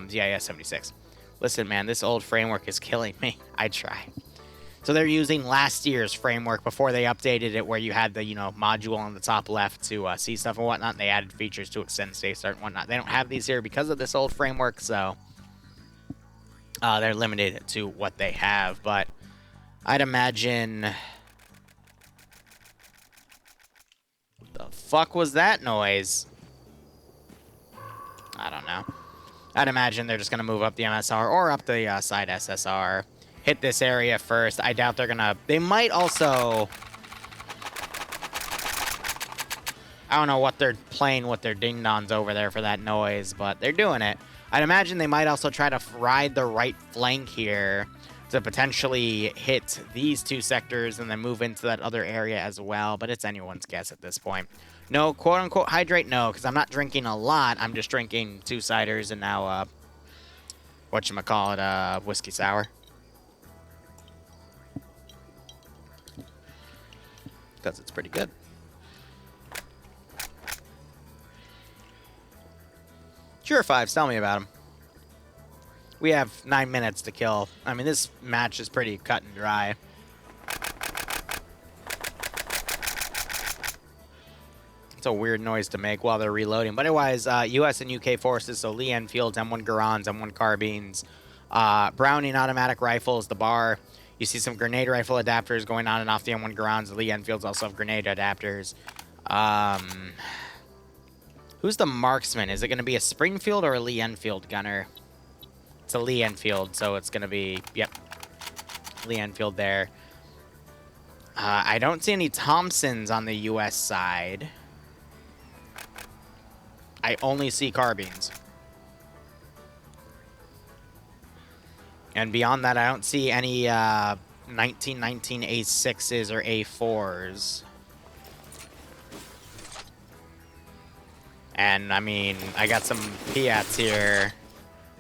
ZIS 76. Listen, man, this old framework is killing me. I try. So they're using last year's framework before they updated it, where you had the, module on the top left to see stuff and whatnot. And they added features to extend safe start and whatnot. They don't have these here because of this old framework, so they're limited to what they have. But I'd imagine... What the fuck was that noise? I don't know. I'd imagine they're just going to move up the MSR or up the side SSR. Hit this area first. I doubt they're going to... They might also... I don't know what they're playing with their ding-dongs over there for that noise, but they're doing it. I'd imagine they might also try to ride the right flank here to potentially hit these two sectors and then move into that other area as well, but it's anyone's guess at this point. No, quote-unquote hydrate, no, because I'm not drinking a lot. I'm just drinking 2 ciders and now, whatchamacallit, whiskey sour. Because it's pretty good. Sure, 5s, tell me about them. We have 9 minutes to kill. I mean, this match is pretty cut and dry. It's a weird noise to make while they're reloading. But otherwise, US and UK forces, so Lee Enfields, M1 Garans, M1 carbines, Browning automatic rifles, the bar. You see some grenade rifle adapters going on and off the M1 Garans. The Lee Enfields also have grenade adapters. Who's the marksman? Is it going to be a Springfield or a Lee Enfield gunner? It's a Lee Enfield, so it's going to be, yep, Lee Enfield there. I don't see any Thompsons on the US side. I only see carbines. And beyond that, I don't see any 1919 A6s or A4s. And, I mean, I got some Piats here.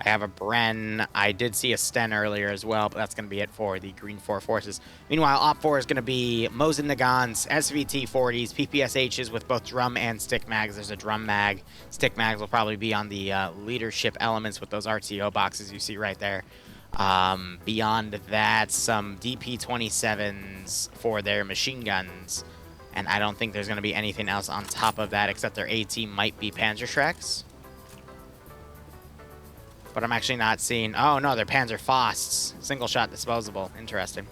I have a Bren. I did see a Sten earlier as well, but that's going to be it for the Green 4 forces. Meanwhile, Op 4 is going to be Mosin Nagans, SVT 40s, PPSHs with both drum and stick mags. There's a drum mag. Stick mags will probably be on the leadership elements with those RTO boxes you see right there. Beyond that, some DP-27s for their machine guns. And I don't think there's going to be anything else on top of that, except their AT might be Panzerschrecks. But I'm actually not seeing... Oh, no, they're Panzer Fausts. Single shot disposable. Interesting.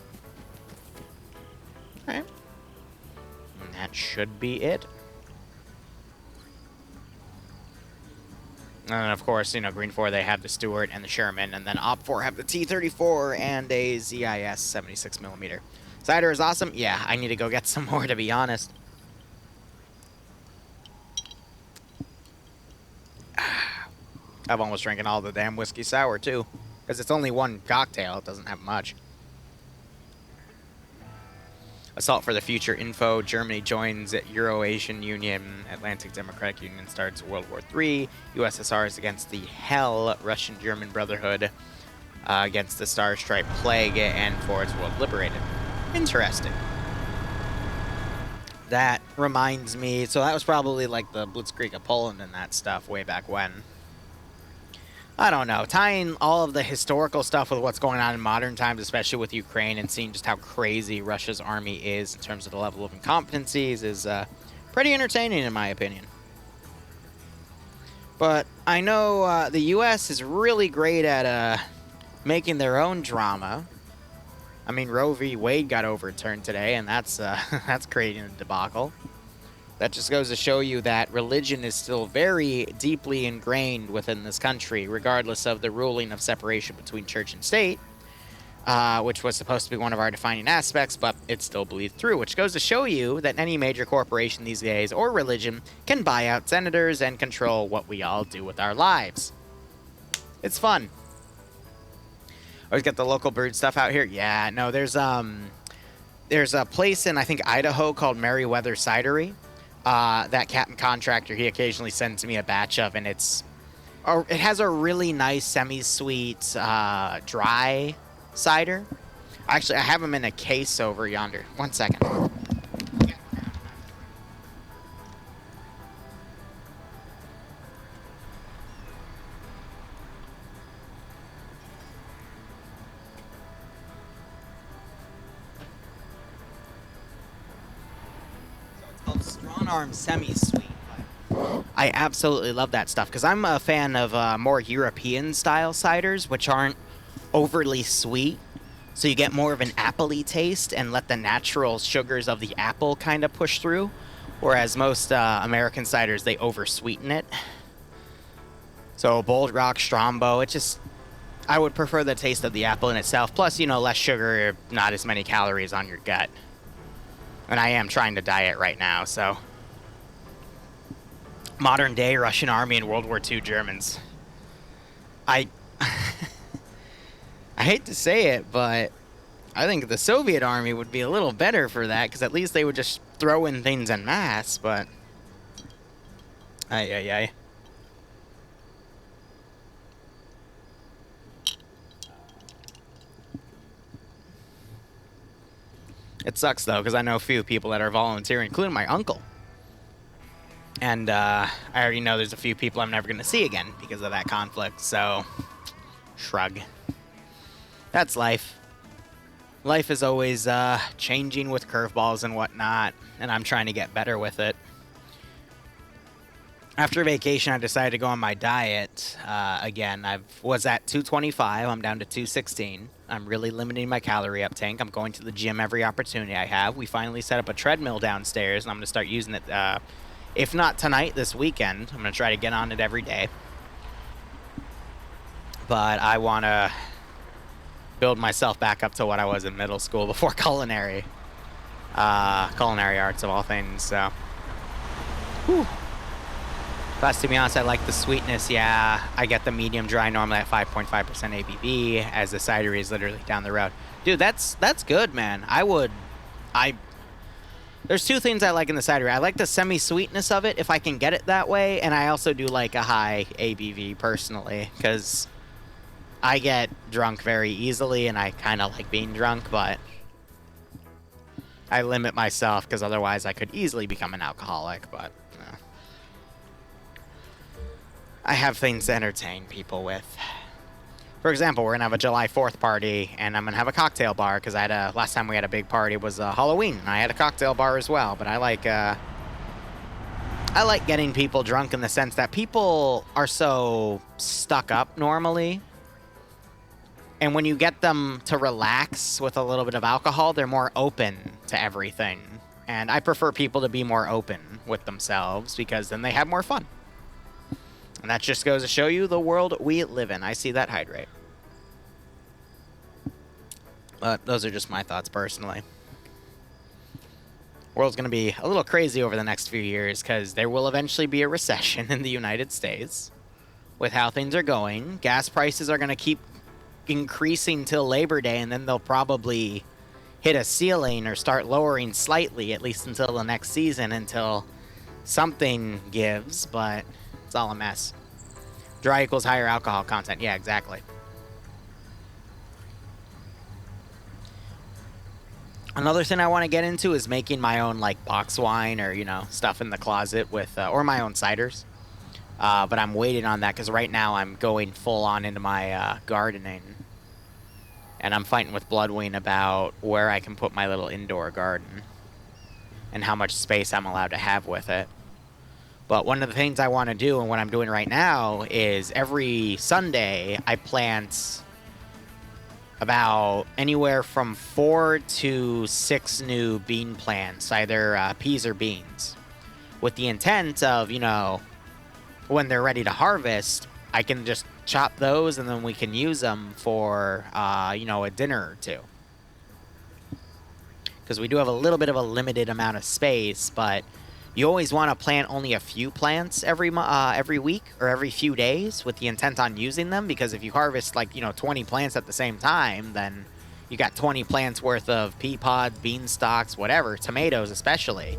All right. And that should be it. And then, of course, Green 4, they have the Stuart and the Sherman. And then Op 4 have the T-34 and a ZIS 76mm. Cider is awesome. Yeah, I need to go get some more, to be honest. I've almost drinking all the damn whiskey sour, too. Because it's only one cocktail. It doesn't have much. Assault for the Future info. Germany joins Euro-Asian Union. Atlantic Democratic Union starts World War III. USSR is against the Hell. Russian-German Brotherhood against the Star Stripe Plague. And for its world liberated. Interesting. That reminds me... So that was probably like the Blitzkrieg of Poland and that stuff way back when. I don't know. Tying all of the historical stuff with what's going on in modern times, especially with Ukraine, and seeing just how crazy Russia's army is in terms of the level of incompetencies is pretty entertaining, in my opinion. But I know the U.S. is really great at making their own drama. I mean, Roe v. Wade got overturned today, and that's that's creating a debacle. That just goes to show you that religion is still very deeply ingrained within this country, regardless of the ruling of separation between church and state, which was supposed to be one of our defining aspects, but it's still believed through, which goes to show you that any major corporation these days, or religion, can buy out senators and control what we all do with our lives. It's fun. Always got the local bird stuff out here. Yeah, no, there's a place in, I think, Idaho called Meriwether Cidery. That Captain Contractor, he occasionally sends me a batch of, and it has a really nice semi-sweet dry cider. Actually, I have them in a case over yonder. 1 second. Strong Arm semi-sweet. I absolutely love that stuff because I'm a fan of more European style ciders, which aren't overly sweet, so you get more of an appley taste and let the natural sugars of the apple kind of push through, whereas most American ciders, they over-sweeten it. So Bold Rock, Strombo, I would prefer the taste of the apple in itself, plus, you know, less sugar, not as many calories on your gut. And I am trying to diet right now, so. Modern day Russian army and World War II Germans. I hate to say it, but I think the Soviet army would be a little better for that, because at least they would just throw in things en masse, but. Ay. It sucks, though, because I know a few people that are volunteering, including my uncle. And I already know there's a few people I'm never going to see again because of that conflict, so shrug. That's life. Life is always changing with curveballs and whatnot, and I'm trying to get better with it. After vacation, I decided to go on my diet again. I was at 225. I'm down to 216. I'm really limiting my calorie uptake. I'm going to the gym every opportunity I have. We finally set up a treadmill downstairs, and I'm going to start using it, if not tonight, this weekend. I'm going to try to get on it every day. But I want to build myself back up to what I was in middle school before culinary. Culinary arts, of all things, so. Whew. But to be honest, I like the sweetness. Yeah, I get the medium dry normally at 5.5% ABV, as the cidery is literally down the road. Dude, that's good, man. There's two things I like in the cidery. I like the semi-sweetness of it, if I can get it that way, and I also do like a high ABV, personally, because I get drunk very easily, and I kind of like being drunk, but I limit myself, because otherwise I could easily become an alcoholic, but I have things to entertain people with. For example, we're going to have a July 4th party, and I'm going to have a cocktail bar, because last time we had a big party was Halloween, and I had a cocktail bar as well, but I like getting people drunk in the sense that people are so stuck up normally, and when you get them to relax with a little bit of alcohol, they're more open to everything, and I prefer people to be more open with themselves, because then they have more fun. And that just goes to show you the world we live in. I see that hydrate. But those are just my thoughts personally. World's going to be a little crazy over the next few years because there will eventually be a recession in the United States with how things are going. Gas prices are going to keep increasing till Labor Day, and then they'll probably hit a ceiling or start lowering slightly, at least until the next season, until something gives, but it's all a mess. Dry equals higher alcohol content. Yeah, exactly. Another thing I want to get into is making my own, like, box wine or, you know, stuff in the closet with, or my own ciders. But I'm waiting on that because right now I'm going full on into my gardening. And I'm fighting with Bloodwing about where I can put my little indoor garden and how much space I'm allowed to have with it. But one of the things I want to do, and what I'm doing right now, is every Sunday I plant about anywhere from 4 to 6 new bean plants, either peas or beans, with the intent of, you know, when they're ready to harvest, I can just chop those and then we can use them for, you know, a dinner or two. Because we do have a little bit of a limited amount of space, but you always want to plant only a few plants every week or every few days with the intent on using them, because if you harvest, like, you know, 20 plants at the same time, then you got 20 plants worth of pea pods, bean stalks, whatever, tomatoes especially,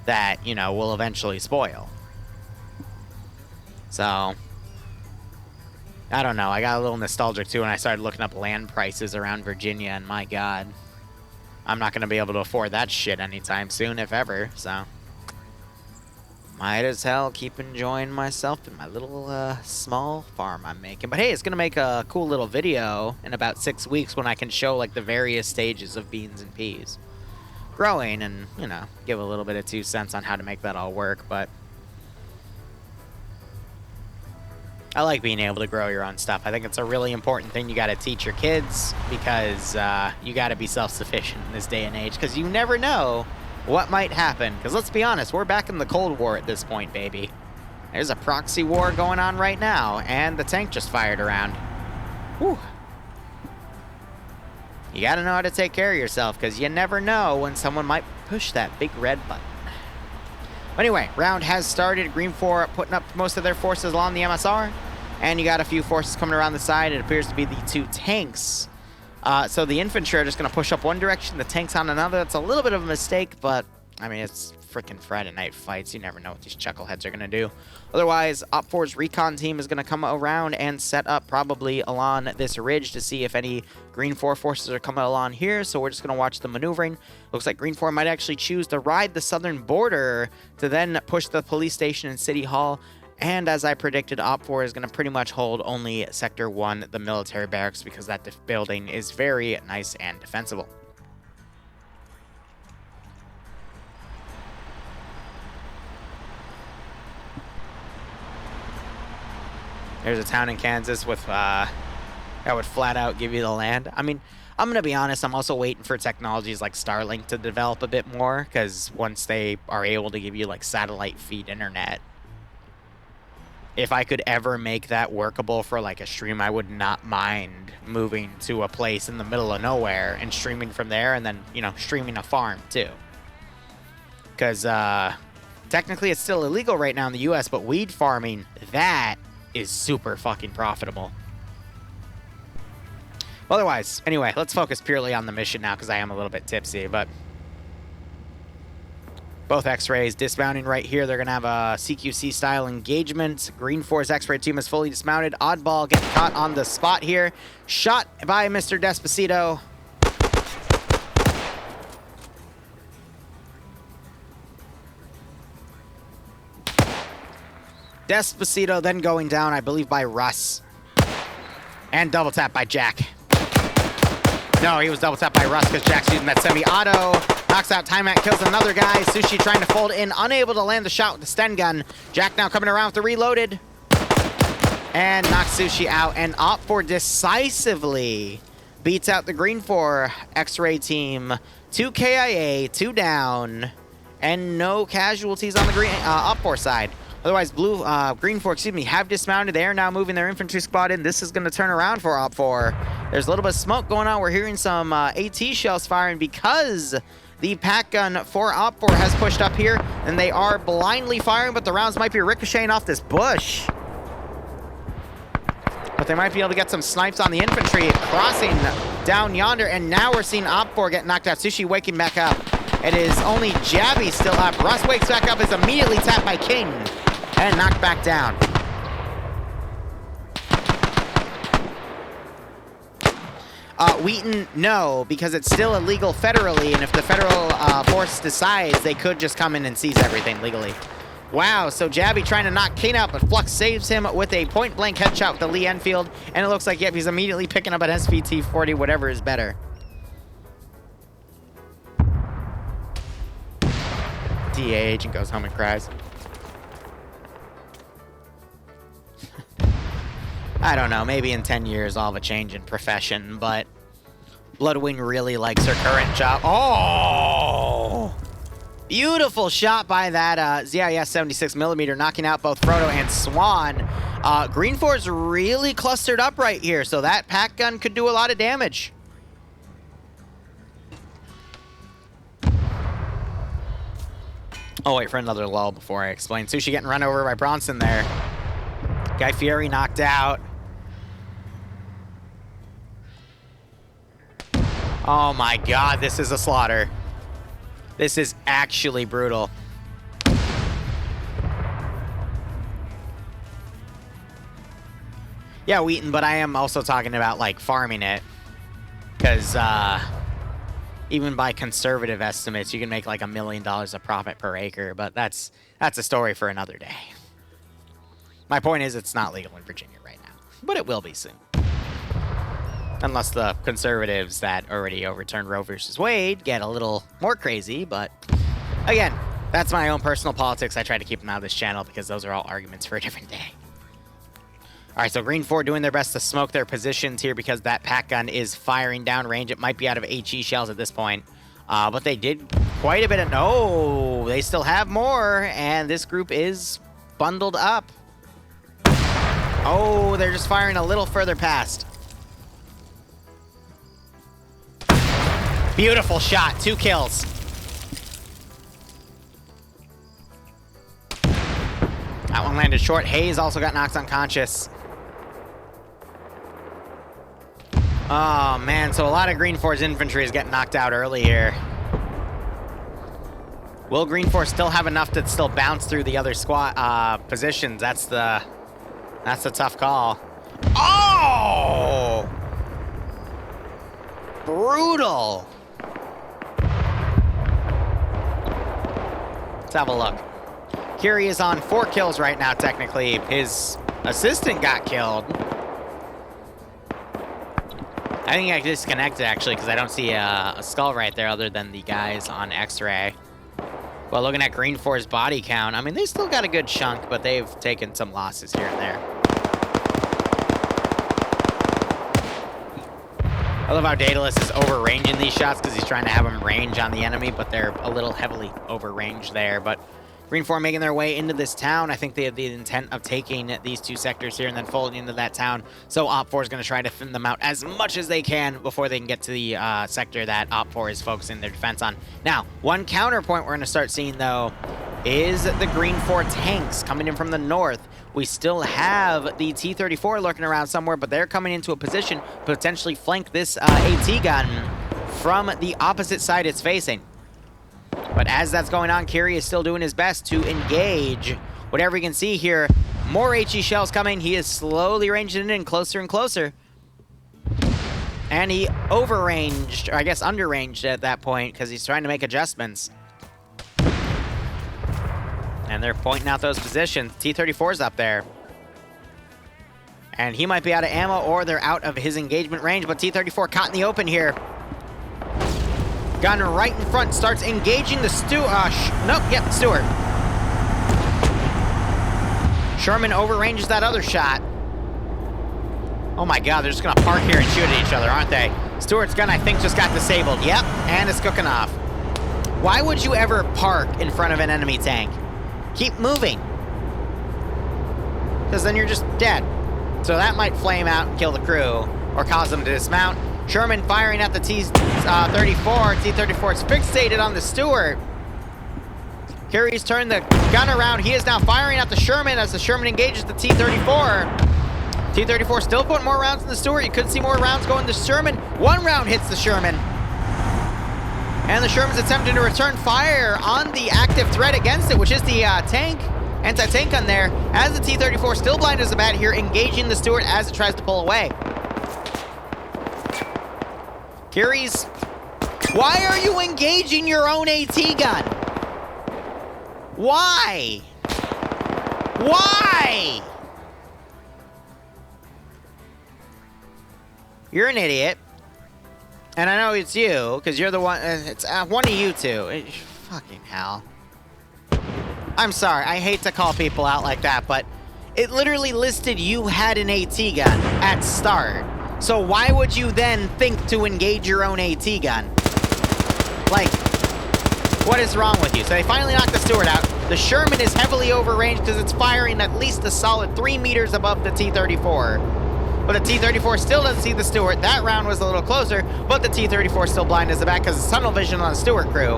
that, you know, will eventually spoil. So, I don't know. I got a little nostalgic too when I started looking up land prices around Virginia, and my God, I'm not going to be able to afford that shit anytime soon, if ever, so might as well keep enjoying myself in my little small farm I'm making. But hey, it's going to make a cool little video in about 6 weeks when I can show, like, the various stages of beans and peas growing and, you know, give a little bit of 2 cents on how to make that all work. But I like being able to grow your own stuff. I think it's a really important thing you got to teach your kids, because you got to be self-sufficient in this day and age, because you never know what might happen. Because let's be honest, we're back in the Cold War at this point, baby. There's a proxy war going on right now, and the tank just fired around. Whew. You got to know how to take care of yourself, because you never know when someone might push that big red button. But anyway, round has started. Green 4 putting up most of their forces along the MSR, and you got a few forces coming around the side. It appears to be the 2 tanks. So the infantry are just going to push up one direction, the tanks on another. That's a little bit of a mistake, but, I mean, it's freaking Friday night fights. You never know what these chuckleheads are going to do. Otherwise, Op4's recon team is going to come around and set up probably along this ridge to see if any Green 4 forces are coming along here. So we're just going to watch the maneuvering. Looks like Green 4 might actually choose to ride the southern border to then push the police station and City Hall. And as I predicted, Op4 is going to pretty much hold only Sector 1, the military barracks, because that building is very nice and defensible. There's a town in Kansas with that would flat out give you the land. I mean, I'm going to be honest, I'm also waiting for technologies like Starlink to develop a bit more, because once they are able to give you, like, satellite feed internet, if I could ever make that workable for, like, a stream, I would not mind moving to a place in the middle of nowhere and streaming from there, and then, you know, streaming a farm too. Because technically it's still illegal right now in the US, but weed farming, that is super fucking profitable. Otherwise, anyway, let's focus purely on the mission now, because I am a little bit tipsy, but both X-rays dismounting right here. They're going to have a CQC-style engagement. Green 4's X-ray team is fully dismounted. Oddball getting caught on the spot here. Shot by Mr. Despacito. Despacito then going down, I believe, by Russ. And double tap by Jack. No, he was double tapped by Russ because Jack's using that semi-auto. Knocks out Timac, kills another guy. Sushi trying to fold in, unable to land the shot with the Sten gun. Jack now coming around with the reloaded. And knocks Sushi out. And Op4 decisively beats out the Green 4 X-Ray team. 2 KIA, 2 down, and no casualties on the green Op4 side. Otherwise, Green 4, excuse me, have dismounted. They are now moving their infantry squad in. This is going to turn around for Op4. There's a little bit of smoke going on. We're hearing some AT shells firing because the pack gun for Op4 has pushed up here, and they are blindly firing, but the rounds might be ricocheting off this bush. But they might be able to get some snipes on the infantry crossing down yonder, and now we're seeing Op4 get knocked out. Sushi waking back up. It is only Jabby still up. Russ wakes back up, is immediately tapped by King and knocked back down. Wheaton, no, because it's still illegal federally, and if the federal force decides, they could just come in and seize everything legally. Wow, so Jabby trying to knock King out, but Flux saves him with a point-blank headshot with the Lee Enfield, and it looks like, yep, he's immediately picking up an SVT-40, whatever is better. DA agent goes home and cries. I don't know, maybe in 10 years I'll have a change in profession, but Bloodwing really likes her current shot. Oh! Beautiful shot by that ZIS 76mm, knocking out both Frodo and Swan. Green 4's really clustered up right here, so that pack gun could do a lot of damage. Oh, wait for another lull before I explain. Sushi getting run over by Bronson there. Guy Fieri knocked out. Oh my god, this is a slaughter. This is actually brutal. Yeah, Wheaton, but I am also talking about, like, farming it. Because, even by conservative estimates, you can make like $1 million of profit per acre, but that's a story for another day. My point is, it's not legal in Virginia right now, but it will be soon. Unless the conservatives that already overturned Roe versus Wade get a little more crazy, but again, that's my own personal politics. I try to keep them out of this channel because those are all arguments for a different day. All right, so Green 4 doing their best to smoke their positions here because that pack gun is firing down range. It might be out of HE shells at this point, but they did quite a bit of... No, they still have more, and this group is bundled up. Oh, they're just firing a little further past. Beautiful shot, 2 kills. That one landed short. Hayes also got knocked unconscious. Oh, man, so a lot of Green 4's infantry is getting knocked out early here. Will Green 4 still have enough to still bounce through the other squad positions? That's the tough call. Oh! Brutal. Let's have a look. Curie is on 4 kills right now, technically. His assistant got killed. I think I disconnected, actually, because I don't see a skull right there other than the guys on X-ray. Well, looking at Green 4's body count, I mean, they still got a good chunk, but they've taken some losses here and there. I love how Daedalus is over-ranging these shots because he's trying to have them range on the enemy, but they're a little heavily over-ranged there. But Green 4 making their way into this town. I think they have the intent of taking these 2 sectors here and then folding into that town. So Op 4 is going to try to thin them out as much as they can before they can get to the sector that Op 4 is focusing their defense on. Now, one counterpoint we're going to start seeing, though, is the Green 4 tanks coming in from the north. We still have the T-34 lurking around somewhere, but they're coming into a position to potentially flank this AT gun from the opposite side it's facing. But as that's going on, Kiri is still doing his best to engage whatever he can see here. More HE shells coming. He is slowly ranging it in closer and closer. And he overranged, or I guess underranged at that point because he's trying to make adjustments. And they're pointing out those positions. T-34's up there. And he might be out of ammo or they're out of his engagement range, but T-34 caught in the open here. Gun right in front, starts engaging the Stewart. Sherman overranges that other shot. Oh my god, they're just gonna park here and shoot at each other, aren't they? Stewart's gun, I think, just got disabled. Yep, and it's cooking off. Why would you ever park in front of an enemy tank? Keep moving. Because then you're just dead. So that might flame out and kill the crew, or cause them to dismount. Sherman firing at the T-34. T-34 is fixated on the Stewart. Carey's turned the gun around. He is now firing at the Sherman as the Sherman engages the T-34. T-34 still putting more rounds in the Stewart. You could see more rounds going to Sherman. 1 round hits the Sherman. And the Sherman's attempting to return fire on the active threat against it, which is the tank. Anti-tank gun there. As the T-34 still blind as a bat here, engaging the Stewart as it tries to pull away. Carey's... Why are you engaging your own AT gun? Why? Why? You're an idiot. And I know it's you, because you're the one... it's one of you two. Fucking hell. I'm sorry, I hate to call people out like that, but it literally listed you had an AT gun at start. So why would you then think to engage your own AT gun? Like, what is wrong with you? So they finally knocked the Stewart out. The Sherman is heavily overranged because it's firing at least a solid 3 meters above the T-34. But the T-34 still doesn't see the Stewart. That round was a little closer, but the T-34 still blind as the back because it's tunnel vision on the Stewart crew.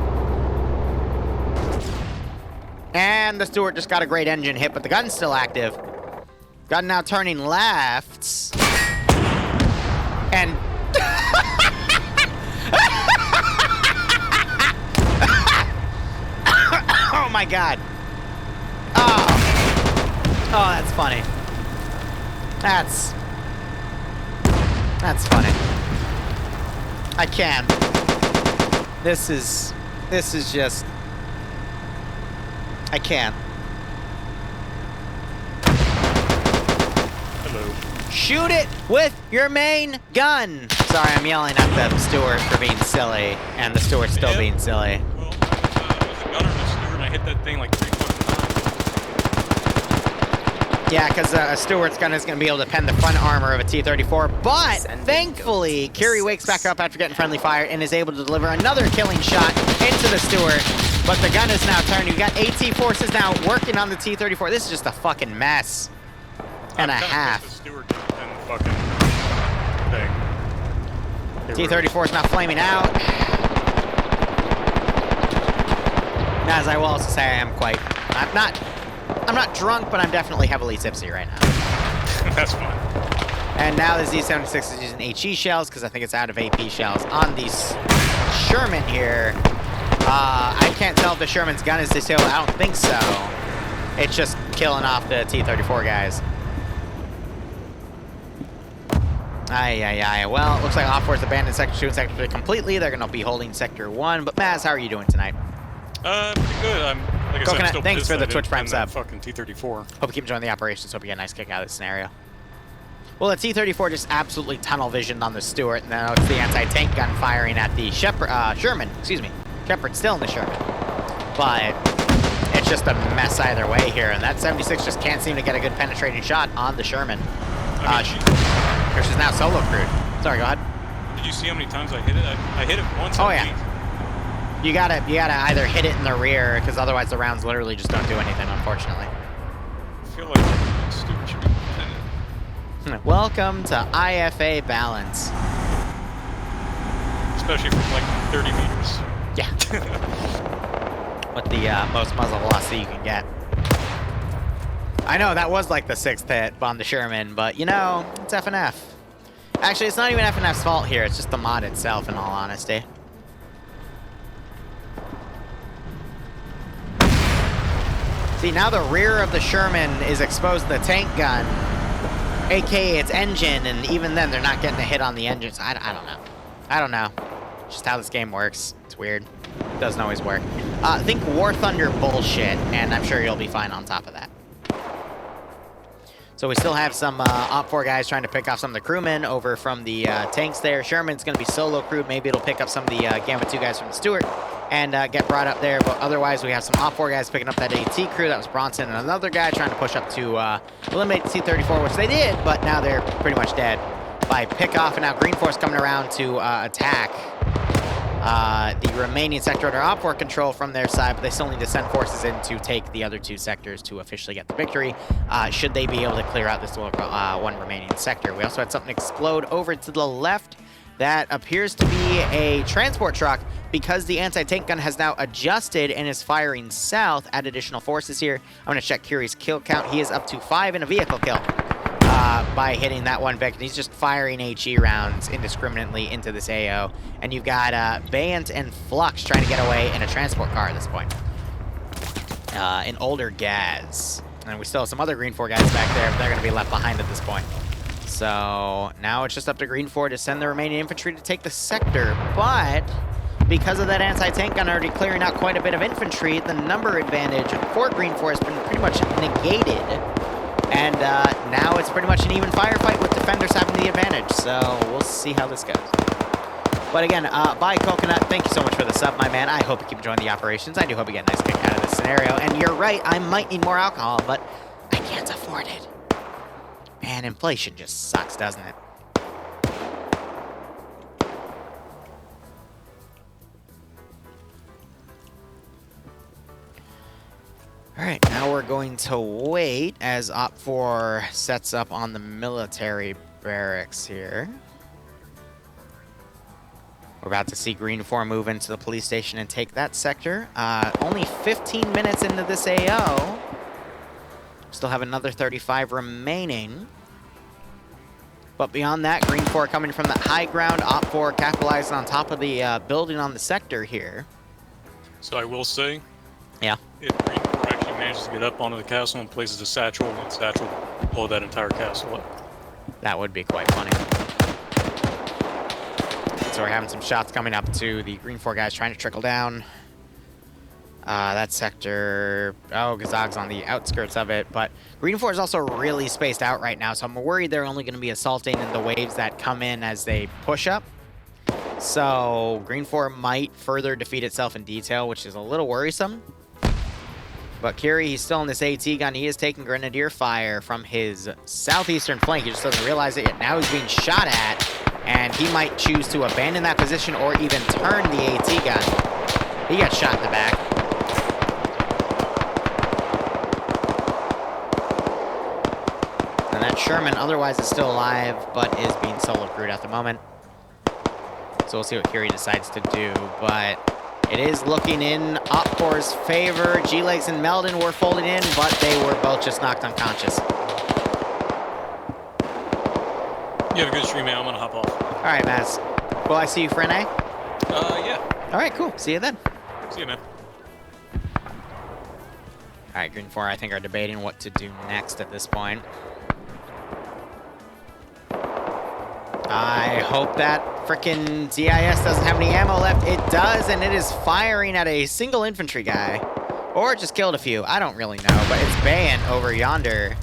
And the Stewart just got a great engine hit, but the gun's still active. Gun now turning left. And... oh my god. Oh. Oh, that's funny. That's funny. I can't. This is just... I can't. Hello. Shoot it with your main gun! Sorry, I'm yelling at the Stewart for being silly, and the Stewart's still being silly. Well, I was a gunner in the Stewart, and I hit that thing like 3 fucking times. Yeah, because a Stewart's gun is going to be able to pen the front armor of a T-34, but thankfully, Curie wakes back up after getting friendly fire and is able to deliver another killing shot into the Stewart, but the gun is now turned. You've got AT forces now working on the T-34. This is just a fucking mess and a half. The Stewart didn't fucking thing. T-34 is now flaming out. As I will also say, I'm not drunk, but I'm definitely heavily tipsy right now. That's fine. And now the Z76 is using HE shells, because I think it's out of AP shells on these Sherman here. I can't tell if the Sherman's gun is disabled. I don't think so. It's just killing off the T-34 guys. Aye. Well, it looks like Op 4's abandoned Sector 2 and Sector 3 completely. They're going to be holding Sector 1. But Maz, how are you doing tonight? Pretty good. Like I said, Coconut, I'm still thanks pissed for the I Twitch didn't Prime win that sub. fucking T-34. Hope you keep enjoying the operations. Hope you get a nice kick out of this scenario. Well, the T-34 just absolutely tunnel visioned on the Stewart, and now it's the anti-tank gun firing at the Sherman. Excuse me. Shepard's still in the Sherman. But it's just a mess either way here, and that 76 just can't seem to get a good penetrating shot on the Sherman. She's now solo crewed. Sorry, go ahead. Did you see how many times I hit it? I hit it once. Oh, yeah. You gotta either hit it in the rear, because otherwise the rounds literally just don't do anything, unfortunately. I feel like Stewart should be defended. Welcome to IFA Balance. Especially from like 30 meters. Yeah. With the most muzzle velocity you can get. I know, that was like the 6th hit on the Sherman, but you know, it's FNF. Actually, it's not even FNF's fault here, it's just the mod itself, in all honesty. See, now the rear of the Sherman is exposed to the tank gun, aka its engine, and even then they're not getting a hit on the engine, so I don't know. I don't know. Just how this game works. It's weird. It doesn't always work. Think War Thunder bullshit, and I'm sure you'll be fine on top of that. So we still have some Op 4 guys trying to pick off some of the crewmen over from the tanks there. Sherman's going to be solo crewed. Maybe it'll pick up some of the Gamma 2 guys from the Stewart and get brought up there. But otherwise, we have some Op 4 guys picking up that AT crew. That was Bronson and another guy trying to push up to eliminate the T-34, which they did, but now they're pretty much dead by pick-off. And now Green Force coming around to attack the remaining sector under Op 4 control from their side, but they still need to send forces in to take the other 2 sectors to officially get the victory, should they be able to clear out this one remaining sector. We also had something explode over to the left. That appears to be a transport truck because the anti-tank gun has now adjusted and is firing south. Add additional forces here. I'm going to check Curie's kill count. He is up to 5 in a vehicle kill. By hitting that one victim. He's just firing HE rounds indiscriminately into this AO. And you've got Bant and Flux trying to get away in a transport car at this point. An older Gaz. And we still have some other Green 4 guys back there, but they're going to be left behind at this point. So now it's just up to Green 4 to send the remaining infantry to take the sector. But because of that anti-tank gun already clearing out quite a bit of infantry, the number advantage for Green 4 has been pretty much negated. And now it's pretty much an even firefight with defenders having the advantage. So we'll see how this goes. But again, bye Coconut. Thank you so much for the sub, my man. I hope you keep enjoying the operations. I do hope you get a nice kick out of this scenario. And you're right, I might need more alcohol, but I can't afford it. Man, inflation just sucks, doesn't it? going to wait as Op4 sets up on the military barracks here. We're about to see Green 4 move into the police station and take that sector. Only 15 minutes into this AO. Still have another 35 remaining. But beyond that, Green 4 coming from that high ground. Op4 capitalizing on top of the building on the sector here. So I will say, Yeah. if Green 4 actually manages to get up onto the castle and places a satchel, and satchel will blow that entire castle up. That would be quite funny. So we're having some shots coming up to the Green 4 guys trying to trickle down. That sector... Oh, Gazog's on the outskirts of it, but Green 4 is also really spaced out right now, so I'm worried they're only going to be assaulting in the waves that come in as they push up. So Green 4 might further defeat itself in detail, which is a little worrisome. But Curie, he's still in this AT gun. He is taking grenadier fire from his southeastern flank. He just doesn't realize it yet. Now he's being shot at, and he might choose to abandon that position or even turn the AT gun. He got shot in the back. And that Sherman otherwise is still alive, but is being solo crewed at the moment. So we'll see what Curie decides to do, but it is looking in Op4's favor. G-Legs and Meldon were folded in, but they were both just knocked unconscious. You have a good stream, man. I'm gonna hop off. All right, Maz. Will I see you, friend A? Yeah. All right, cool. See you then. See you, man. All right, Green 4, I think, are debating what to do next at this point. I hope that frickin' DIS doesn't have any ammo left. It does, and it is firing at a single infantry guy. Or it just killed a few. I don't really know, but it's Bayan over yonder.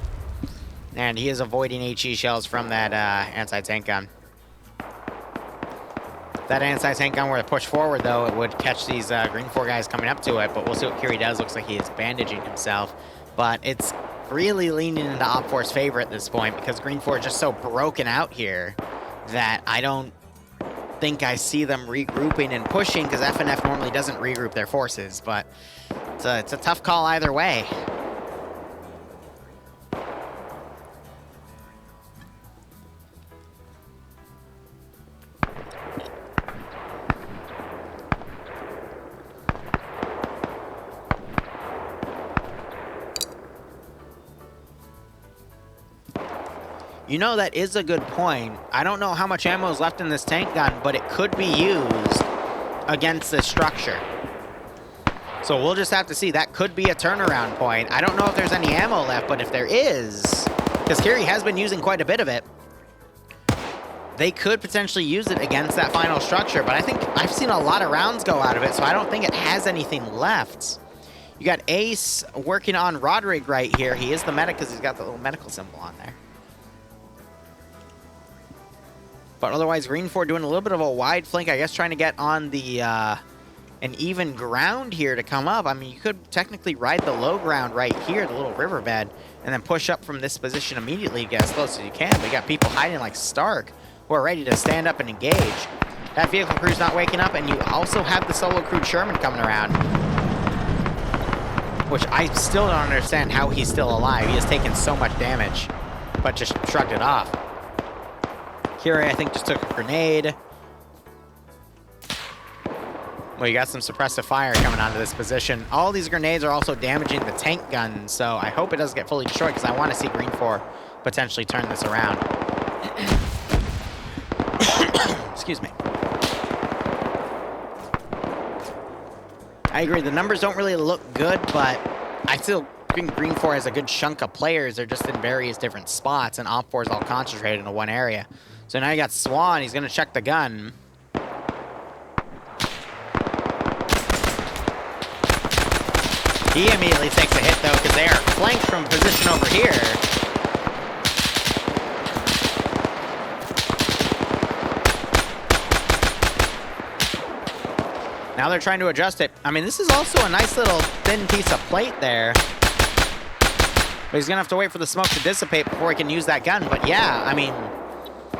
And he is avoiding HE shells from that anti-tank gun. That anti-tank gun were to push forward, though, it would catch these Green 4 guys coming up to it. But we'll see what Curie does. Looks like he is bandaging himself. But it's really leaning into Op4's favor at this point because Green 4 is just so broken out here that I don't think I see them regrouping and pushing because FNF normally doesn't regroup their forces. But it's a tough call either way. You know, that is a good point. I don't know how much ammo is left in this tank gun, but it could be used against this structure. So we'll just have to see. That could be a turnaround point. I don't know if there's any ammo left, but if there is, because Curie has been using quite a bit of it, they could potentially use it against that final structure. But I think I've seen a lot of rounds go out of it, so I don't think it has anything left. You got Ace working on Roderick right here. He is the medic because he's got the little medical symbol on there. But otherwise, Green 4 doing a little bit of a wide flank, I guess, trying to get on the an even ground here to come up. I mean, you could technically ride the low ground right here, the little riverbed, and then push up from this position immediately to get as close as you can. But you got people hiding like Stark who are ready to stand up and engage. That vehicle crew's not waking up, and you also have the solo crewed Sherman coming around, which I still don't understand how he's still alive. He has taken so much damage, but just shrugged it off. Curie, I think, just took a grenade. Well, you got some suppressive fire coming onto this position. All these grenades are also damaging the tank gun, so I hope it doesn't get fully destroyed because I want to see Green 4 potentially turn this around. Excuse me. I agree, the numbers don't really look good, but I still think Green 4 has a good chunk of players. They're just in various different spots, and Op4 is all concentrated in one area. So now you got Swan. He's going to check the gun. He immediately takes a hit, though, because they are flanked from position over here. Now they're trying to adjust it. I mean, this is also a nice little thin piece of plate there. But he's going to have to wait for the smoke to dissipate before he can use that gun. But yeah, I mean,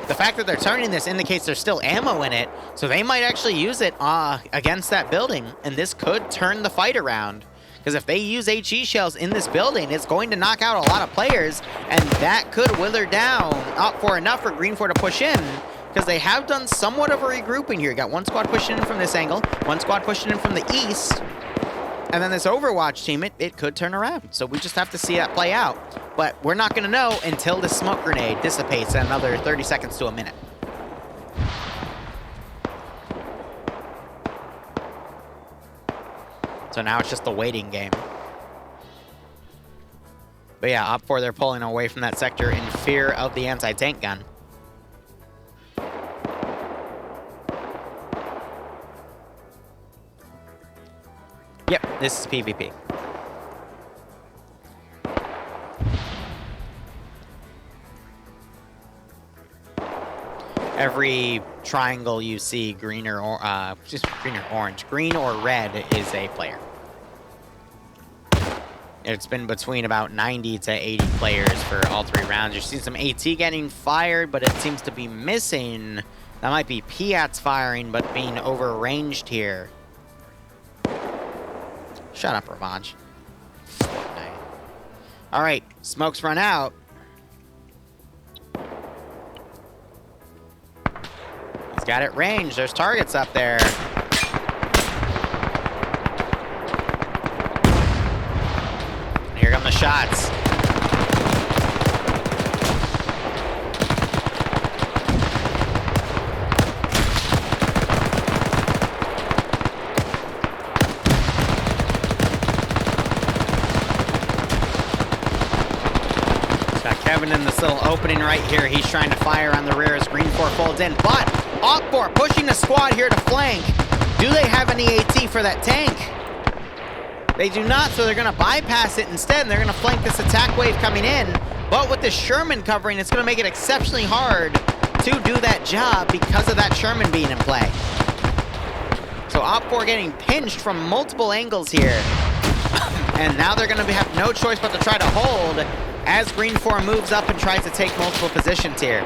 the fact that they're turning this indicates there's still ammo in it. So they might actually use it against that building. And this could turn the fight around. Because if they use HE shells in this building, it's going to knock out a lot of players, and that could wither down up for enough for Green 4 to push in, because they have done somewhat of a regrouping here. You got one squad pushing in from this angle, one squad pushing in from the east, and then this Overwatch team, it could turn around. So we just have to see that play out. But we're not going to know until this smoke grenade dissipates in another 30 seconds to a minute. So now it's just the waiting game. But yeah, OpFor, they're pulling away from that sector in fear of the anti-tank gun. Yep, this is PvP. Every triangle you see, green or just green or orange, green or red is a player. It's been between about 90 to 80 players for all 3 rounds. You've seen some AT getting fired, but it seems to be missing. That might be Piats firing, but being overranged here. Shut up, Revanche. All right, smoke's run out. He's got it ranged. There's targets up there. And here come the shots. Kevin in this little opening right here. He's trying to fire on the rear as Green 4 folds in. But OpFor pushing the squad here to flank. Do they have any AT for that tank? They do not, so they're going to bypass it instead, and they're going to flank this attack wave coming in. But with the Sherman covering, it's going to make it exceptionally hard to do that job because of that Sherman being in play. So OpFor getting pinched from multiple angles here. And now they're going to have no choice but to try to hold as Green 4 moves up and tries to take multiple positions here.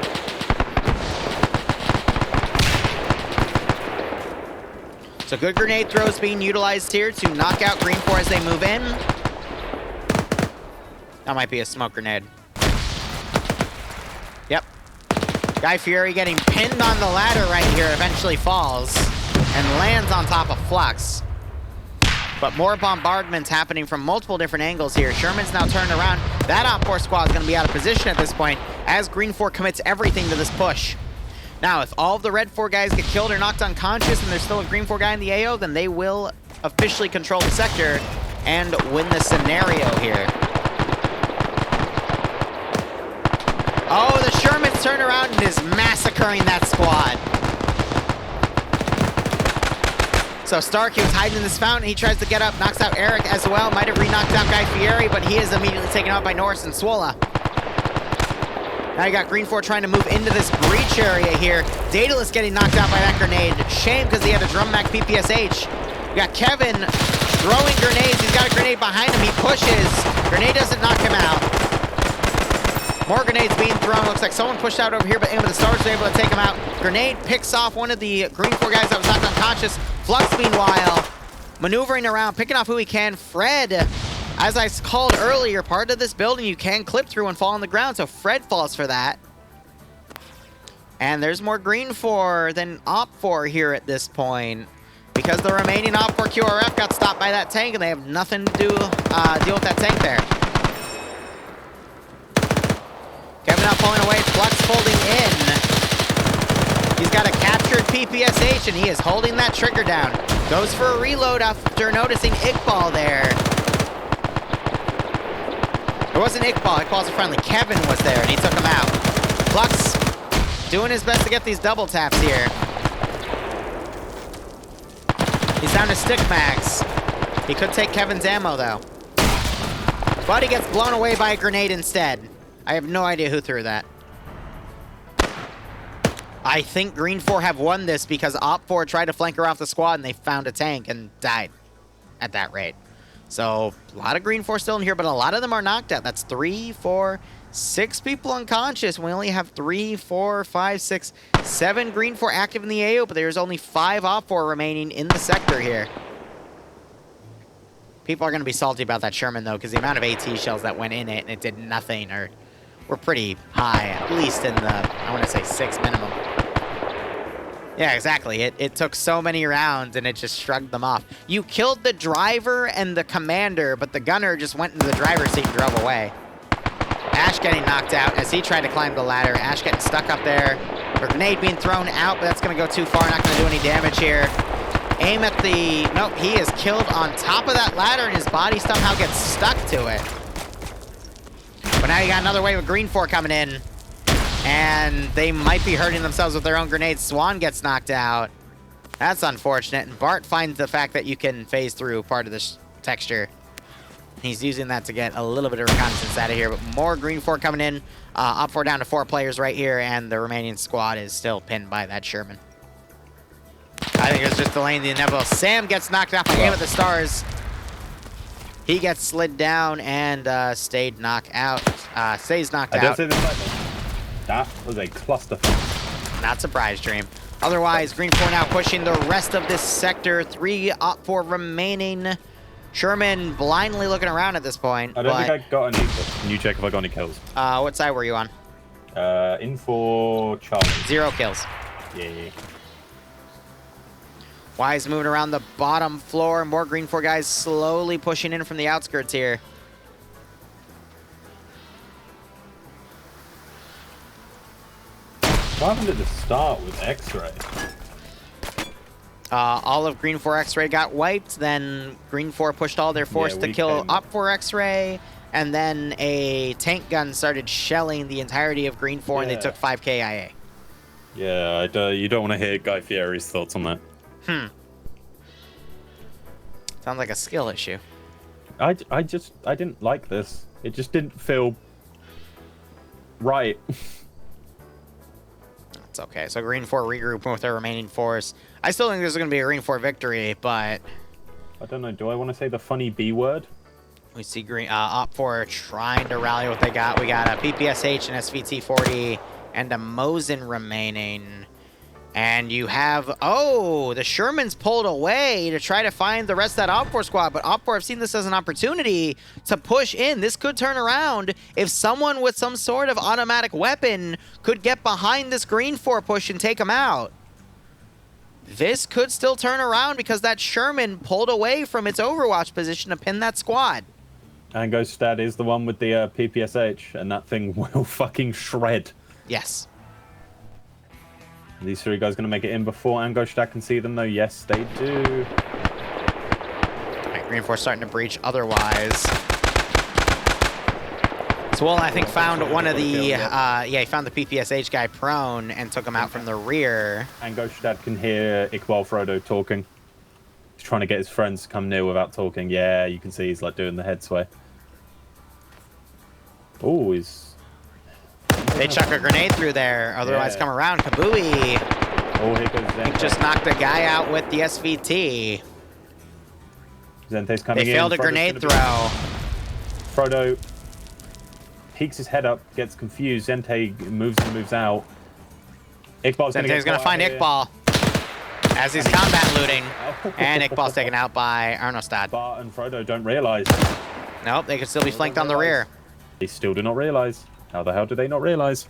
So good grenade throws being utilized here to knock out Green 4 as they move in. That might be a smoke grenade. Yep. Guy Fieri getting pinned on the ladder right here eventually falls and lands on top of Flux. But more bombardments happening from multiple different angles here. Sherman's now turned around. That OpFor squad is going to be out of position at this point as Green 4 commits everything to this push. Now, if all of the Red 4 guys get killed or knocked unconscious and there's still a Green 4 guy in the AO, then they will officially control the sector and win the scenario here. Oh, the Sherman's turned around and is massacring that squad. So Stark, he was hiding in this fountain. He tries to get up, knocks out Eric as well. Might have re-knocked down Guy Fieri, but he is immediately taken out by Norris and Swola. Now you got Green 4 trying to move into this breach area here. Daedalus getting knocked out by that grenade. Shame because he had a drum mac PPSH. You got Kevin throwing grenades. He's got a grenade behind him. He pushes. Grenade doesn't knock him out. More grenades being thrown. Looks like someone pushed out over here, but the Stars was able to take him out. Grenade picks off one of the Green 4 guys that was knocked unconscious. Flux, meanwhile, maneuvering around, picking off who he can. Fred, as I called earlier, part of this building you can clip through and fall on the ground, so Fred falls for that. And there's more Green 4 than OpFor here at this point, because the remaining OpFor QRF got stopped by that tank, and they have nothing to do deal with that tank there. Kevin now pulling away, Flux folding in. He's got a captured PPSH, and he is holding that trigger down. Goes for a reload after noticing Iqbal there. It wasn't Iqbal. Iqbal's a friendly. Kevin was there, and he took him out. Flux doing his best to get these double taps here. He's down to stick mags. He could take Kevin's ammo, though. But he gets blown away by a grenade instead. I have no idea who threw that. I think Green 4 have won this because OpFor tried to flank her off the squad and they found a tank and died at that rate. So, a lot of Green 4 still in here, but a lot of them are knocked out. That's 3, 4, 6 people unconscious. We only have 3, 4, 5, 6, 7 Green 4 active in the AO, but there's only 5 OpFor remaining in the sector here. People are going to be salty about that Sherman, though, because the amount of AT shells that went in it and it did nothing were pretty high, at least in the, I want to say, 6 minimum. Yeah, exactly. It took so many rounds, and it just shrugged them off. You killed the driver and the commander, but the gunner just went into the driver's seat and drove away. Ash getting knocked out as he tried to climb the ladder. Ash getting stuck up there. A grenade being thrown out, but that's going to go too far. Not going to do any damage here. Aim at the... Nope, he is killed on top of that ladder, and his body somehow gets stuck to it. But now you got another wave of Green 4 coming in. And they might be hurting themselves with their own grenades. Swan gets knocked out. That's unfortunate. And Bart finds the fact that you can phase through part of this texture. He's using that to get a little bit of reconnaissance out of here. But more Green 4 coming in. Up 4 down to 4 players right here. And the remaining squad is still pinned by that Sherman. I think it's just delaying the inevitable. Sam gets knocked off by Aim at the Stars. He gets slid down and stays knocked out. That was a cluster. Not surprised, Dream. Otherwise, Green 4 now pushing the rest of this sector. 3 Op 4 remaining. Sherman blindly looking around at this point. I don't think I got any. Can you check if I got any kills? What side were you on? In for Charlie. 0 kills. Yeah. Wise moving around the bottom floor. More Green 4 guys slowly pushing in from the outskirts here. What happened at the start with X-Ray? All of Green 4 X-Ray got wiped. Then Green 4 pushed all their force to kill Op 4 X-Ray. And then a tank gun started shelling the entirety of Green 4, and they took 5 KIA. Yeah, you don't want to hear Guy Fieri's thoughts on that. Sounds like a skill issue. I didn't like this. It just didn't feel right. It's okay. So Green 4 regrouping with their remaining force. I still think there's going to be a Green 4 victory, but... I don't know. Do I want to say the funny B word? We see Green Op 4 trying to rally what they got. We got a PPSH and SVT-40 and a Mosin remaining. And you have... Oh, the Sherman's pulled away to try to find the rest of that Op 4 squad. But Op 4 have seen this as an opportunity to push in. This could turn around if someone with some sort of automatic weapon could get behind this Green 4 push and take them out. This could still turn around because that Sherman pulled away from its Overwatch position to pin that squad. And Ghoststad is the one with the PPSH, and that thing will fucking shred. Yes. These 3 guys going to make it in before Angoshtag can see them, though. Yes, they do. All right, Green 4 starting to breach otherwise. Swollen, I think, found one of the... he found the PPSH guy prone and took him out from the rear. Angoshtag can hear Iqbal Frodo talking. He's trying to get his friends to come near without talking. Yeah, you can see he's like doing the head sway. Oh, he's... They chuck a grenade through there, otherwise come around. Kabooey. Oh, here goes Zente. He just knocked a guy out with the SVT. Zente's coming in. They failed a grenade throw. Frodo peeks his head up, gets confused. Zente moves out. Iqbal's Zente's going to find Iqbal as he's combat looting. And Iqbal's taken out by Arnostad. Bart and Frodo don't realize. Nope, they could still be flanked on the rear. They still do not realize. How the hell did they not realize?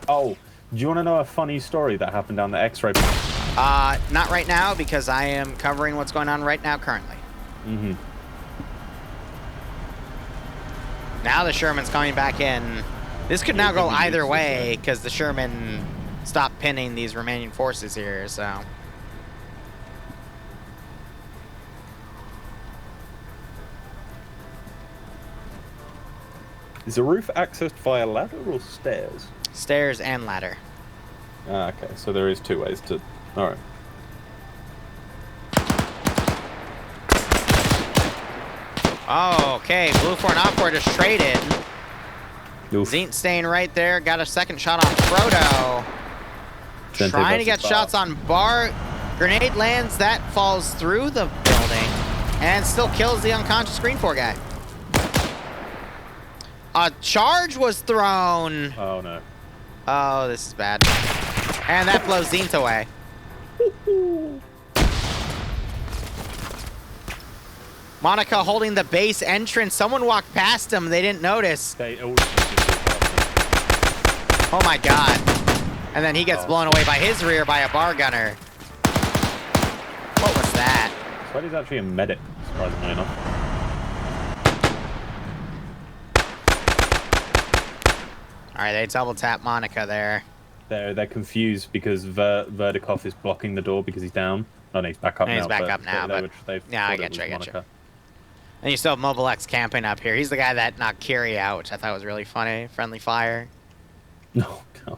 Oh, do you want to know a funny story that happened down the X-ray? Not right now, because I am covering what's going on right now currently. Now the Sherman's coming back in. This could now go either way, because the Sherman stopped pinning these remaining forces here, so... Is the roof accessed via ladder or stairs? Stairs and ladder. Ah, okay, so there is 2 ways to... Alright. Oh, okay. Blue 4 and Op 4 just traded. Oof. staying right there. Got a second shot on Frodo. Zente Trying to get versus shots on Bart. Grenade lands. That falls through the building. And still kills the unconscious Green 4 guy. A charge was thrown. Oh, no. Oh, this is bad. And that blows Zint away. Monica holding the base entrance. Someone walked past him. They didn't notice. They all Oh my god. And then he gets blown away by his rear by a bar gunner. What was that? Sweaty's actually a medic, surprisingly enough. Alright, they double tap Monica there. They're confused because Verdikov is blocking the door because he's down. No, he's back up now. He's back up now, but... Yeah, I get you, And you still have Mobile X camping up here. He's the guy that knocked Kiri out, which I thought was really funny. Friendly fire. No, God.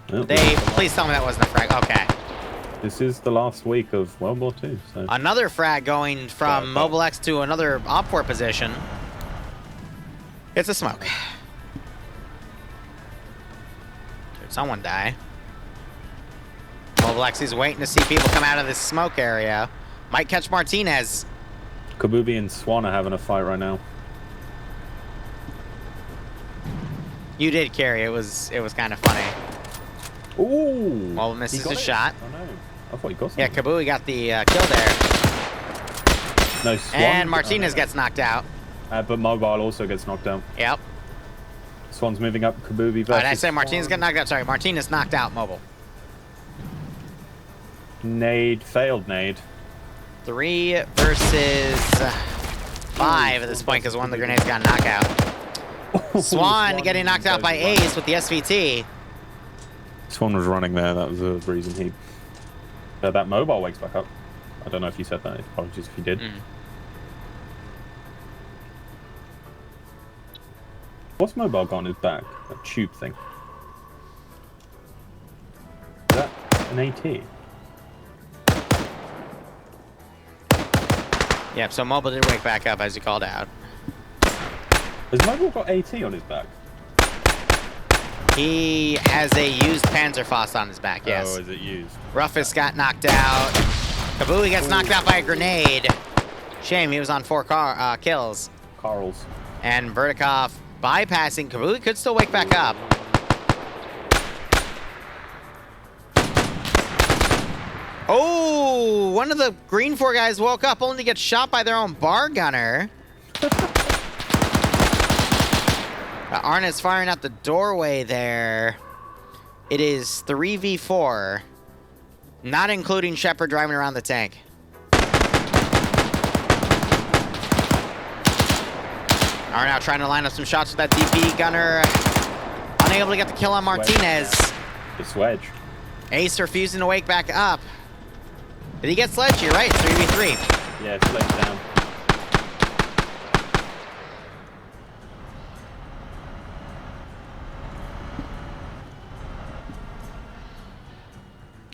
Well, Please tell me that wasn't a frag. Okay. This is the last week of World War II, so... Another frag going from Mobile X to another op-4 position. It's a smoke. Did someone die? Mobile X is waiting to see people come out of this smoke area. Might catch Martinez. Kabubi and Swan are having a fight right now. You did carry. It was kind of funny. Ooh! Well, misses a shot. Oh no! I thought he got something. Yeah, Kabui got the kill there. No, Swan. And Martinez gets knocked out. But Mobile also gets knocked out. Yep. Swan's moving up. Kabubi versus. Oh, did I say Martinez got knocked out? Sorry, Martinez knocked out Mobile. Nade failed. Nade. 3 versus 5 at this point because one of the grenades got knocked out. Swan getting knocked out by Ace with the SVT. Swan was running there. That was the reason he. That Mobile wakes back up. I don't know if you said that. Apologies if you did. What's Mobile got on his back? That tube thing. Is that an AT? Yep, so Mobile did wake back up as you called out. Has Mobile got AT on his back? He has a used Panzerfaust on his back, yes. Oh, is it used? Ruffus got knocked out. Kabui gets knocked out by a grenade. Shame, he was on 4 kills. Carl's. And Verdikov bypassing. Kabui could still wake back up. Oh, one of the Green 4 guys woke up only to get shot by their own bar gunner. Arna's firing out the doorway there. It is 3v4. Not including Shepard driving around the tank. Arna trying to line up some shots with that DP gunner. Unable to get the kill on Martinez. The Swedge. Ace refusing to wake back up. Did he get Sledge? You're right, 3v3. Yeah, Sledge down.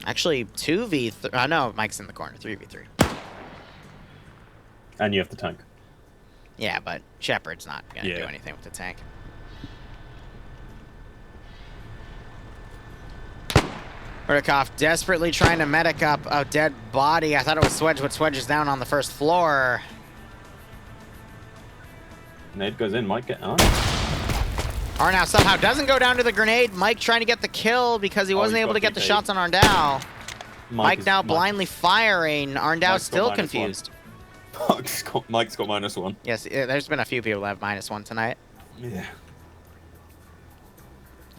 Actually, 2v3. Oh, no, Mike's in the corner. 3v3. And you have the tank. Yeah, but Shepard's not going to do anything with the tank. Verdikov desperately trying to medic up a dead body. I thought it was Swedge, but Swedge is down on the first floor. Nade goes in, might get on. Arnow somehow doesn't go down to the grenade. Mike trying to get the kill because he wasn't able to get the shots on Arndau. Mike now blindly firing. Arndau still confused. Mike's got -1. Yes, there's been a few people that have -1 tonight. Yeah.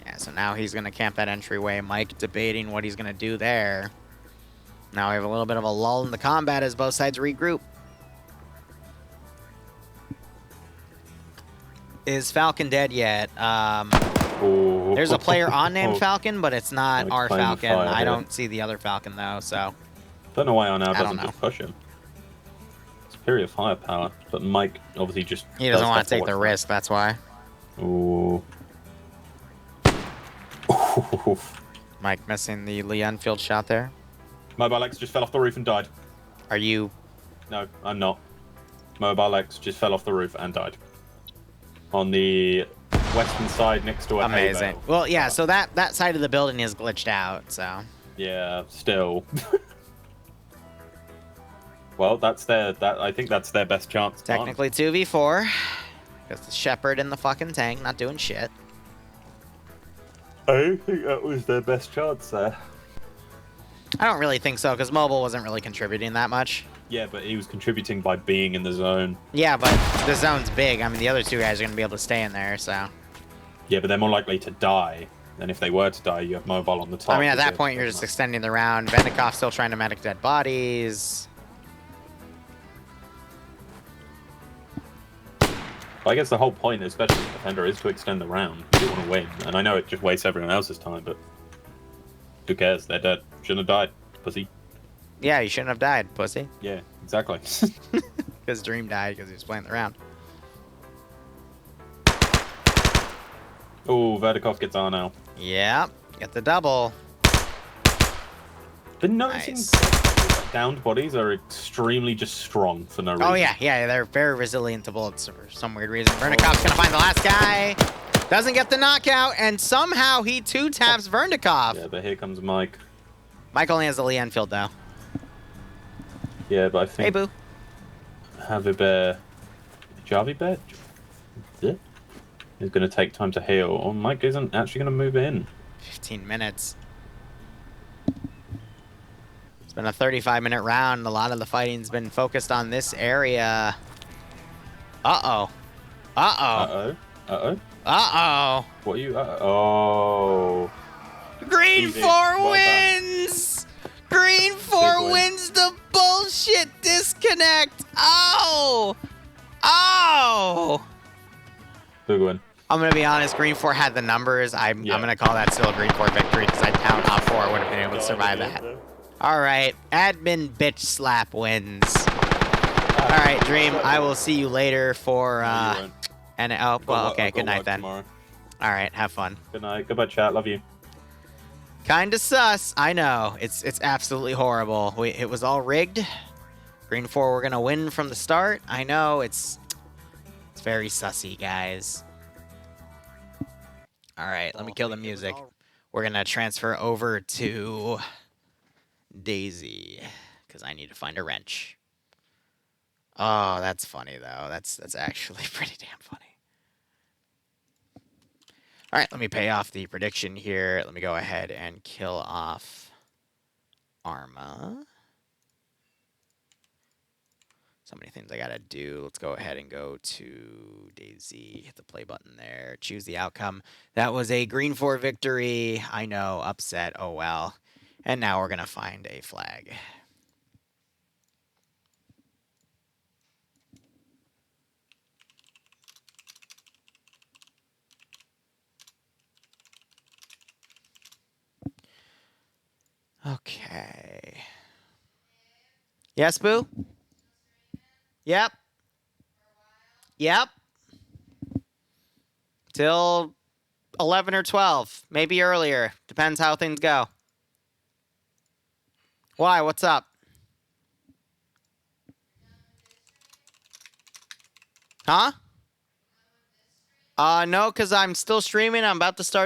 Yeah, so now he's going to camp that entryway. Mike debating what he's going to do there. Now we have a little bit of a lull in the combat as both sides regroup. Is Falcon dead yet? There's a player on named Falcon, but it's not our Falcon. I don't see the other Falcon, though, so... Don't know why Arnow doesn't just push him. Superior firepower, but Mike obviously just... He doesn't want to take the risk, that's why. Ooh. Mike missing the Lee Enfield shot there. Mobile X just fell off the roof and died. Are you... No, I'm not. Mobile X just fell off the roof and died. On the western side next to a Amazing. hay bale. Well, yeah, so that side of the building is glitched out, so... Yeah, still. Well, I think that's their best chance. Technically 2v4. Because the Shepard in the fucking tank not doing shit. I think that was their best chance there. I don't really think so, because Mobile wasn't really contributing that much. Yeah, but he was contributing by being in the zone. Yeah, but the zone's big. I mean, the other two guys are going to be able to stay in there, so... Yeah, but they're more likely to die. And if they were to die, you have mobile on the top. I mean, at that point, you're just extending the round. Vendikov's still trying to medic dead bodies. I guess the whole point, especially as a defender, is to extend the round. You do want to win. And I know it just wastes everyone else's time, but who cares? They're dead. Shouldn't have died, pussy. Yeah, you shouldn't have died, pussy. Yeah, exactly. Because Dream died because he was playing the round. Oh, Verdikov gets on now. Yep, get the double. Been noticing Nice. downed bodies are extremely just strong for no reason. Oh, yeah, they're very resilient to bullets for some weird reason. Vernikov's going to find the last guy. Doesn't get the knockout, and somehow he two-taps Vernikov. Yeah, but here comes Mike. Mike only has the Lee Enfield, though. Yeah, but I think... Hey, boo. Javi Bear? Yeah. Is going to take time to heal. Oh, Mike isn't actually going to move in. 15 minutes. It's been a 35-minute round. A lot of the fighting's been focused on this area. Uh-oh. Uh-oh. Uh-oh. Uh-oh. Uh-oh. What are you... Oh. Green Easy. 4 Well wins! Green 4 win. wins the bullshit disconnect! Oh! Oh! Big win. I'm going to be honest, Green 4 had the numbers. I'm going to call that still a Green 4 victory because I doubt Op 4 would have been able to survive that. All right, admin bitch slap wins. All right, Dream, I will see you later for... good night then. Tomorrow. All right, have fun. Good night. Goodbye, chat. Love you. Kinda sus. I know. It's absolutely horrible. It was all rigged. Green 4 we're gonna win from the start. I know. It's very sussy, guys. All right, let me kill the music. We're gonna transfer over to Daisy because I need to find a wrench. Oh, that's funny though. That's actually pretty damn funny. All right, let me pay off the prediction here. Let me go ahead and kill off Arma. So many things I gotta do. Let's go ahead and go to Daisy. Hit the play button there. Choose the outcome. That was a Green 4 victory. I know, upset. Oh well. And now we're gonna find a flag. Okay. Yes, Boo? Yep. Yep. Till 11 or 12. Maybe earlier. Depends how things go. Why? What's up? Huh? No, because I'm still streaming. I'm about to start